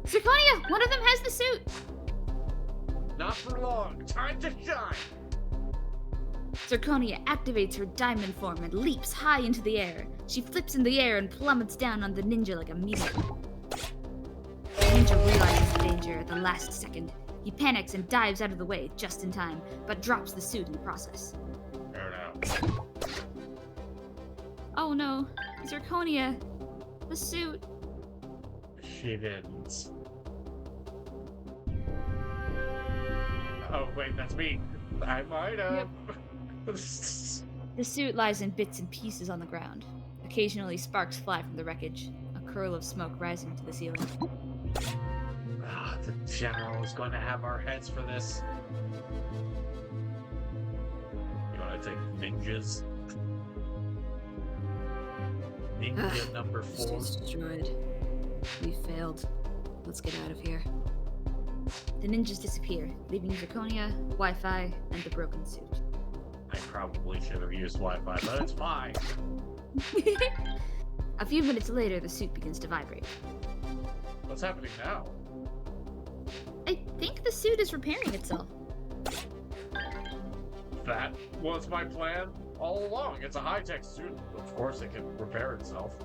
Zirconia! One of them has the suit! Not for long. Time to shine! Zirconia activates her diamond form and leaps high into the air. She flips in the air and plummets down on the ninja like a meteor. The ninja realizes the danger at the last second. He panics and dives out of the way just in time, but drops the suit in the process. Oh no. Oh no, Zirconia! The suit! She didn't. Oh wait, that's me. I might have. The suit lies in bits and pieces on the ground. Occasionally sparks fly from the wreckage, a curl of smoke rising to the ceiling. The general is going to have our heads for this. You want to take ninjas? Ninja number 4. Destroyed. We failed. Let's get out of here. The ninjas disappear, leaving Zirconia, Wi-Fi, and the broken suit. I probably should have used Wi-Fi, but it's fine. A few minutes later, the suit begins to vibrate. What's happening now? I think the suit is repairing itself. That was my plan all along. It's a high-tech suit. Of course it can repair itself.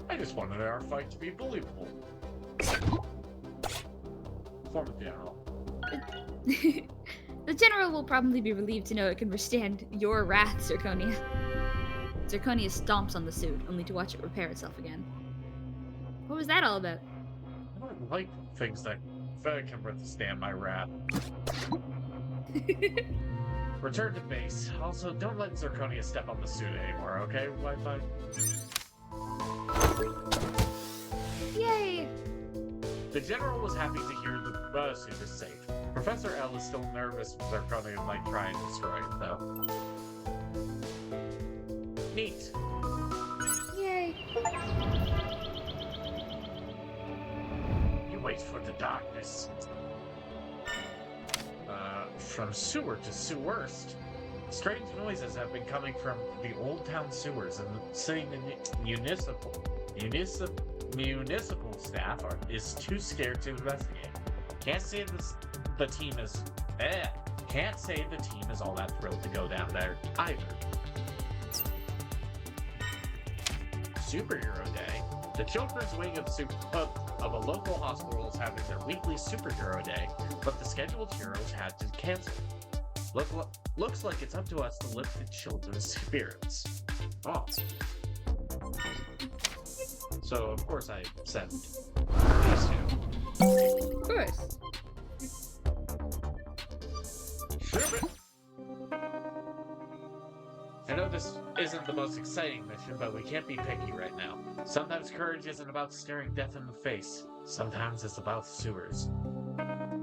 I just wanted our fight to be believable. Former General. The general will probably be relieved to know it can withstand your wrath, Zirconia. Zirconia stomps on the suit, only to watch it repair itself again. What was that all about? I don't like things that can withstand my wrath. Return to base. Also, don't let Zirconia step on the suit anymore, okay, Wi-Fi? Yay! The General was happy to hear the suit is safe. Professor L is still nervous Zirconia might try and destroy it, though. Neat. Yay! You wait for the darkness. From sewer to sewerst. Strange noises have been coming from the Old Town sewers, and the city municipal staff is too scared to investigate. Can't say the team is all that thrilled to go down there either. Superhero Day. The children's wing of a local hospital is having their weekly superhero day, but the scheduled heroes had to cancel. Looks like it's up to us to lift the children's spirits. Oh. So, of course, I sent these two. Of course. Super! I know this isn't the most exciting mission, but we can't be picky right now. Sometimes courage isn't about staring death in the face. Sometimes it's about sewers.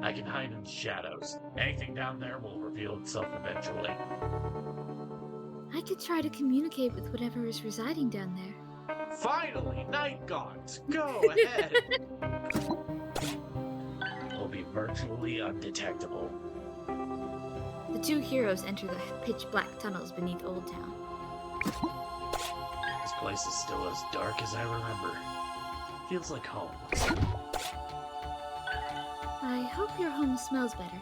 I can hide in shadows. Anything down there will reveal itself eventually. I could try to communicate with whatever is residing down there. Finally, Night Gods! Go ahead! We'll be virtually undetectable. The two heroes enter the pitch-black tunnels beneath Old Town. This place is still as dark as I remember. Feels like home. I hope your home smells better.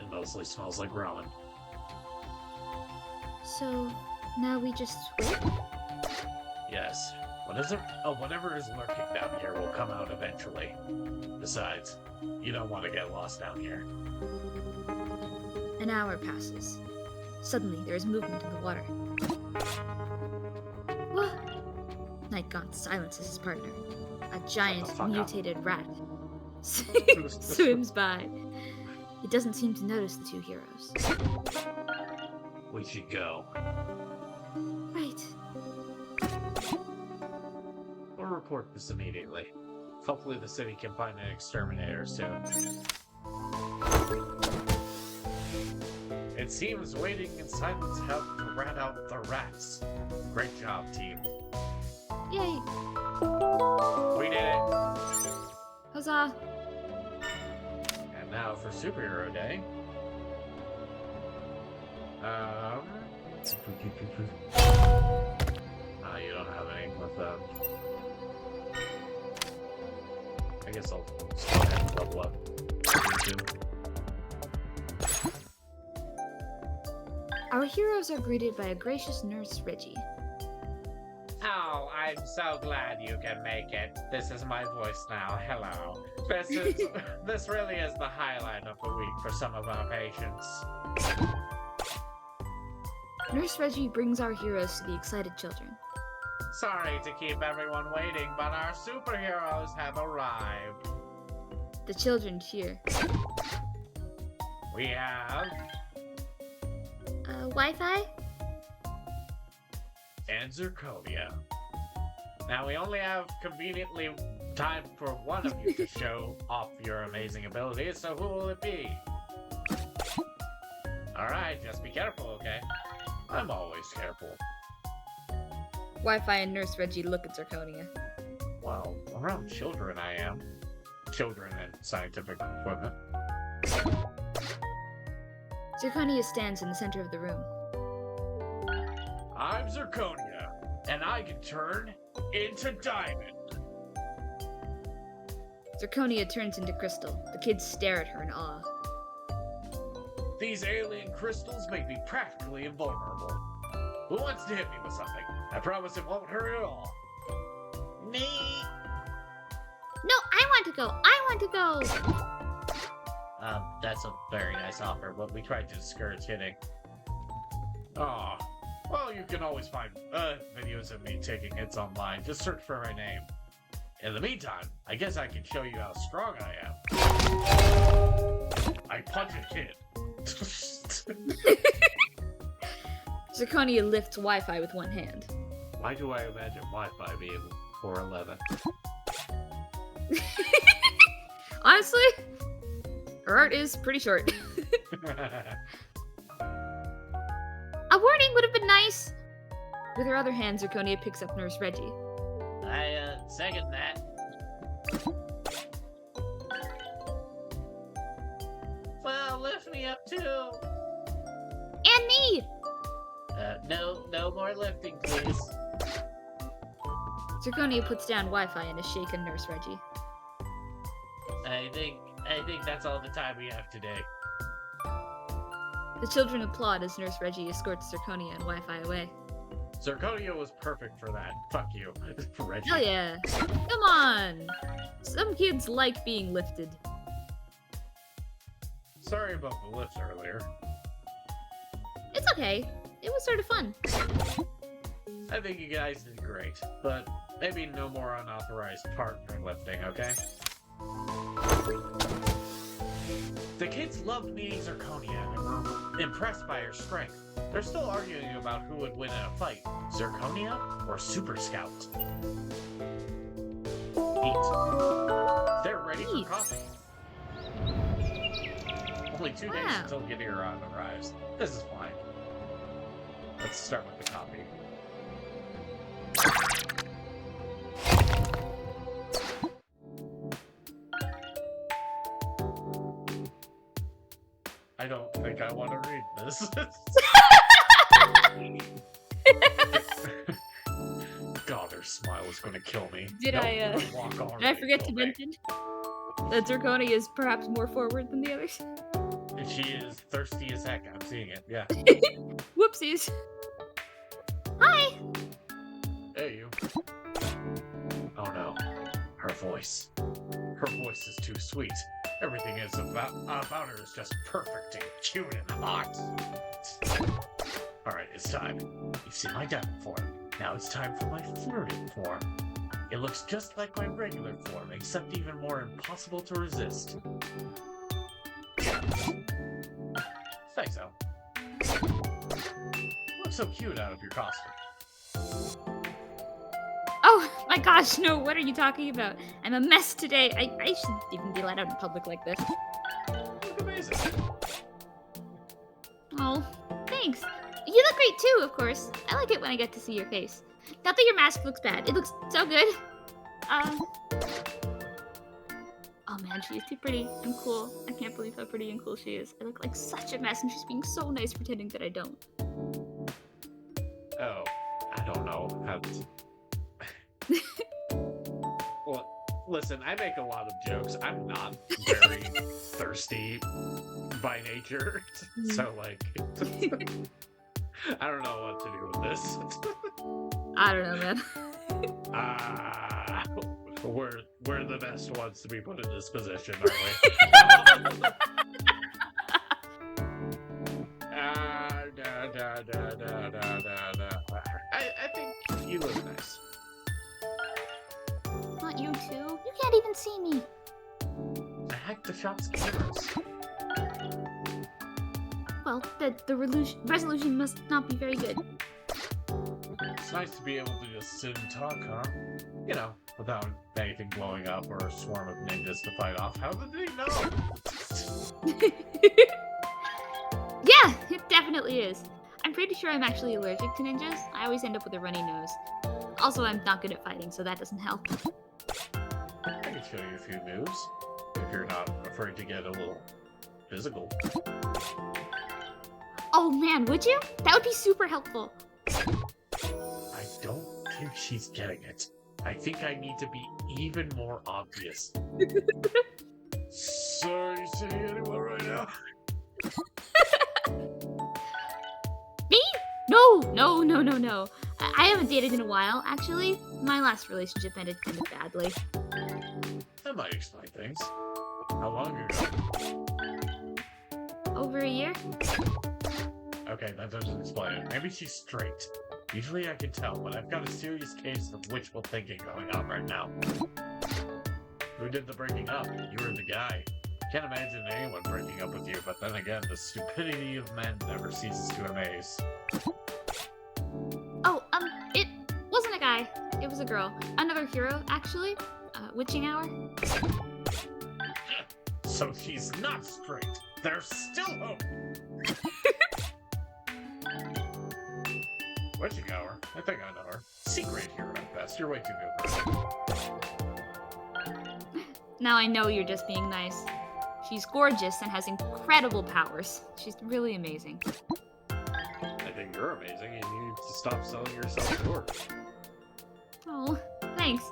It mostly smells like ramen. So, now we just wait? Yes. Whatever is lurking down here will come out eventually. Besides, you don't want to get lost down here. An hour passes. Suddenly, there is movement in the water. What? Nightgaunt silences his partner. A giant, fuck up. mutated rat swims by. He doesn't seem to notice the two heroes. We should go. Right. We'll report this immediately. Hopefully the city can find an exterminator soon. It seems waiting in silence helped to rat out the rats. Great job, team. Yay! We did it! Huzzah! And now for Superhero Day. You don't have any with I guess I'll go ahead and level up. Our heroes are greeted by a gracious Nurse Reggie. Oh, I'm so glad you can make it. This is my voice now. Hello. This really is the highlight of the week for some of our patients. Nurse Reggie brings our heroes to the excited children. Sorry to keep everyone waiting, but our superheroes have arrived. The children cheer. We have Wi-Fi? and Zirconia. Now we only have conveniently time for one of you to show off your amazing abilities, so who will it be? Alright, just be careful, okay? I'm always careful. Wi-Fi and Nurse Reggie look at Zirconia. Well, around children I am. Children and scientific equipment. Zirconia stands in the center of the room. I'm Zirconia, and I can turn into diamond. Zirconia turns into crystal. The kids stare at her in awe. These alien crystals make me practically invulnerable. Who wants to hit me with something? I promise it won't hurt at all. want to go. I want to go. That's a very nice offer, but we tried to discourage hitting. Oh, well, you can always find videos of me taking hits online. Just search for my name. In the meantime, I guess I can show you how strong I am. I punch a kid. Zirconia lifts Wi-Fi with one hand. Why do I imagine Wi-Fi being 4'11"? Honestly, her art is pretty short. A warning would have been nice. With her other hand, Zirconia picks up Nurse Reggie. I, second that. Well, lift me up too. And me! No more lifting, please. Zirconia puts down Wi-Fi and a shaken Nurse Reggie. I think that's all the time we have today. The children applaud as Nurse Reggie escorts Zirconia and Wi-Fi away. Zirconia was perfect for that. Fuck you, Reggie. Hell yeah. Come on! Some kids like being lifted. Sorry about the lift earlier. It's okay. It was sort of fun. I think you guys did great, but maybe no more unauthorized partner lifting, okay? The kids loved meeting Zirconia and were impressed by her strength. They're still arguing about who would win in a fight, Zirconia or Super Scout. Eat. They're ready for coffee. Only 2 days until Gideon arrives. This is fine. Let's start with the coffee. I don't think I want to read this. God, her smile is going to kill me. Did I forget to mention that Zirconia is perhaps more forward than the others? She is thirsty as heck. I'm seeing it. Yeah. Whoopsies. Hi. Hey, you. Oh no. Her voice. Her voice is too sweet. Everything is about her is just perfect and cute and hot. Alright, it's time. You've seen my diamond form. Now it's time for my flirted form. It looks just like my regular form, except even more impossible to resist. Thanks, Al. You look so cute out of your costume. Oh my gosh, no, what are you talking about? I'm a mess today. I shouldn't even be let out in public like this. You look amazing. Oh, thanks. You look great too, of course. I like it when I get to see your face. Not that your mask looks bad. It looks so good. Oh man, she is too pretty and cool. I can't believe how pretty and cool she is. I look like such a mess and she's being so nice pretending that I don't. Oh, I don't know how to... Well, listen, I make a lot of jokes. I'm not very thirsty by nature. So, like, I don't know what to do with this. I don't know, man. We're the best ones to be put in this position, aren't we? I think you look nice. Not you too. You can't even see me. I hacked the shop's cameras. Well, the resolution must not be very good. It's nice to be able to just sit and talk, huh? You know, without anything blowing up or a swarm of ninjas to fight off. How did they know? Yeah, it definitely is. I'm pretty sure I'm actually allergic to ninjas. I always end up with a runny nose. Also, I'm not good at fighting, so that doesn't help. I can show you a few moves, if you're not afraid to get a little physical. Oh man, would you? That would be super helpful. I don't think she's getting it. I think I need to be even more obvious. So, are you seeing anyone right now? Me? No. I haven't dated in a while, actually. My last relationship ended kind of badly. That That might explain things. How long ago? Over a year? Okay, that doesn't explain it. Maybe she's straight. Usually I can tell, but I've got a serious case of wishful thinking going on right now. Who did the breaking up? You were the guy. Can't imagine anyone breaking up with you, but then again, the stupidity of men never ceases to amaze. Oh, it wasn't a guy. It was a girl. Another hero, actually. Witching Hour. So she's not straight. There's still hope. Witching Hour? I think I know her. Secret hero at best. You're way too good for her. Now I know you're just being nice. She's gorgeous and has incredible powers. She's really amazing. I think you're amazing, and you need to stop selling yourself short. Oh, thanks.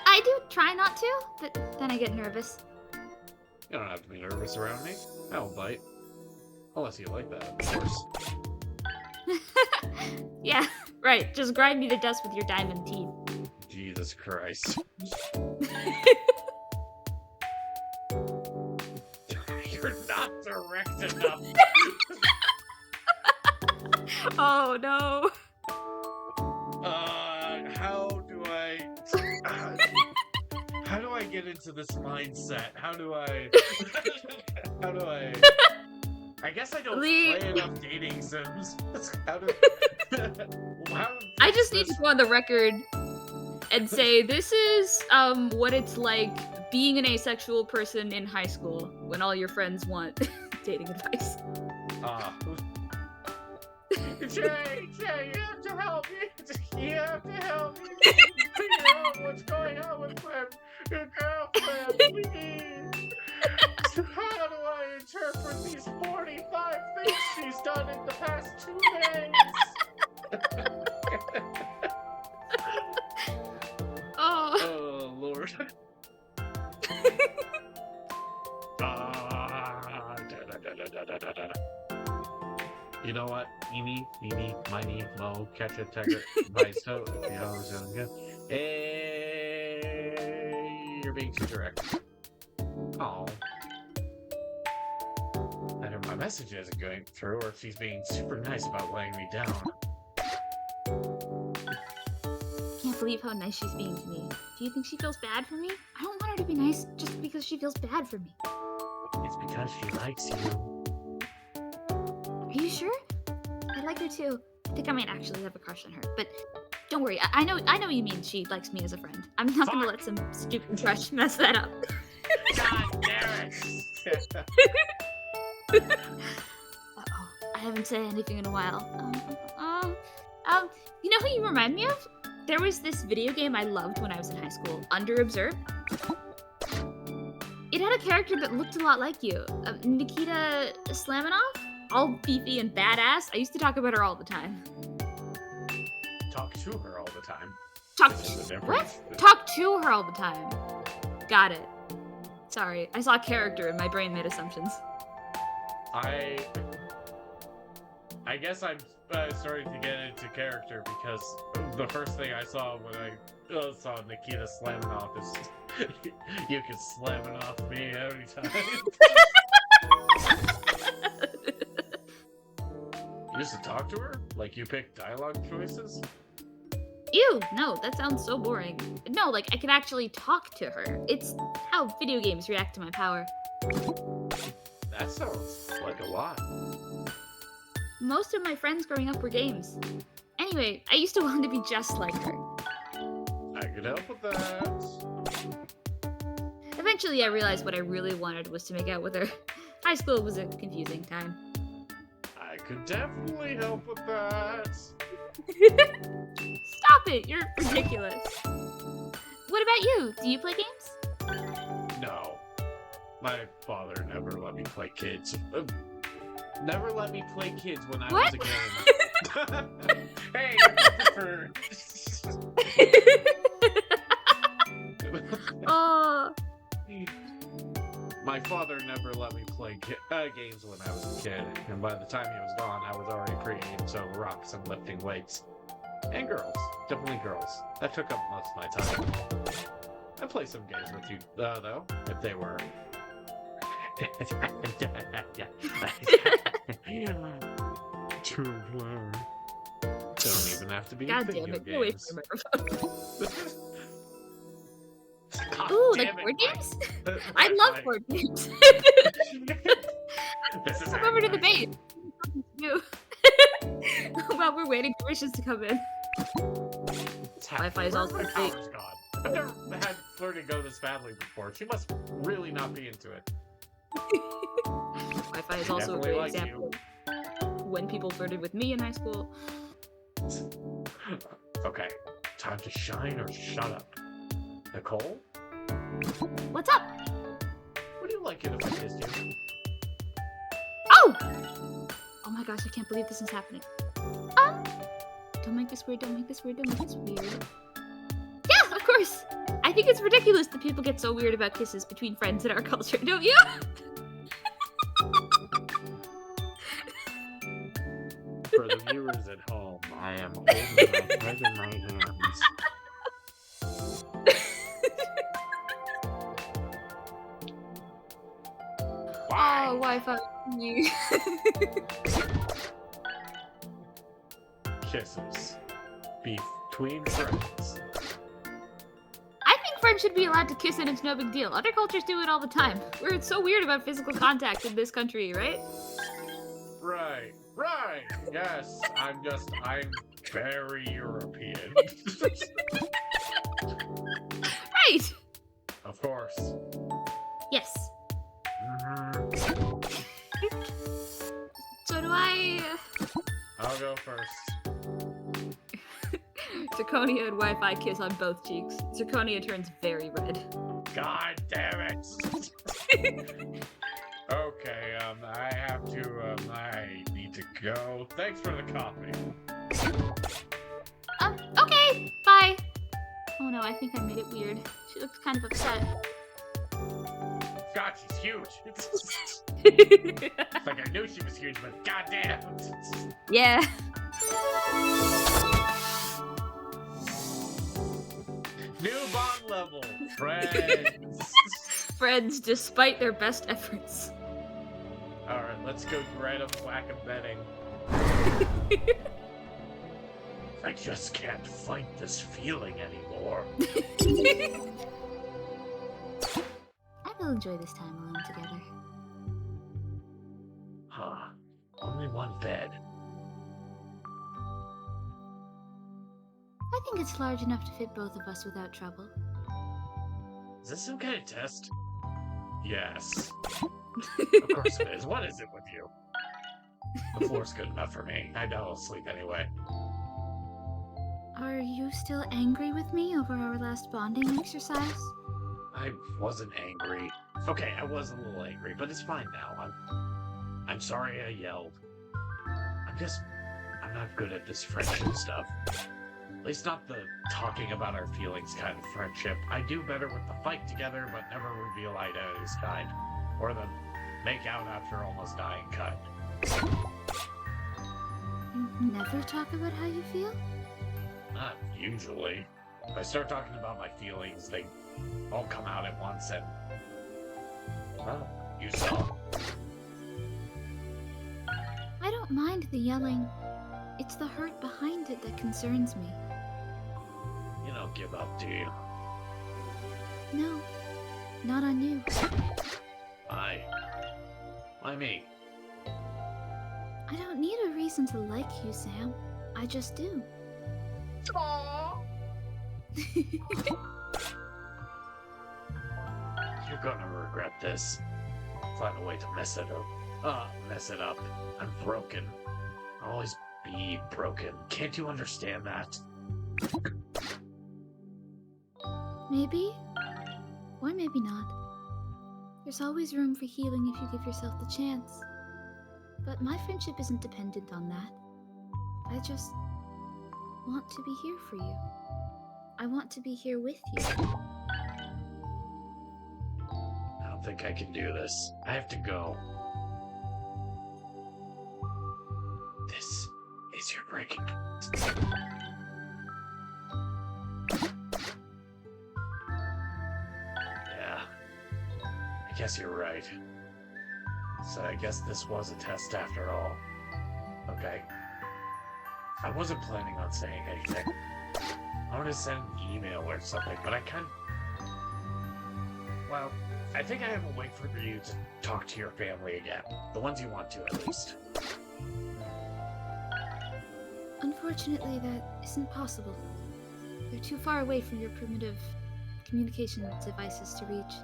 I do try not to, but then I get nervous. You don't have to be nervous around me. I won't bite. Unless you like that, of course. Yeah, right. Just grind me to dust with your diamond teeth. Jesus Christ. You're not direct enough. Oh no. How do I get into this mindset? How do I I guess I don't play enough dating sims. I just need to go on the record and say this is what it's like being an asexual person in high school when all your friends want dating advice. Jay, you have to help me. You have to help me. Figure out what's going on with your girlfriend, please. How do I interpret these 45 things she's done in the past 2 days? Oh, Lord. You know what? Eeny, meeny, miny, mo, catch a tiger, by so, if you know, so good. Hey, you're being too direct. Oh. Either my message isn't going through, or she's being super nice about laying me down. Can't believe how nice she's being to me. Do you think she feels bad for me? I don't want her to be nice just because she feels bad for me. It's because she likes you. Are you sure? I like her too. I think I might actually have a crush on her, but don't worry. I know you mean she likes me as a friend. I'm not gonna let some stupid crush mess that up. God damn it! Uh-oh. I haven't said anything in a while. You know who you remind me of? There was this video game I loved when I was in high school, Under Observe. It had a character that looked a lot like you, Nikita Slamanov. All beefy and badass. I used to talk about her all the time. Talk to her all the time. What? Talk to her all the time. Got it. Sorry, I saw character and my brain made assumptions. I guess I'm starting to get into character because the first thing I saw when I saw Nikita slamming off is you can slam it off me every time. You used to talk to her? Like you pick dialogue choices? Ew, no, that sounds so boring. No, like I could actually talk to her. It's how video games react to my power. That sounds like a lot. Most of my friends growing up were games. Anyway, I used to want to be just like her. I could help with that. Eventually I realized what I really wanted was to make out with her. High school was a confusing time. I could definitely help with that. Stop it, you're ridiculous. What about you? Do you play games? No. My father never let me play kids. Never let me play kids when I was a game. Hey, for... Oh. My father never let me play games when I was a kid, and by the time he was gone, I was already pretty into rocks and lifting weights. And girls. Definitely girls. That took up most of my time. I play some games with you, though, if they were. True. Don't even have to be God video damn it, get away games. from the microphone. God Ooh, damn like it, board Mike. games? I love Mike. board games. This is Come over to the agonizing. base. While we're waiting for wishes to come in. Wi-Fi is also my free. power's gone. I've never had flirting go this badly before. She must really not be into it. Wi-Fi is She also a definitely great likes example of when people flirted with me in high school. Okay, time to shine or shut up. Nicole, What's up? would you like it if I kissed you? Oh! Oh my gosh, I can't believe this is happening. Don't make this weird, don't make this weird, don't make this weird. Yeah, of course! I think it's ridiculous that people get so weird about kisses between friends in our culture, don't you? For the viewers at home, I am holding my head in my hands. Why? Oh, Wi-Fi. You. Kisses. Between friends. I think friends should be allowed to kiss and it's no big deal. Other cultures do it all the time. We're so weird about physical contact in this country, right? Right. Yes, I'm very European. Right! Of course. Yes. Mhm. So do I... I'll go first. Zirconia and Wi-Fi kiss on both cheeks. Zirconia turns very red. God damn it! Okay, I need to go. Thanks for the coffee. Okay, bye. Oh no, I think I made it weird. She looks kind of upset. God, she's huge. It's like I knew she was huge, but goddamn. Yeah. New bond level, friends. Friends, despite their best efforts. All right, let's go dread of whack and betting. I just can't fight this feeling anymore. I will enjoy this time alone together. Huh? Only one bed. I think it's large enough to fit both of us without trouble. Is this some kind of test? Yes. Of course it is. What is it with you? The floor's good enough for me. I know I'll sleep anyway. Are you still angry with me over our last bonding exercise? I wasn't angry. Okay, I was a little angry, but it's fine now. I'm sorry I yelled. I'm not good at this friendship stuff. At least not the talking about our feelings kind of friendship. I do better with the fight together, but never reveal eye to eyes kind. Or the make out after almost dying kind. You never talk about how you feel? Not usually. If I start talking about my feelings, they all come out at once and... Well, you saw. I don't mind the yelling. It's the hurt behind it that concerns me. You don't give up, do you? No, not on you. Why me? I don't need a reason to like you, Sam. I just do. Aww. You're gonna regret this. Find a way to mess it up. Mess it up. I'm broken. I'll always be broken. Can't you understand that? Maybe, or maybe not. There's always room for healing if you give yourself the chance. But my friendship isn't dependent on that. I just want to be here for you. I want to be here with you. I don't think I can do this. I have to go. This is your breaking point. I guess you're right. So I guess this was a test after all. Okay. I wasn't planning on saying anything. I want to send an email or something, but I can't. Well, I think I have a way for you to talk to your family again. The ones you want to, at least. Unfortunately, that isn't possible. They're too far away from your primitive communication devices to reach.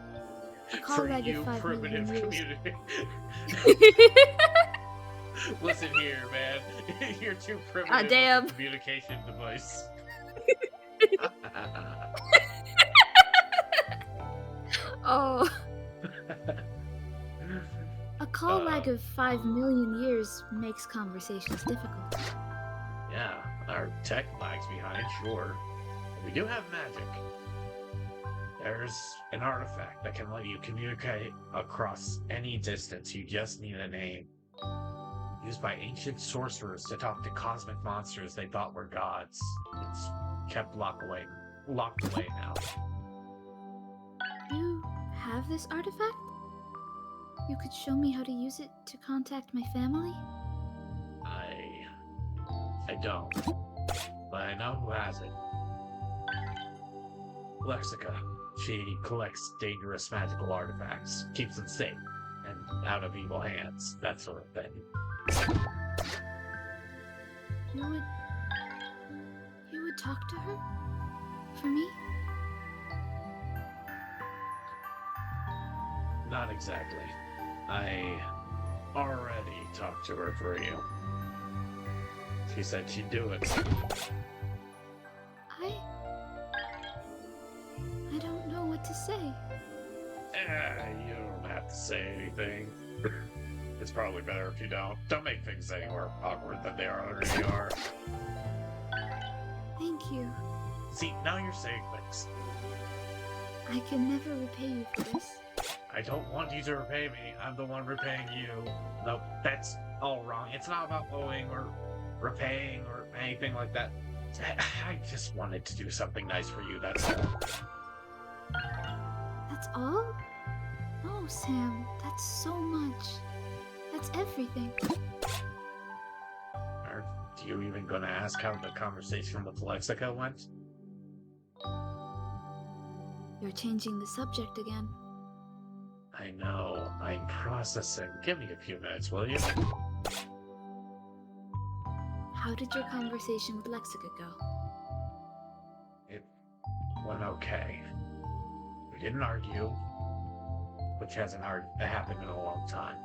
A call For lag you, of 5 million primitive years. community. Listen here, man. You're too primitive damn. of a communication device. Oh. A call lag of 5 million years makes conversations difficult. Yeah, our tech lags behind, sure. But we do have magic. There's an artifact that can let you communicate across any distance. You just need a name. Used by ancient sorcerers to talk to cosmic monsters they thought were gods. It's kept locked away now. You have this artifact? You could show me how to use it to contact my family? I don't. But I know who has it. Lexica. She collects dangerous magical artifacts, keeps them safe, and out of evil hands, that sort of thing. You would talk to her? For me? Not exactly. I already talked to her for you. She said she'd do it. I don't know what to say. You don't have to say anything. It's probably better if you don't. Don't make things any more awkward than they already are. Thank you. See, now you're saying things. I can never repay you for this. I don't want you to repay me. I'm the one repaying you. No, that's all wrong. It's not about owing or repaying or anything like that. I just wanted to do something nice for you, that's all. That's all? Oh, Sam, that's so much. That's everything. Are you even gonna ask how the conversation with Lexica went? You're changing the subject again. I know. I'm processing. Give me a few minutes, will you? How did your conversation with Lexica go? It went okay. We didn't argue, which hasn't happened in a long time.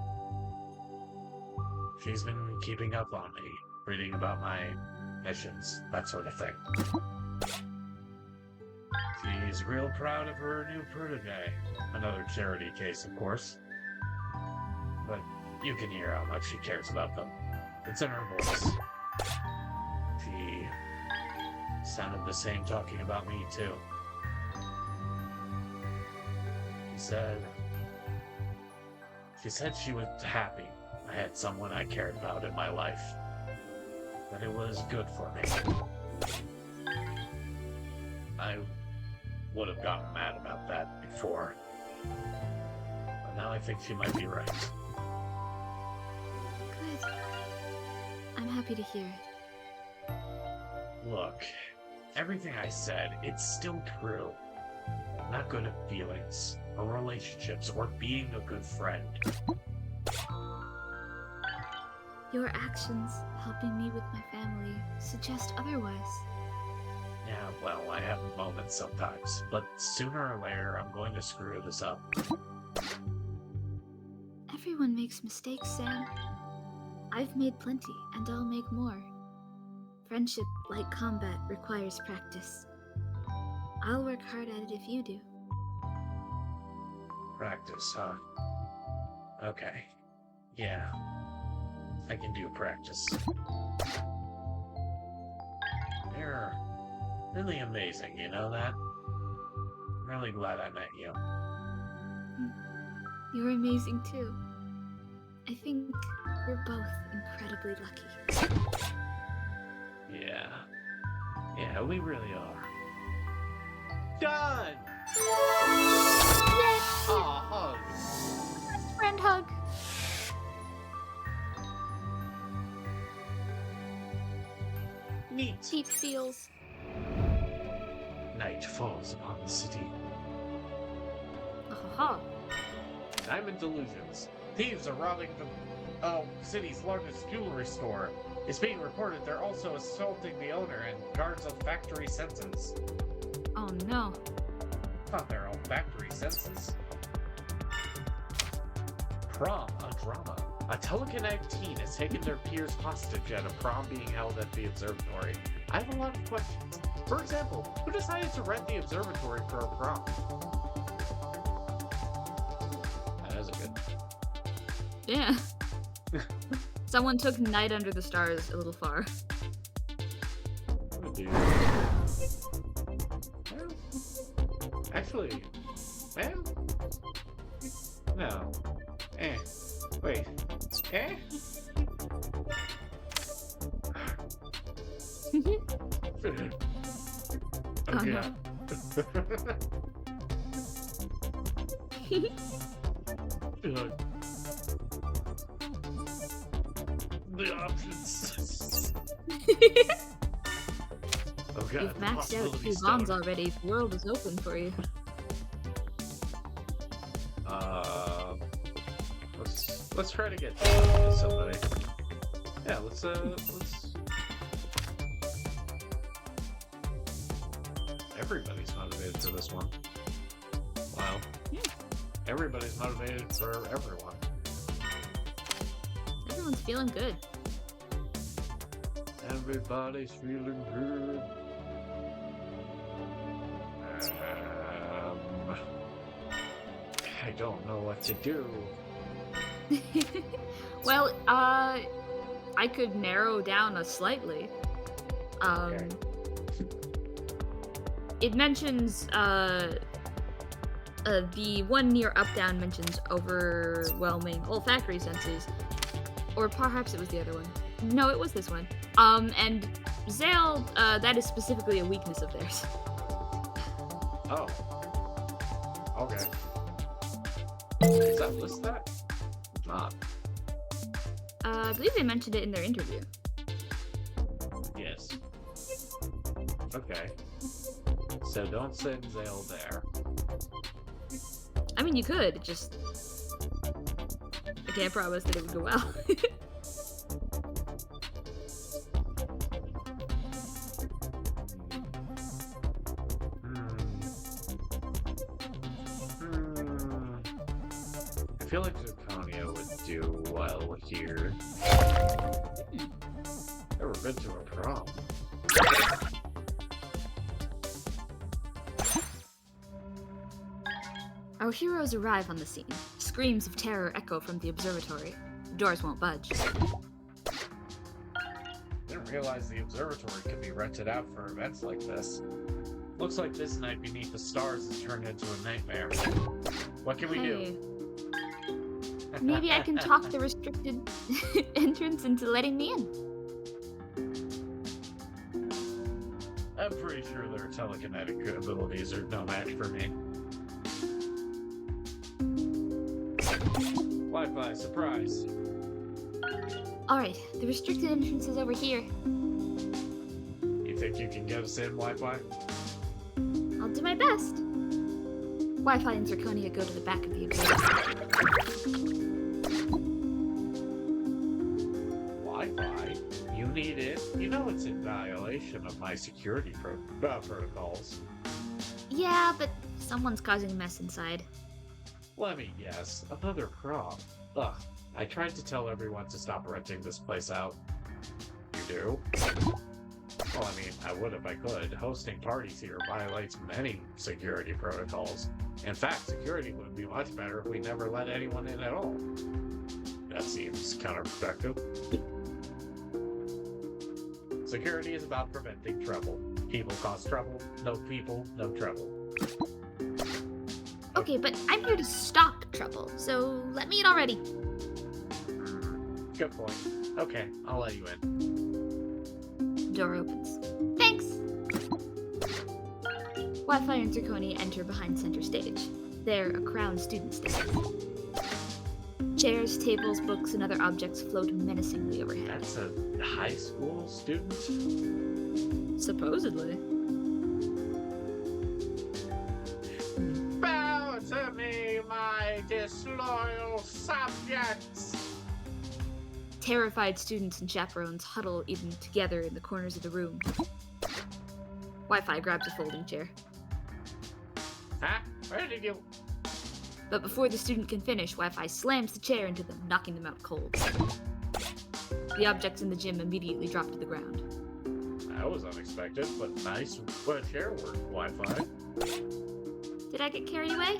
She's been keeping up on me, reading about my missions, that sort of thing. She's real proud of her new protege. Another charity case, of course. But you can hear how much she cares about them. It's in her voice. She sounded the same talking about me, too. She said she was happy I had someone I cared about in my life. That it was good for me. I would have gotten mad about that before. But now I think she might be right. Good. I'm happy to hear it. Look, everything I said, it's still true. I'm not good at feelings, or relationships, or being a good friend. Your actions helping me with my family suggest otherwise. Yeah, well, I have moments sometimes, but sooner or later I'm going to screw this up. Everyone makes mistakes, Sam. I've made plenty, and I'll make more. Friendship, like combat, requires practice. I'll work hard at it if you do. Practice, huh? Okay. Yeah. I can do practice. You're really amazing, you know that? I'm really glad I met you. You're amazing too. I think we're both incredibly lucky. Yeah. Yeah, we really are. Done! Aw, hugs! cheap feels. Night falls upon the city. Ha Diamond delusions. Thieves are robbing the city's largest jewelry store. It's being reported they're also assaulting the owner and guards on factory senses. Oh no. Thought they're all factory senses. Prom, a drama. A telekinetic teen has taken their peers hostage at a prom being held at the observatory. I have a lot of questions. For example, who decided to rent the observatory for a prom? That is a good. Yeah. Someone took Night Under the Stars a little far. I'm gonna do. Actually, man. No. Wait. Oh, Okay. no. The options. Oh god, You've the maxed out possibility 2 stone. bonds already. The world is open for you. Let's try to get to somebody. Yeah, let's everybody's motivated for this one. Wow. Everybody's motivated for everyone. Everyone's feeling good. Everybody's feeling good. I don't know what to do. Well, I could narrow down slightly. Okay. It mentions, the one near up-down mentions overwhelming olfactory senses. Or perhaps it was the other one. No, it was this one. And Zale, that is specifically a weakness of theirs. Oh. Okay. Does that list that? Not. I believe they mentioned it in their interview. Yes. Okay. So don't send Zale there. I mean, you could, it just... I can't promise that it would go well. I feel like Zirconia would do well here. Never been to a prom. Our heroes arrive on the scene. Screams of terror echo from the observatory. The doors won't budge. Didn't realize the observatory could be rented out for events like this. Looks like this night beneath the stars has turned into a nightmare. What can we do? Maybe I can talk the restricted entrance into letting me in. I'm pretty sure their telekinetic abilities are no match for me. Wi-Fi, surprise. Alright, the restricted entrance is over here. You think you can get us in, Wi-Fi? I'll do my best. Wi-Fi and Zirconia go to the back of the observatory. Wi-Fi? You need it? You know it's in violation of my security protocols. Yeah, but someone's causing a mess inside. Let me guess, another prom. Ugh, I tried to tell everyone to stop renting this place out. You do? Well, I mean, I would if I could. Hosting parties here violates many security protocols. In fact, security would be much better if we never let anyone in at all. That seems counterproductive. Security is about preventing trouble. People cause trouble. No people, no trouble. Okay, but I'm here to stop trouble, so let me in already. Good point. Okay, I'll let you in. Door opens. Thanks! Wi-Fi and Zirconia enter behind center stage. There, a crowned student stands. Chairs, tables, books, and other objects float menacingly overhead. That's a high school student? Supposedly. Bow to me, my disloyal subjects! Terrified students and chaperones huddle even together in the corners of the room. Wi-Fi grabs a folding chair. Huh? Where did you... But before the student can finish, Wi-Fi slams the chair into them, knocking them out cold. The objects in the gym immediately drop to the ground. That was unexpected, but nice. What a chair work, Wi-Fi. Did I get carried away?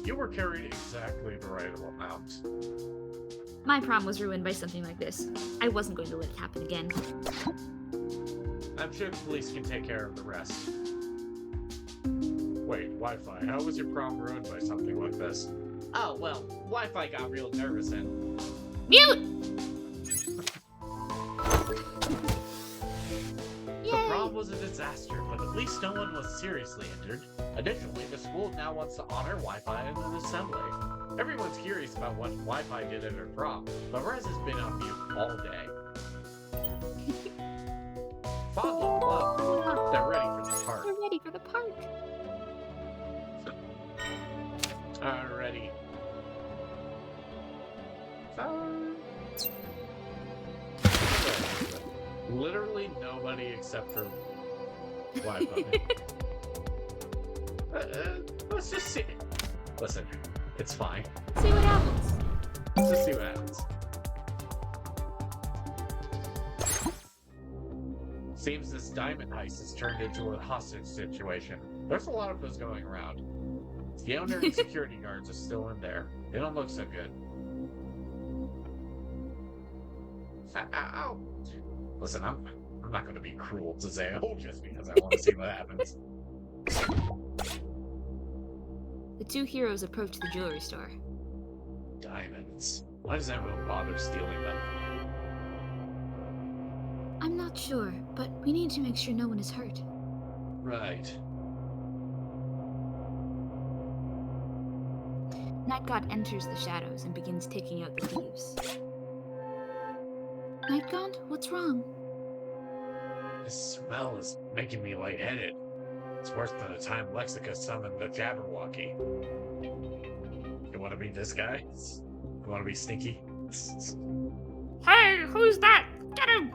You were carried exactly the right amount. My prom was ruined by something like this. I wasn't going to let it happen again. I'm sure the police can take care of the rest. Wait, Wi-Fi, how was your prom ruined by something like this? Oh, well, Wi-Fi got real nervous and... Mute! The prom was a disaster, but at least no one was seriously injured. Additionally, the school now wants to honor Wi-Fi in an assembly. Everyone's curious about what Wi-Fi did at her prom, but Rez has been on mute all day. Fondle love. They're ready for the park. We're ready for the park. Alrighty. Literally nobody except for Wi-Fi. Let's just see. Listen, it's fine. See what happens. Let's just see what happens. Seems this diamond heist has turned into a hostage situation. There's a lot of those going around. The owner and security guards are still in there. They don't look so good. Ow. Listen, I'm not going to be cruel to Zale just because I want to see what happens. The two heroes approach the jewelry store. Diamonds. Why does everyone bother stealing them? I'm not sure, but we need to make sure no one is hurt. Right. Night God enters the shadows and begins taking out the thieves. Night God, what's wrong? This smell is making me lightheaded. It's worse than the time Lexica summoned the Jabberwocky. You want to be this guy? You want to be sneaky? Hey, who's that? Get him!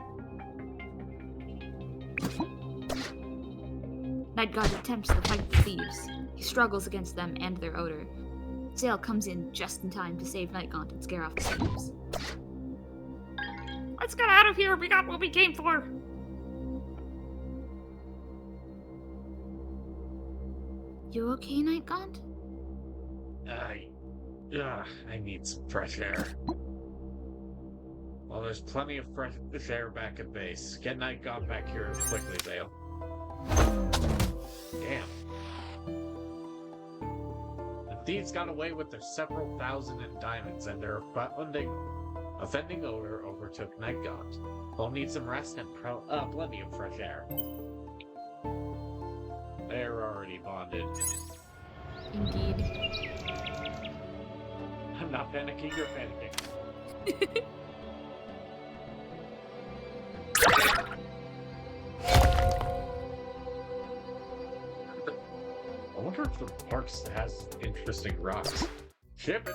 Night God attempts to fight the thieves. He struggles against them and their odor. Zale comes in just in time to save Night God and scare off the thieves. Let's get out of here. We got what we came for. You okay, Night God? I need some fresh air. Well, there's plenty of fresh air back at base. Get Night God back here quickly, Zale. Damn. The thieves got away with their several thousand in diamonds, and their offending odor overtook Night God. They'll need some rest and plenty of fresh air. They're already bonded. Indeed. I'm not panicking, you're panicking. I wonder if the park has interesting rocks. Ship it!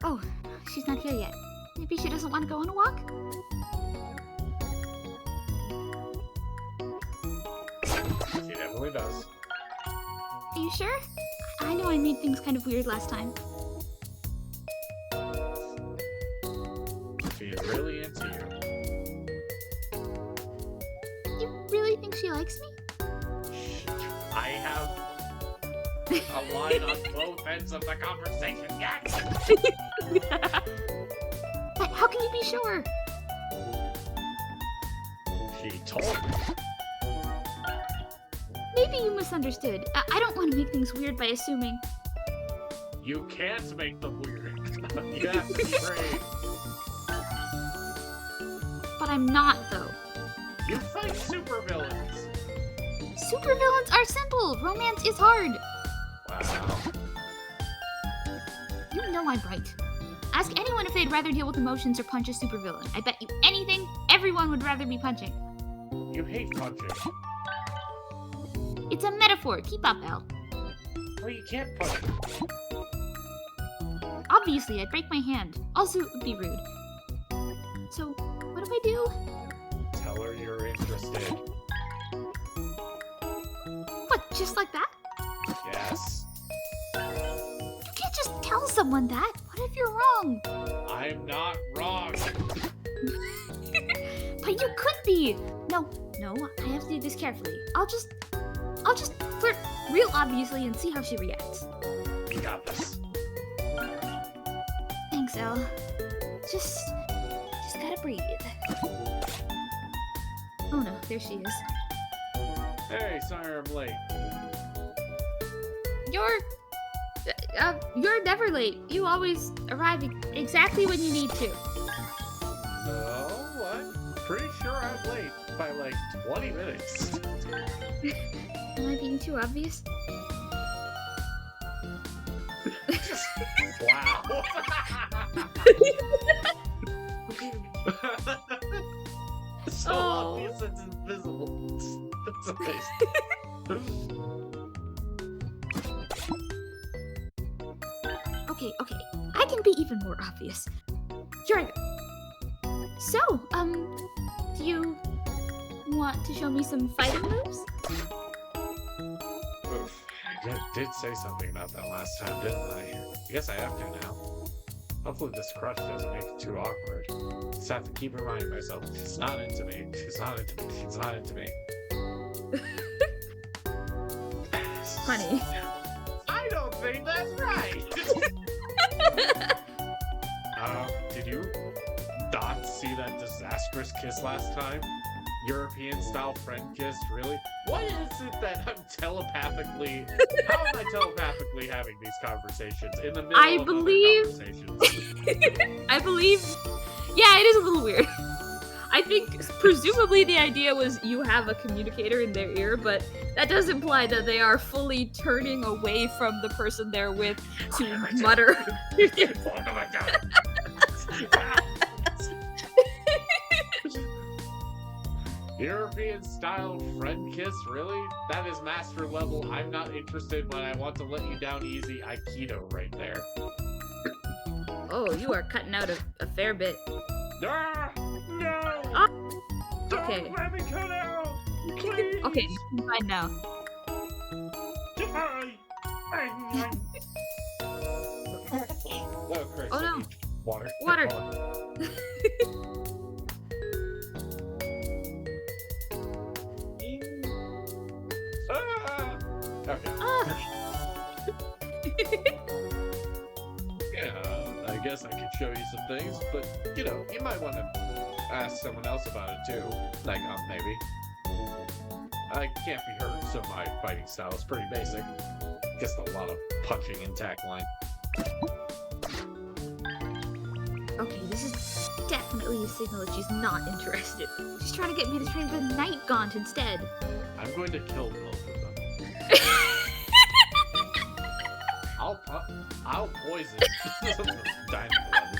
Oh, she's not here yet. Maybe she doesn't want to go on a walk? She definitely does. Are you sure? I know I made things kind of weird last time. She's really into you. You really think she likes me? I have a line on both ends of the conversation, yes! But how can you be sure? She told me. Maybe you misunderstood. I don't want to make things weird by assuming. You can't make them weird. You have to be brave. But I'm not, though. You fight supervillains. Supervillains are simple. Romance is hard. Wow. You know I'm right. Ask anyone if they'd rather deal with emotions or punch a supervillain. I bet you anything, everyone would rather be punching. You hate punching. It's a metaphor. Keep up, Elle. Well, you can't punch. Obviously, I'd break my hand. Also, it would be rude. So, what do I do? Tell her you're interested. What, just like that? Yes. You can't just tell someone that. What if you're wrong? I'm not wrong. But you could be. No, I have to do this carefully. I'll just flirt real obviously and see how she reacts. You got this. Thanks, Elle. Just gotta breathe. Oh no, there she is. Hey, sorry I'm late. You're never late. You always arrive exactly when you need to. No, I'm pretty sure I'm late by like 20 minutes. Am I being too obvious? Wow. So obvious it's invisible. It's amazing. Okay. I can be even more obvious. Here I go. So, do you want to show me some fighting moves? Oof. I did say something about that last time, didn't I? I guess I have to now. Hopefully this crush doesn't make it too awkward. Just have to keep reminding myself, she's not into me. She's not into me. She's not into me. Funny. I don't think that's right. Did you not see that disastrous kiss last time? European style friend kiss, really? What is it that I'm telepathically... How am I telepathically having these conversations in the middle of other conversations? I believe... Yeah, it is a little weird. I think, presumably the idea was you have a communicator in their ear, but that does imply that they are fully turning away from the person they're with to mutter. What have I done? European style friend kiss, really? That is master level. I'm not interested, but I want to let you down easy. Aikido right there. Oh, you are cutting out a fair bit. Ah, no! Okay. Don't let me cut out! Please! Okay, I'm fine now. Die! Oh, Christ. Oh no. Water. Water. Ah! Okay. Yeah, I guess I could show you some things, but, you know, you might want to ask someone else about it too. Like, maybe. I can't be hurt, so my fighting style is pretty basic. Just a lot of punching and tackling. Okay, this is definitely a signal that she's not interested. She's trying to get me to train the Night Gaunt instead. I'm going to kill both of them. I'll poison diamond blood.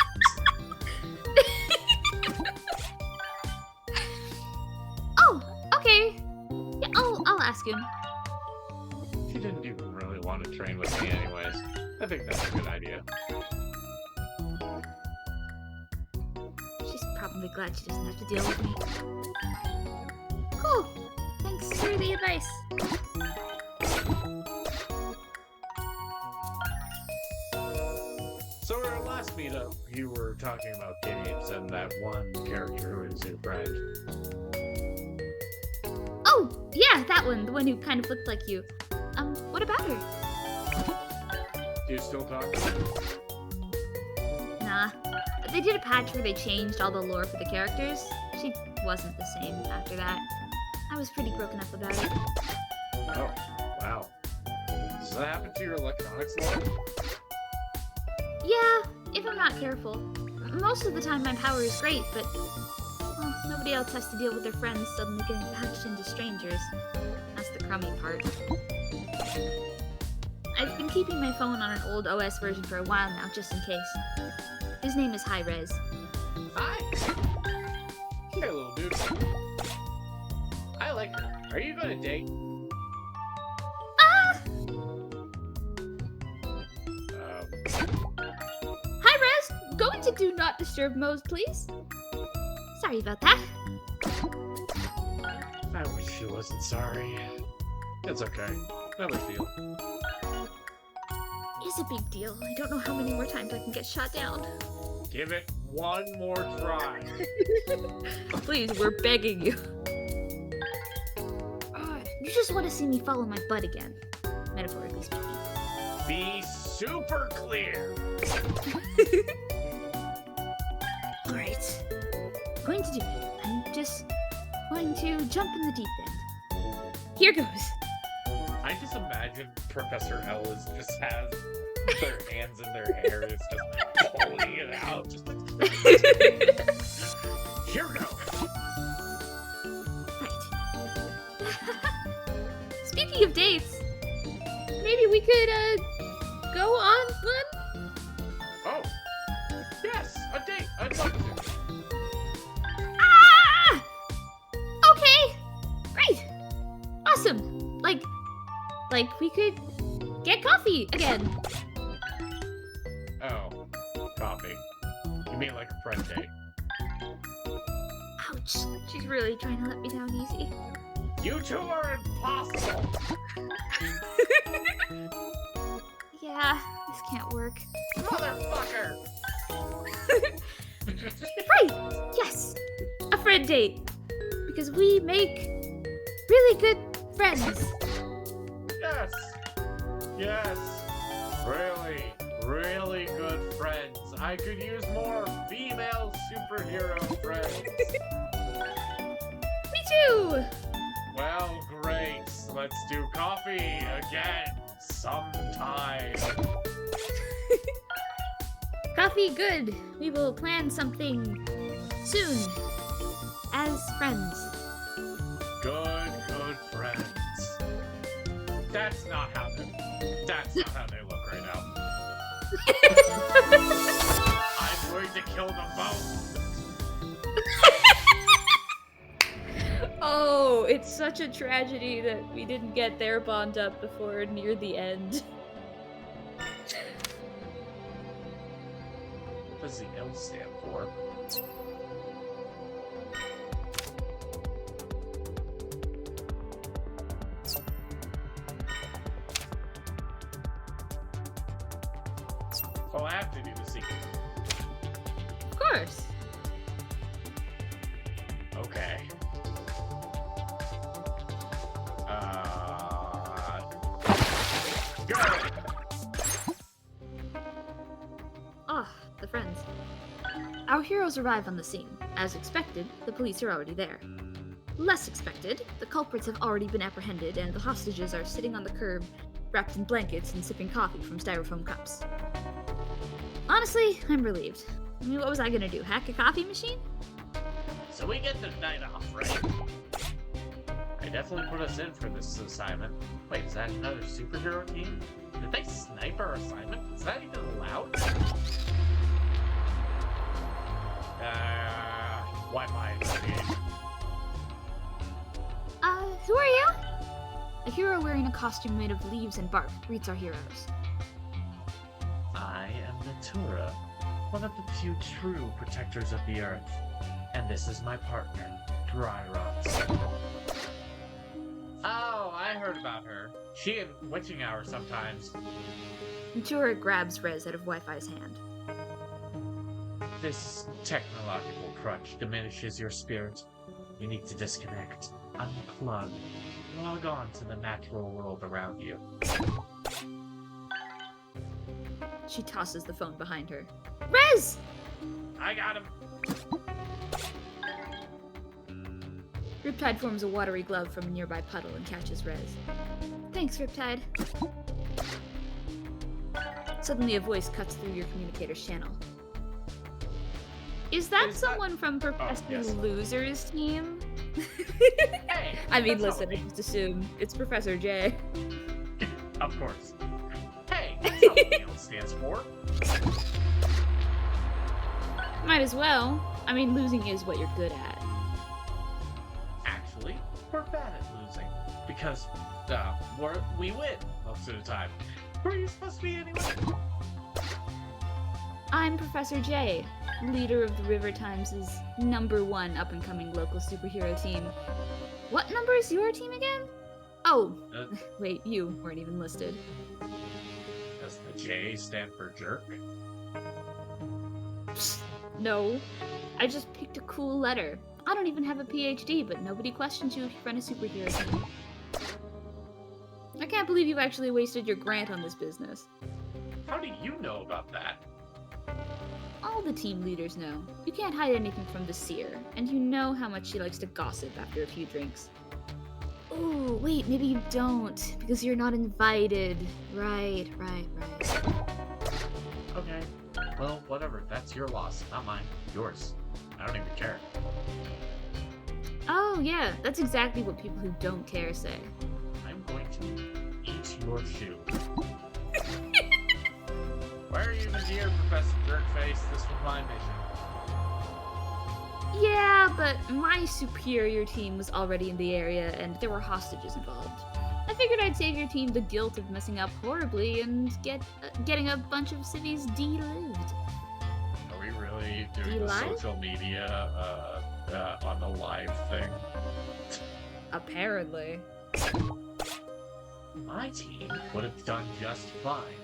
Oh, okay. Yeah, I'll ask him. She didn't even really want to train with me anyways. I think that's a good idea. She's probably glad she doesn't have to deal with me. Cool. Thanks for the advice. So at our last meetup, you were talking about games and that one character who is your friend. Oh, yeah, that one. The one who kind of looked like you. What about her? Do you still talk to her? Nah. They did a patch where they changed all the lore for the characters. She wasn't the same after that. I was pretty broken up about it. Oh, wow. Does that happen to your electronics lore? Yeah, if I'm not careful. Most of the time my power is great, but well, nobody else has to deal with their friends suddenly getting patched into strangers. That's the crummy part. I've been keeping my phone on an old OS version for a while now, just in case. His name is High Res. Hi. Hey, little dude. I like her. Are you gonna date? High Res! Going to do not disturb mode, please. Sorry about that. I wish you wasn't sorry. It's okay. No big deal. It's a big deal. I don't know how many more times I can get shot down. Give it one more try. Please, we're begging you. You just want to see me follow my butt again. Metaphorically speaking. Be super clear. Alright. I'm going to do it. I'm just going to jump in the deep end. Here goes. I just imagine Professor Ellis just has their hands in their hair and it's just pulling it out. Just here we go. Right. Speaking of dates, maybe we could, go on one? Oh. Yes, a date. I'd love to. Ah! Okay! Great! Awesome! Like, we could get coffee again. Oh. Coffee. You mean like a friend date? Ouch. She's really trying to let me down easy. You two are impossible. Yeah, this can't work. Motherfucker. Right! Yes! A friend date! Because we make really good friends. Yes. Yes. Really, really good friends. I could use more female superhero friends. Me too! Well, great. Let's do coffee again sometime. Coffee, good. We will plan something soon. As friends. Good friends. That's not how they look right now. I'm going to kill them both. Oh, it's such a tragedy that we didn't get their bond up before near the end. What does the L stand for? Oh, I have to do the secret. Of course. Okay. Go! Ah, the friends. Our heroes arrive on the scene. As expected, the police are already there. Less expected, the culprits have already been apprehended and the hostages are sitting on the curb, wrapped in blankets and sipping coffee from styrofoam cups. Honestly, I'm relieved. I mean, what was I gonna do? Hack a coffee machine? So we get the night off, right? They definitely put us in for this assignment. Wait, is that another superhero team? Did they snipe our assignment? Is that even allowed? Wi-Fi association. Who are you? A hero wearing a costume made of leaves and bark greets our heroes. I am Natura, one of the few true protectors of the Earth. And this is my partner, Dry Rot. Oh, I heard about her. She in witching hour sometimes. Natura grabs Rez out of Wi-Fi's hand. This technological crutch diminishes your spirit. You need to disconnect, unplug, log on to the natural world around you. She tosses the phone behind her. Rez! I got him. Riptide forms a watery glove from a nearby puddle and catches Rez. Thanks, Riptide. Suddenly a voice cuts through your communicator's channel. Is that someone from Professor yes. Loser's team? Hey, I mean, that's listen, I not me. just assume it's Professor J. Of course. Hey, That's not what VOD stands for. Might as well. I mean, losing is what you're good at. Actually, we're bad at losing. Because, we win most of the time. Where are you supposed to be anyway? I'm Professor J, leader of the River Times' #1 up-and-coming local superhero team. What number is your team again? Oh, wait, you weren't even listed. Does the J stand for jerk? No, I just picked a cool letter. I don't even have a PhD, but nobody questions you if you run a superhero team. I can't believe you actually wasted your grant on this business. How do you know about that? All the team leaders know. You can't hide anything from the seer, and you know how much she likes to gossip after a few drinks. Ooh, wait, maybe you don't, because you're not invited. Right. Okay. Well, whatever. That's your loss, not mine. Yours. I don't even care. Oh, yeah, that's exactly what people who don't care say. I'm going to eat your shoe. Why are you even here, Professor Jerkface? This was my mission. Yeah, but my superior team was already in the area, and there were hostages involved. I figured I'd save your team the guilt of messing up horribly and getting a bunch of civvies delived. Are we really doing the live? social media on the live thing? Apparently. My team would have done just fine.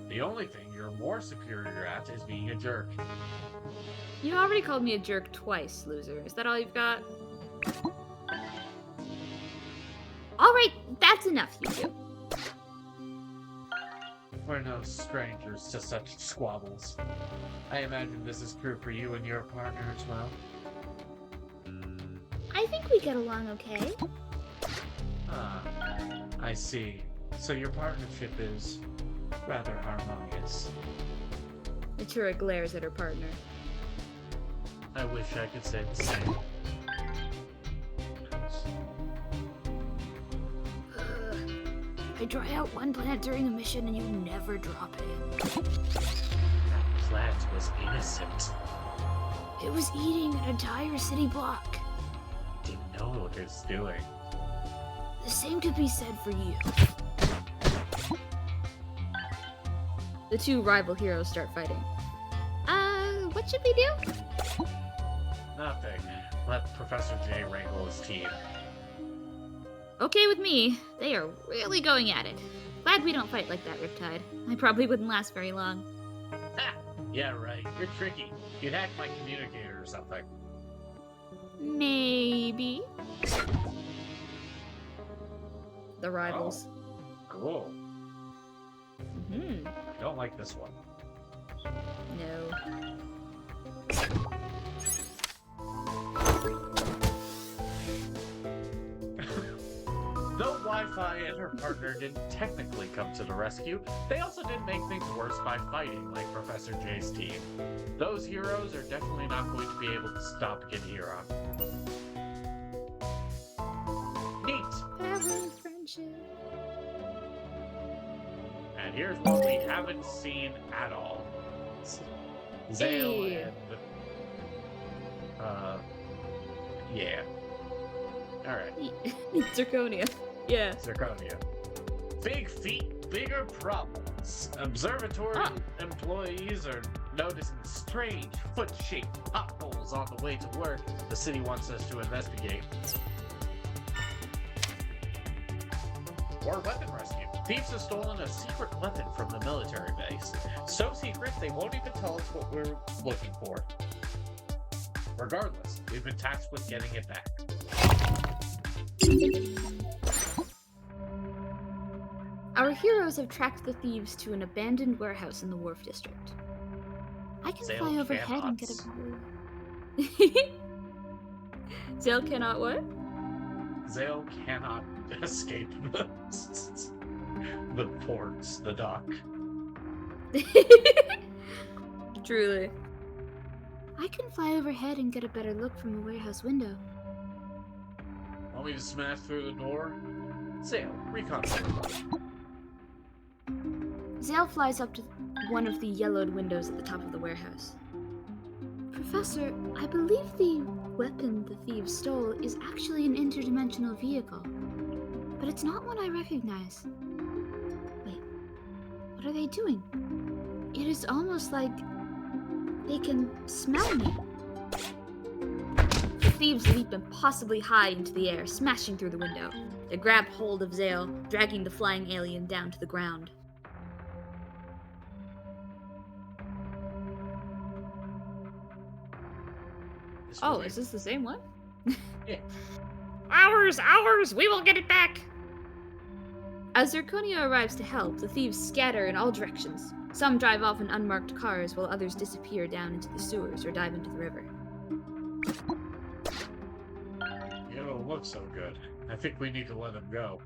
The only thing you're more superior at is being a jerk. You already called me a jerk twice, loser. Is that all you've got? Alright, that's enough, you two. We're no strangers to such squabbles. I imagine this is true for you and your partner as well. I think we get along okay. Ah, I see. So your partnership is rather harmonious. Natura glares at her partner. I wish I could say the same. I dry out one plant during a mission and you never drop it. That plant was innocent. It was eating an entire city block. Didn't know what it was doing. The same could be said for you. The two rival heroes start fighting. What should we do? Nothing. Let Professor J wrangle his team. Okay with me. They are really going at it. Glad we don't fight like that, Riptide. I probably wouldn't last very long. Ha! Yeah, right. You're tricky. You'd hack my communicator or something. Maybe. The rivals. Cool. Hmm. I don't like this one. No. Though Wi-Fi and her partner didn't technically come to the rescue, they also did make things worse by fighting like Professor J's team. Those heroes are definitely not going to be able to stop Ghidorah. Neat! Parent friendship. And here's what we haven't seen at all. Zale Hey. and... yeah. Alright. Zirconia. Yeah. Zirconia. Big feet, bigger problems. Observatory employees are noticing strange foot-shaped potholes on the way to work. The city wants us to investigate. Or weapon rescue. Thieves have stolen a secret weapon from the military base. So secret, they won't even tell us what we're looking for. Regardless, we've been tasked with getting it back. Our heroes have tracked the thieves to an abandoned warehouse in the Wharf District. I can Zale fly overhead and get a... Zale cannot what? Zale cannot escape the ports, the dock. Truly. I can fly overhead and get a better look from the warehouse window. Want me to smash through the door? Zale, recon protocol. Zale flies up to one of the yellowed windows at the top of the warehouse. Professor, I believe the weapon the thieves stole is actually an interdimensional vehicle. But it's not one I recognize. Wait, what are they doing? It is almost like they can smell me. The thieves leap impossibly high into the air, smashing through the window. They grab hold of Zale, dragging the flying alien down to the ground. Oh, is this the same one? Yeah. Ours! We will get it back! As Zirconia arrives to help, the thieves scatter in all directions. Some drive off in unmarked cars, while others disappear down into the sewers or dive into the river. You don't look so good. I think we need to let them go.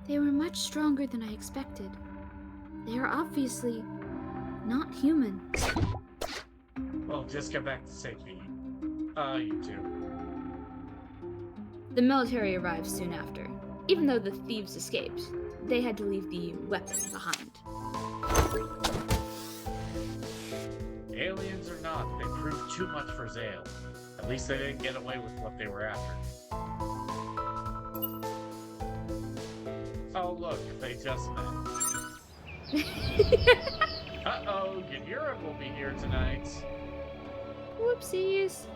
They were much stronger than I expected. They are obviously not human. Well, just get back to safety. You two. The military arrives soon after. Even though the thieves escaped, they had to leave the weapon behind. Aliens or not, they proved too much for Zale. At least they didn't get away with what they were after. Oh look, they just met. Uh-oh, Ganira will be here tonight. Whoopsies.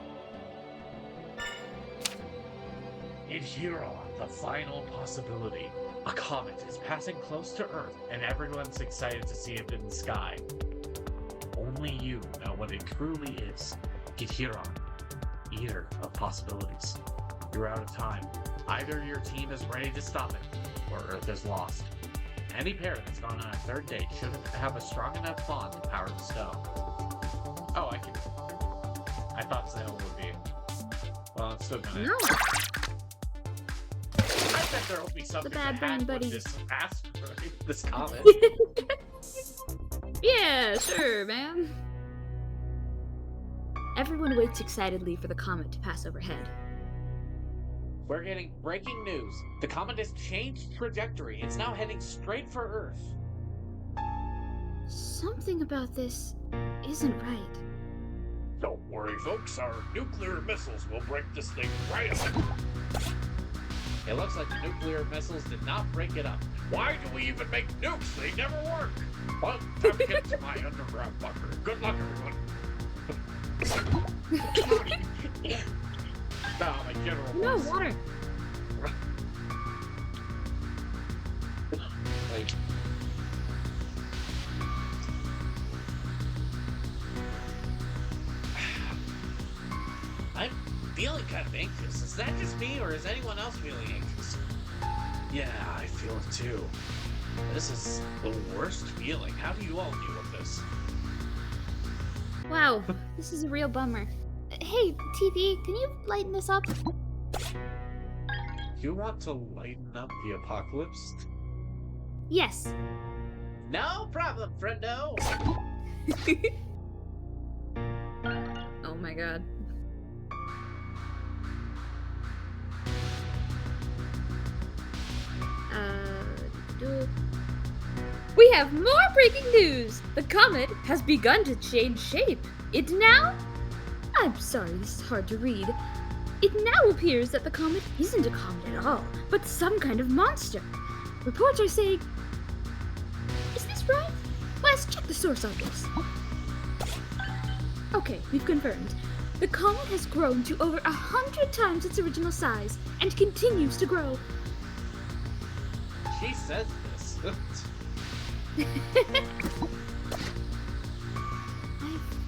In Huron, the final possibility. A comet is passing close to Earth, and everyone's excited to see it in the sky. Only you know what it truly is. Huron, eater of possibilities. You're out of time. Either your team is ready to stop it, or Earth is lost. Any pair that's gone on a third date shouldn't have a strong enough bond to power the stone. Oh, I thought Zale would be. Well, it's still gonna. No. I bet there'll be something The bad to hack brain with buddy. this asteroid, this comet. Yeah, sure, man. Everyone waits excitedly for the comet to pass overhead. We're getting breaking news. The comet has changed trajectory. It's now heading straight for Earth. Something about this isn't right. Don't worry, folks. Our nuclear missiles will break this thing right up. It looks like the nuclear missiles did not break it up. Why do we even make nukes? They never work. Well, time to get to my underground bunker. Good luck, everyone. Now, my general. No, water. Like, I'm feeling kind of anxious. Is that just me, or is anyone else feeling anxious? Yeah, I feel it too. This is the worst feeling. How do you all deal with this? Wow, this is a real bummer. Hey, TV, can you lighten this up? You want to lighten up the apocalypse? Yes. No problem, friendo. Oh my god. We have more breaking news! The comet has begun to change shape. It now... I'm sorry, this is hard to read. It now appears that the comet isn't a comet at all, but some kind of monster. Reports are saying... Is this right? Let's check the source on this. Okay, we've confirmed. The comet has grown to over 100 times its original size and continues to grow. She says this.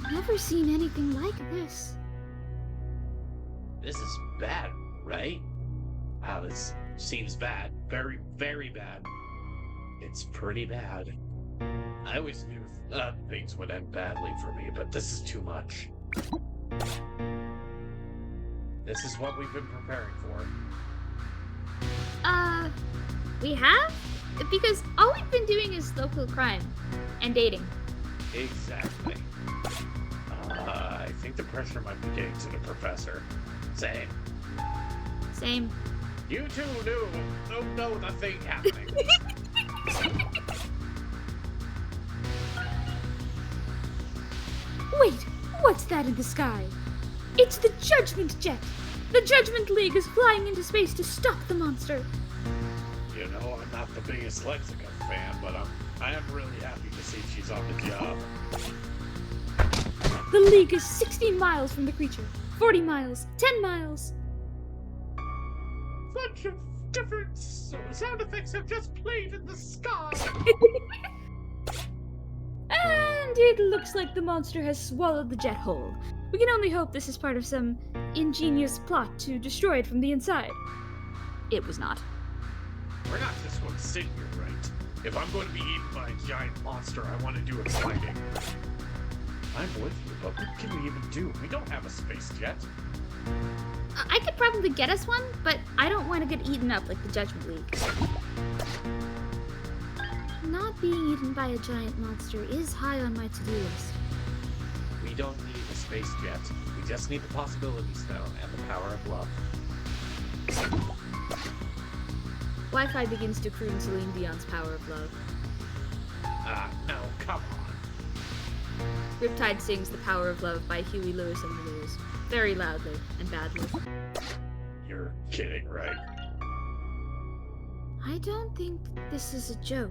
I've never seen anything like this. This is bad, right? Wow, this seems bad. Very, very bad. It's pretty bad. I always knew Things would end badly for me, but this is too much. This is what we've been preparing for. We have? Because all we've been doing is local crime and dating. Exactly. I think the pressure might be getting to the professor. Same. Same. You two knew. Don't know the thing happening. What's that in the sky? It's the Judgment Jet! The Judgment League is flying into space to stop the monster! You know, I'm not the biggest Lexica fan, but I am really happy to see she's on the job. The League is 16 miles from the creature. 40 miles. 10 miles. Bunch of different sound effects have just played in the sky. And it looks like the monster has swallowed the jet whole. We can only hope this is part of some ingenious plot to destroy it from the inside. It was not. We're not just going to sit here, right? If I'm going to be eaten by a giant monster, I want to do it fighting. I'm with you, but what can we even do? We don't have a space jet. I could probably get us one, but I don't want to get eaten up like the Judgment League. Not being eaten by a giant monster is high on my to-do list. We don't need a space jet. We just need the possibility stone and the power of love. Wi-Fi begins to croon Celine Dion's Power of Love. No, come on. Riptide sings The Power of Love by Huey Lewis and the News, very loudly and badly. You're kidding, right? I don't think this is a joke.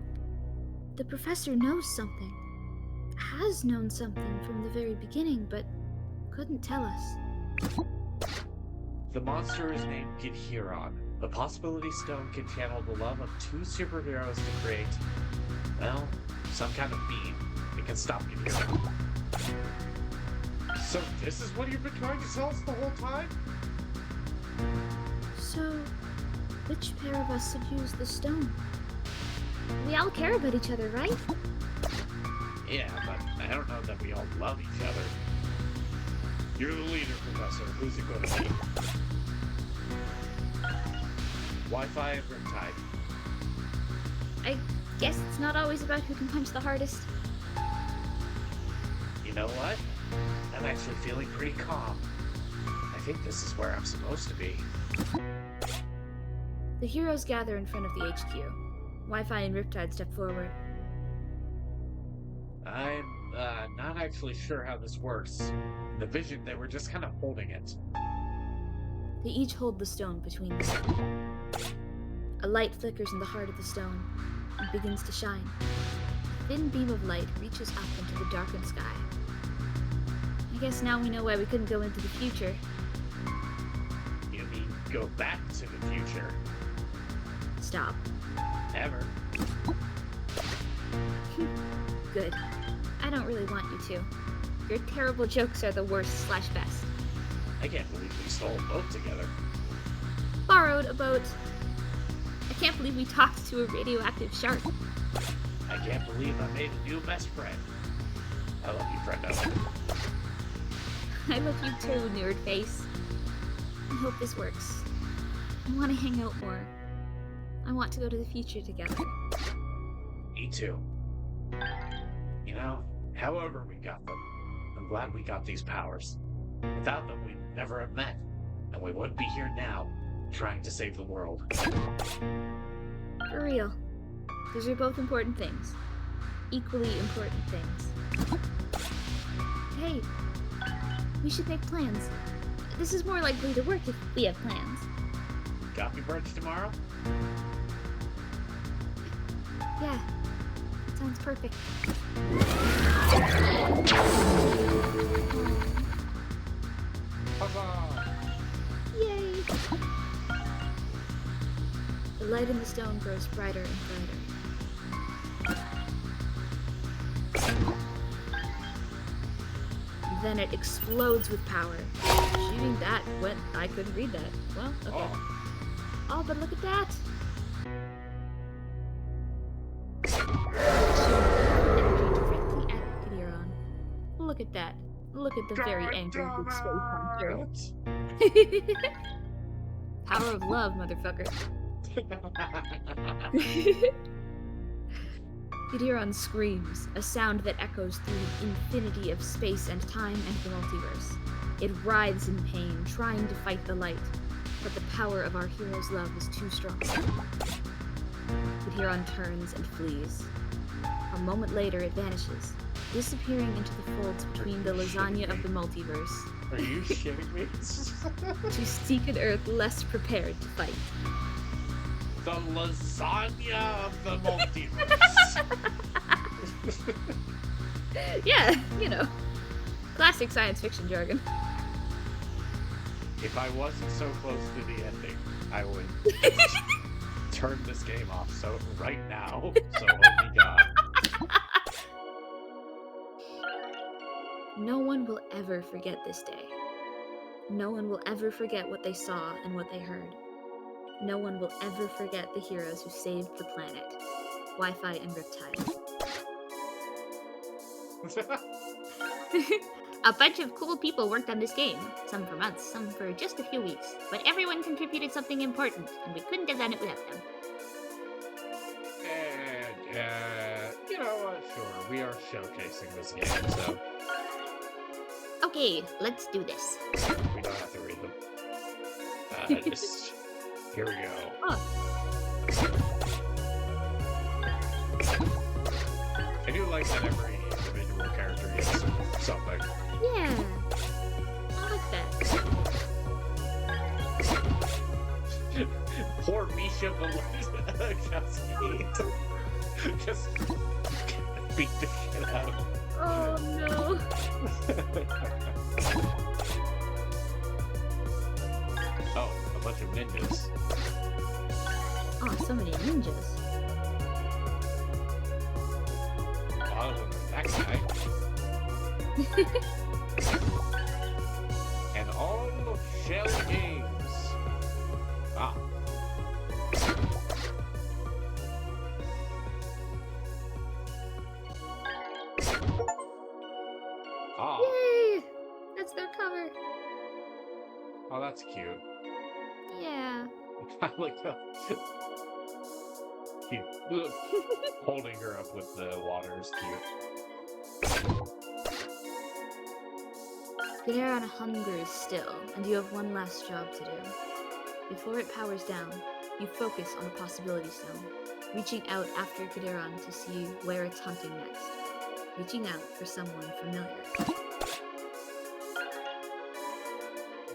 The professor knows something. Has known something from the very beginning, but couldn't tell us. The monster is named Gidhiron. The possibility stone can channel the love of two superheroes to create, well, some kind of beam. It can stop Gidhiron. So this is what you've been trying to tell us the whole time? So, which pair of us should use the stone? We all care about each other, right? Yeah, but I don't know that we all love each other. You're the leader, Professor. Who's it going to be? Wi-Fi and Riptide. I guess it's not always about who can punch the hardest. You know what? I'm actually feeling pretty calm. I think this is where I'm supposed to be. The heroes gather in front of the HQ. Wi-Fi and Riptide step forward. I'm not actually sure how this works. In the vision, they were just kind of holding it. They each hold the stone between them. A light flickers in the heart of the stone and begins to shine. A thin beam of light reaches up into the darkened sky. I guess now we know why we couldn't go into the future. You mean go back to the future? Stop. Never. Good. I don't really want you to. Your terrible jokes are the worst/best. I can't believe we stole a boat together. Borrowed a boat. I can't believe we talked to a radioactive shark. I can't believe I made a new best friend. I love you, friendo. I love you too, nerd face. I hope this works. I want to hang out more. I want to go to the future together. Me too. You know, however we got them, I'm glad we got these powers. Without them, we'd never have met. And we wouldn't be here now, trying to save the world. For real. Those are both important things. Equally important things. Hey, we should make plans. This is more likely to work if we have plans. Coffee brunch tomorrow? Yeah, that sounds perfect. Huzzah! Yay! The light in the stone grows brighter and brighter. Then it explodes with power. Shooting that went. I couldn't read that. Well, okay. Oh, but look at that! Directly at Gidhiron. Look at that. Look at the very angry big space monster. Power of love, motherfucker. Gidhiron screams, a sound that echoes through the infinity of space and time and the multiverse. It writhes in pain, trying to fight the light, but the power of our hero's love is too strong. Gidhiron turns and flees. A moment later, it vanishes, disappearing into the folds between the lasagna of the multiverse, Are you shitting me? to seek an Earth less prepared to fight. The lasagna of the multiverse. Yeah, you know, classic science fiction jargon. If I wasn't so close to the ending, I would turn this game off right now. So help me God. No one will ever forget this day. No one will ever forget what they saw and what they heard. No one will ever forget the heroes who saved the planet. Wi-Fi and Riptide. A bunch of cool people worked on this game. Some for months, some for just a few weeks. But everyone contributed something important, and we couldn't have done it without them. And, you know what? Sure, we are showcasing this game, so Okay, let's do this. we don't have to read them. Just here we go. Oh, I do like that every individual character gets something. yeah. I like that. Poor Misha just beat the shit out of him. Oh no. Oh, a bunch of ninjas. Oh, so many ninjas. A lot of them are that guy. And all of Shell Games. Ah. Ah. Yay! That's their cover. Oh, that's cute. Yeah. I like that. Cute. Holding her up with the water is cute. Gaderon hungers still, and you have one last job to do. Before it powers down, you focus on the possibility stone, reaching out after Gaderon to see where it's hunting next. Reaching out for someone familiar.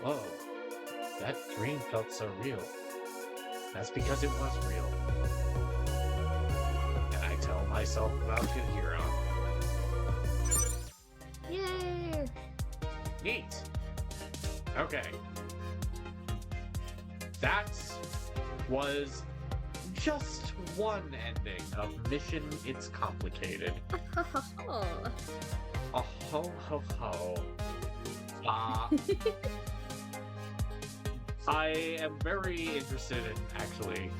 Whoa. That dream felt so real. That's because it was real. And I tell myself about Gaderon. Yay! Neat. Okay. That was just one ending of Mission It's Complicated. Oh ho ho ho. I am very interested in actually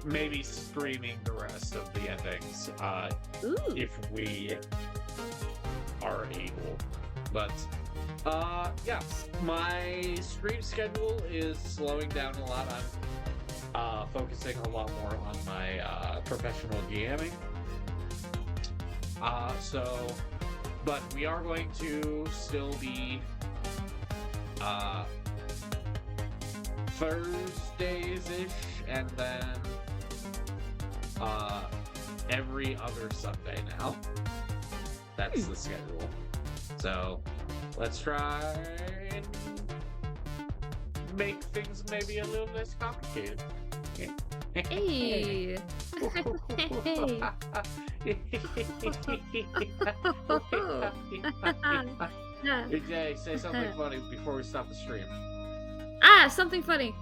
maybe streaming the rest of the endings Ooh. if we are able. But yeah, my stream schedule is slowing down a lot. I'm focusing a lot more on my professional DMing. But we are going to still be Thursdays-ish, and then every other Sunday now. That's the schedule. So let's try and make things maybe a little less complicated. Hey! Hey Jay, say something funny before we stop the stream. Ah, something funny.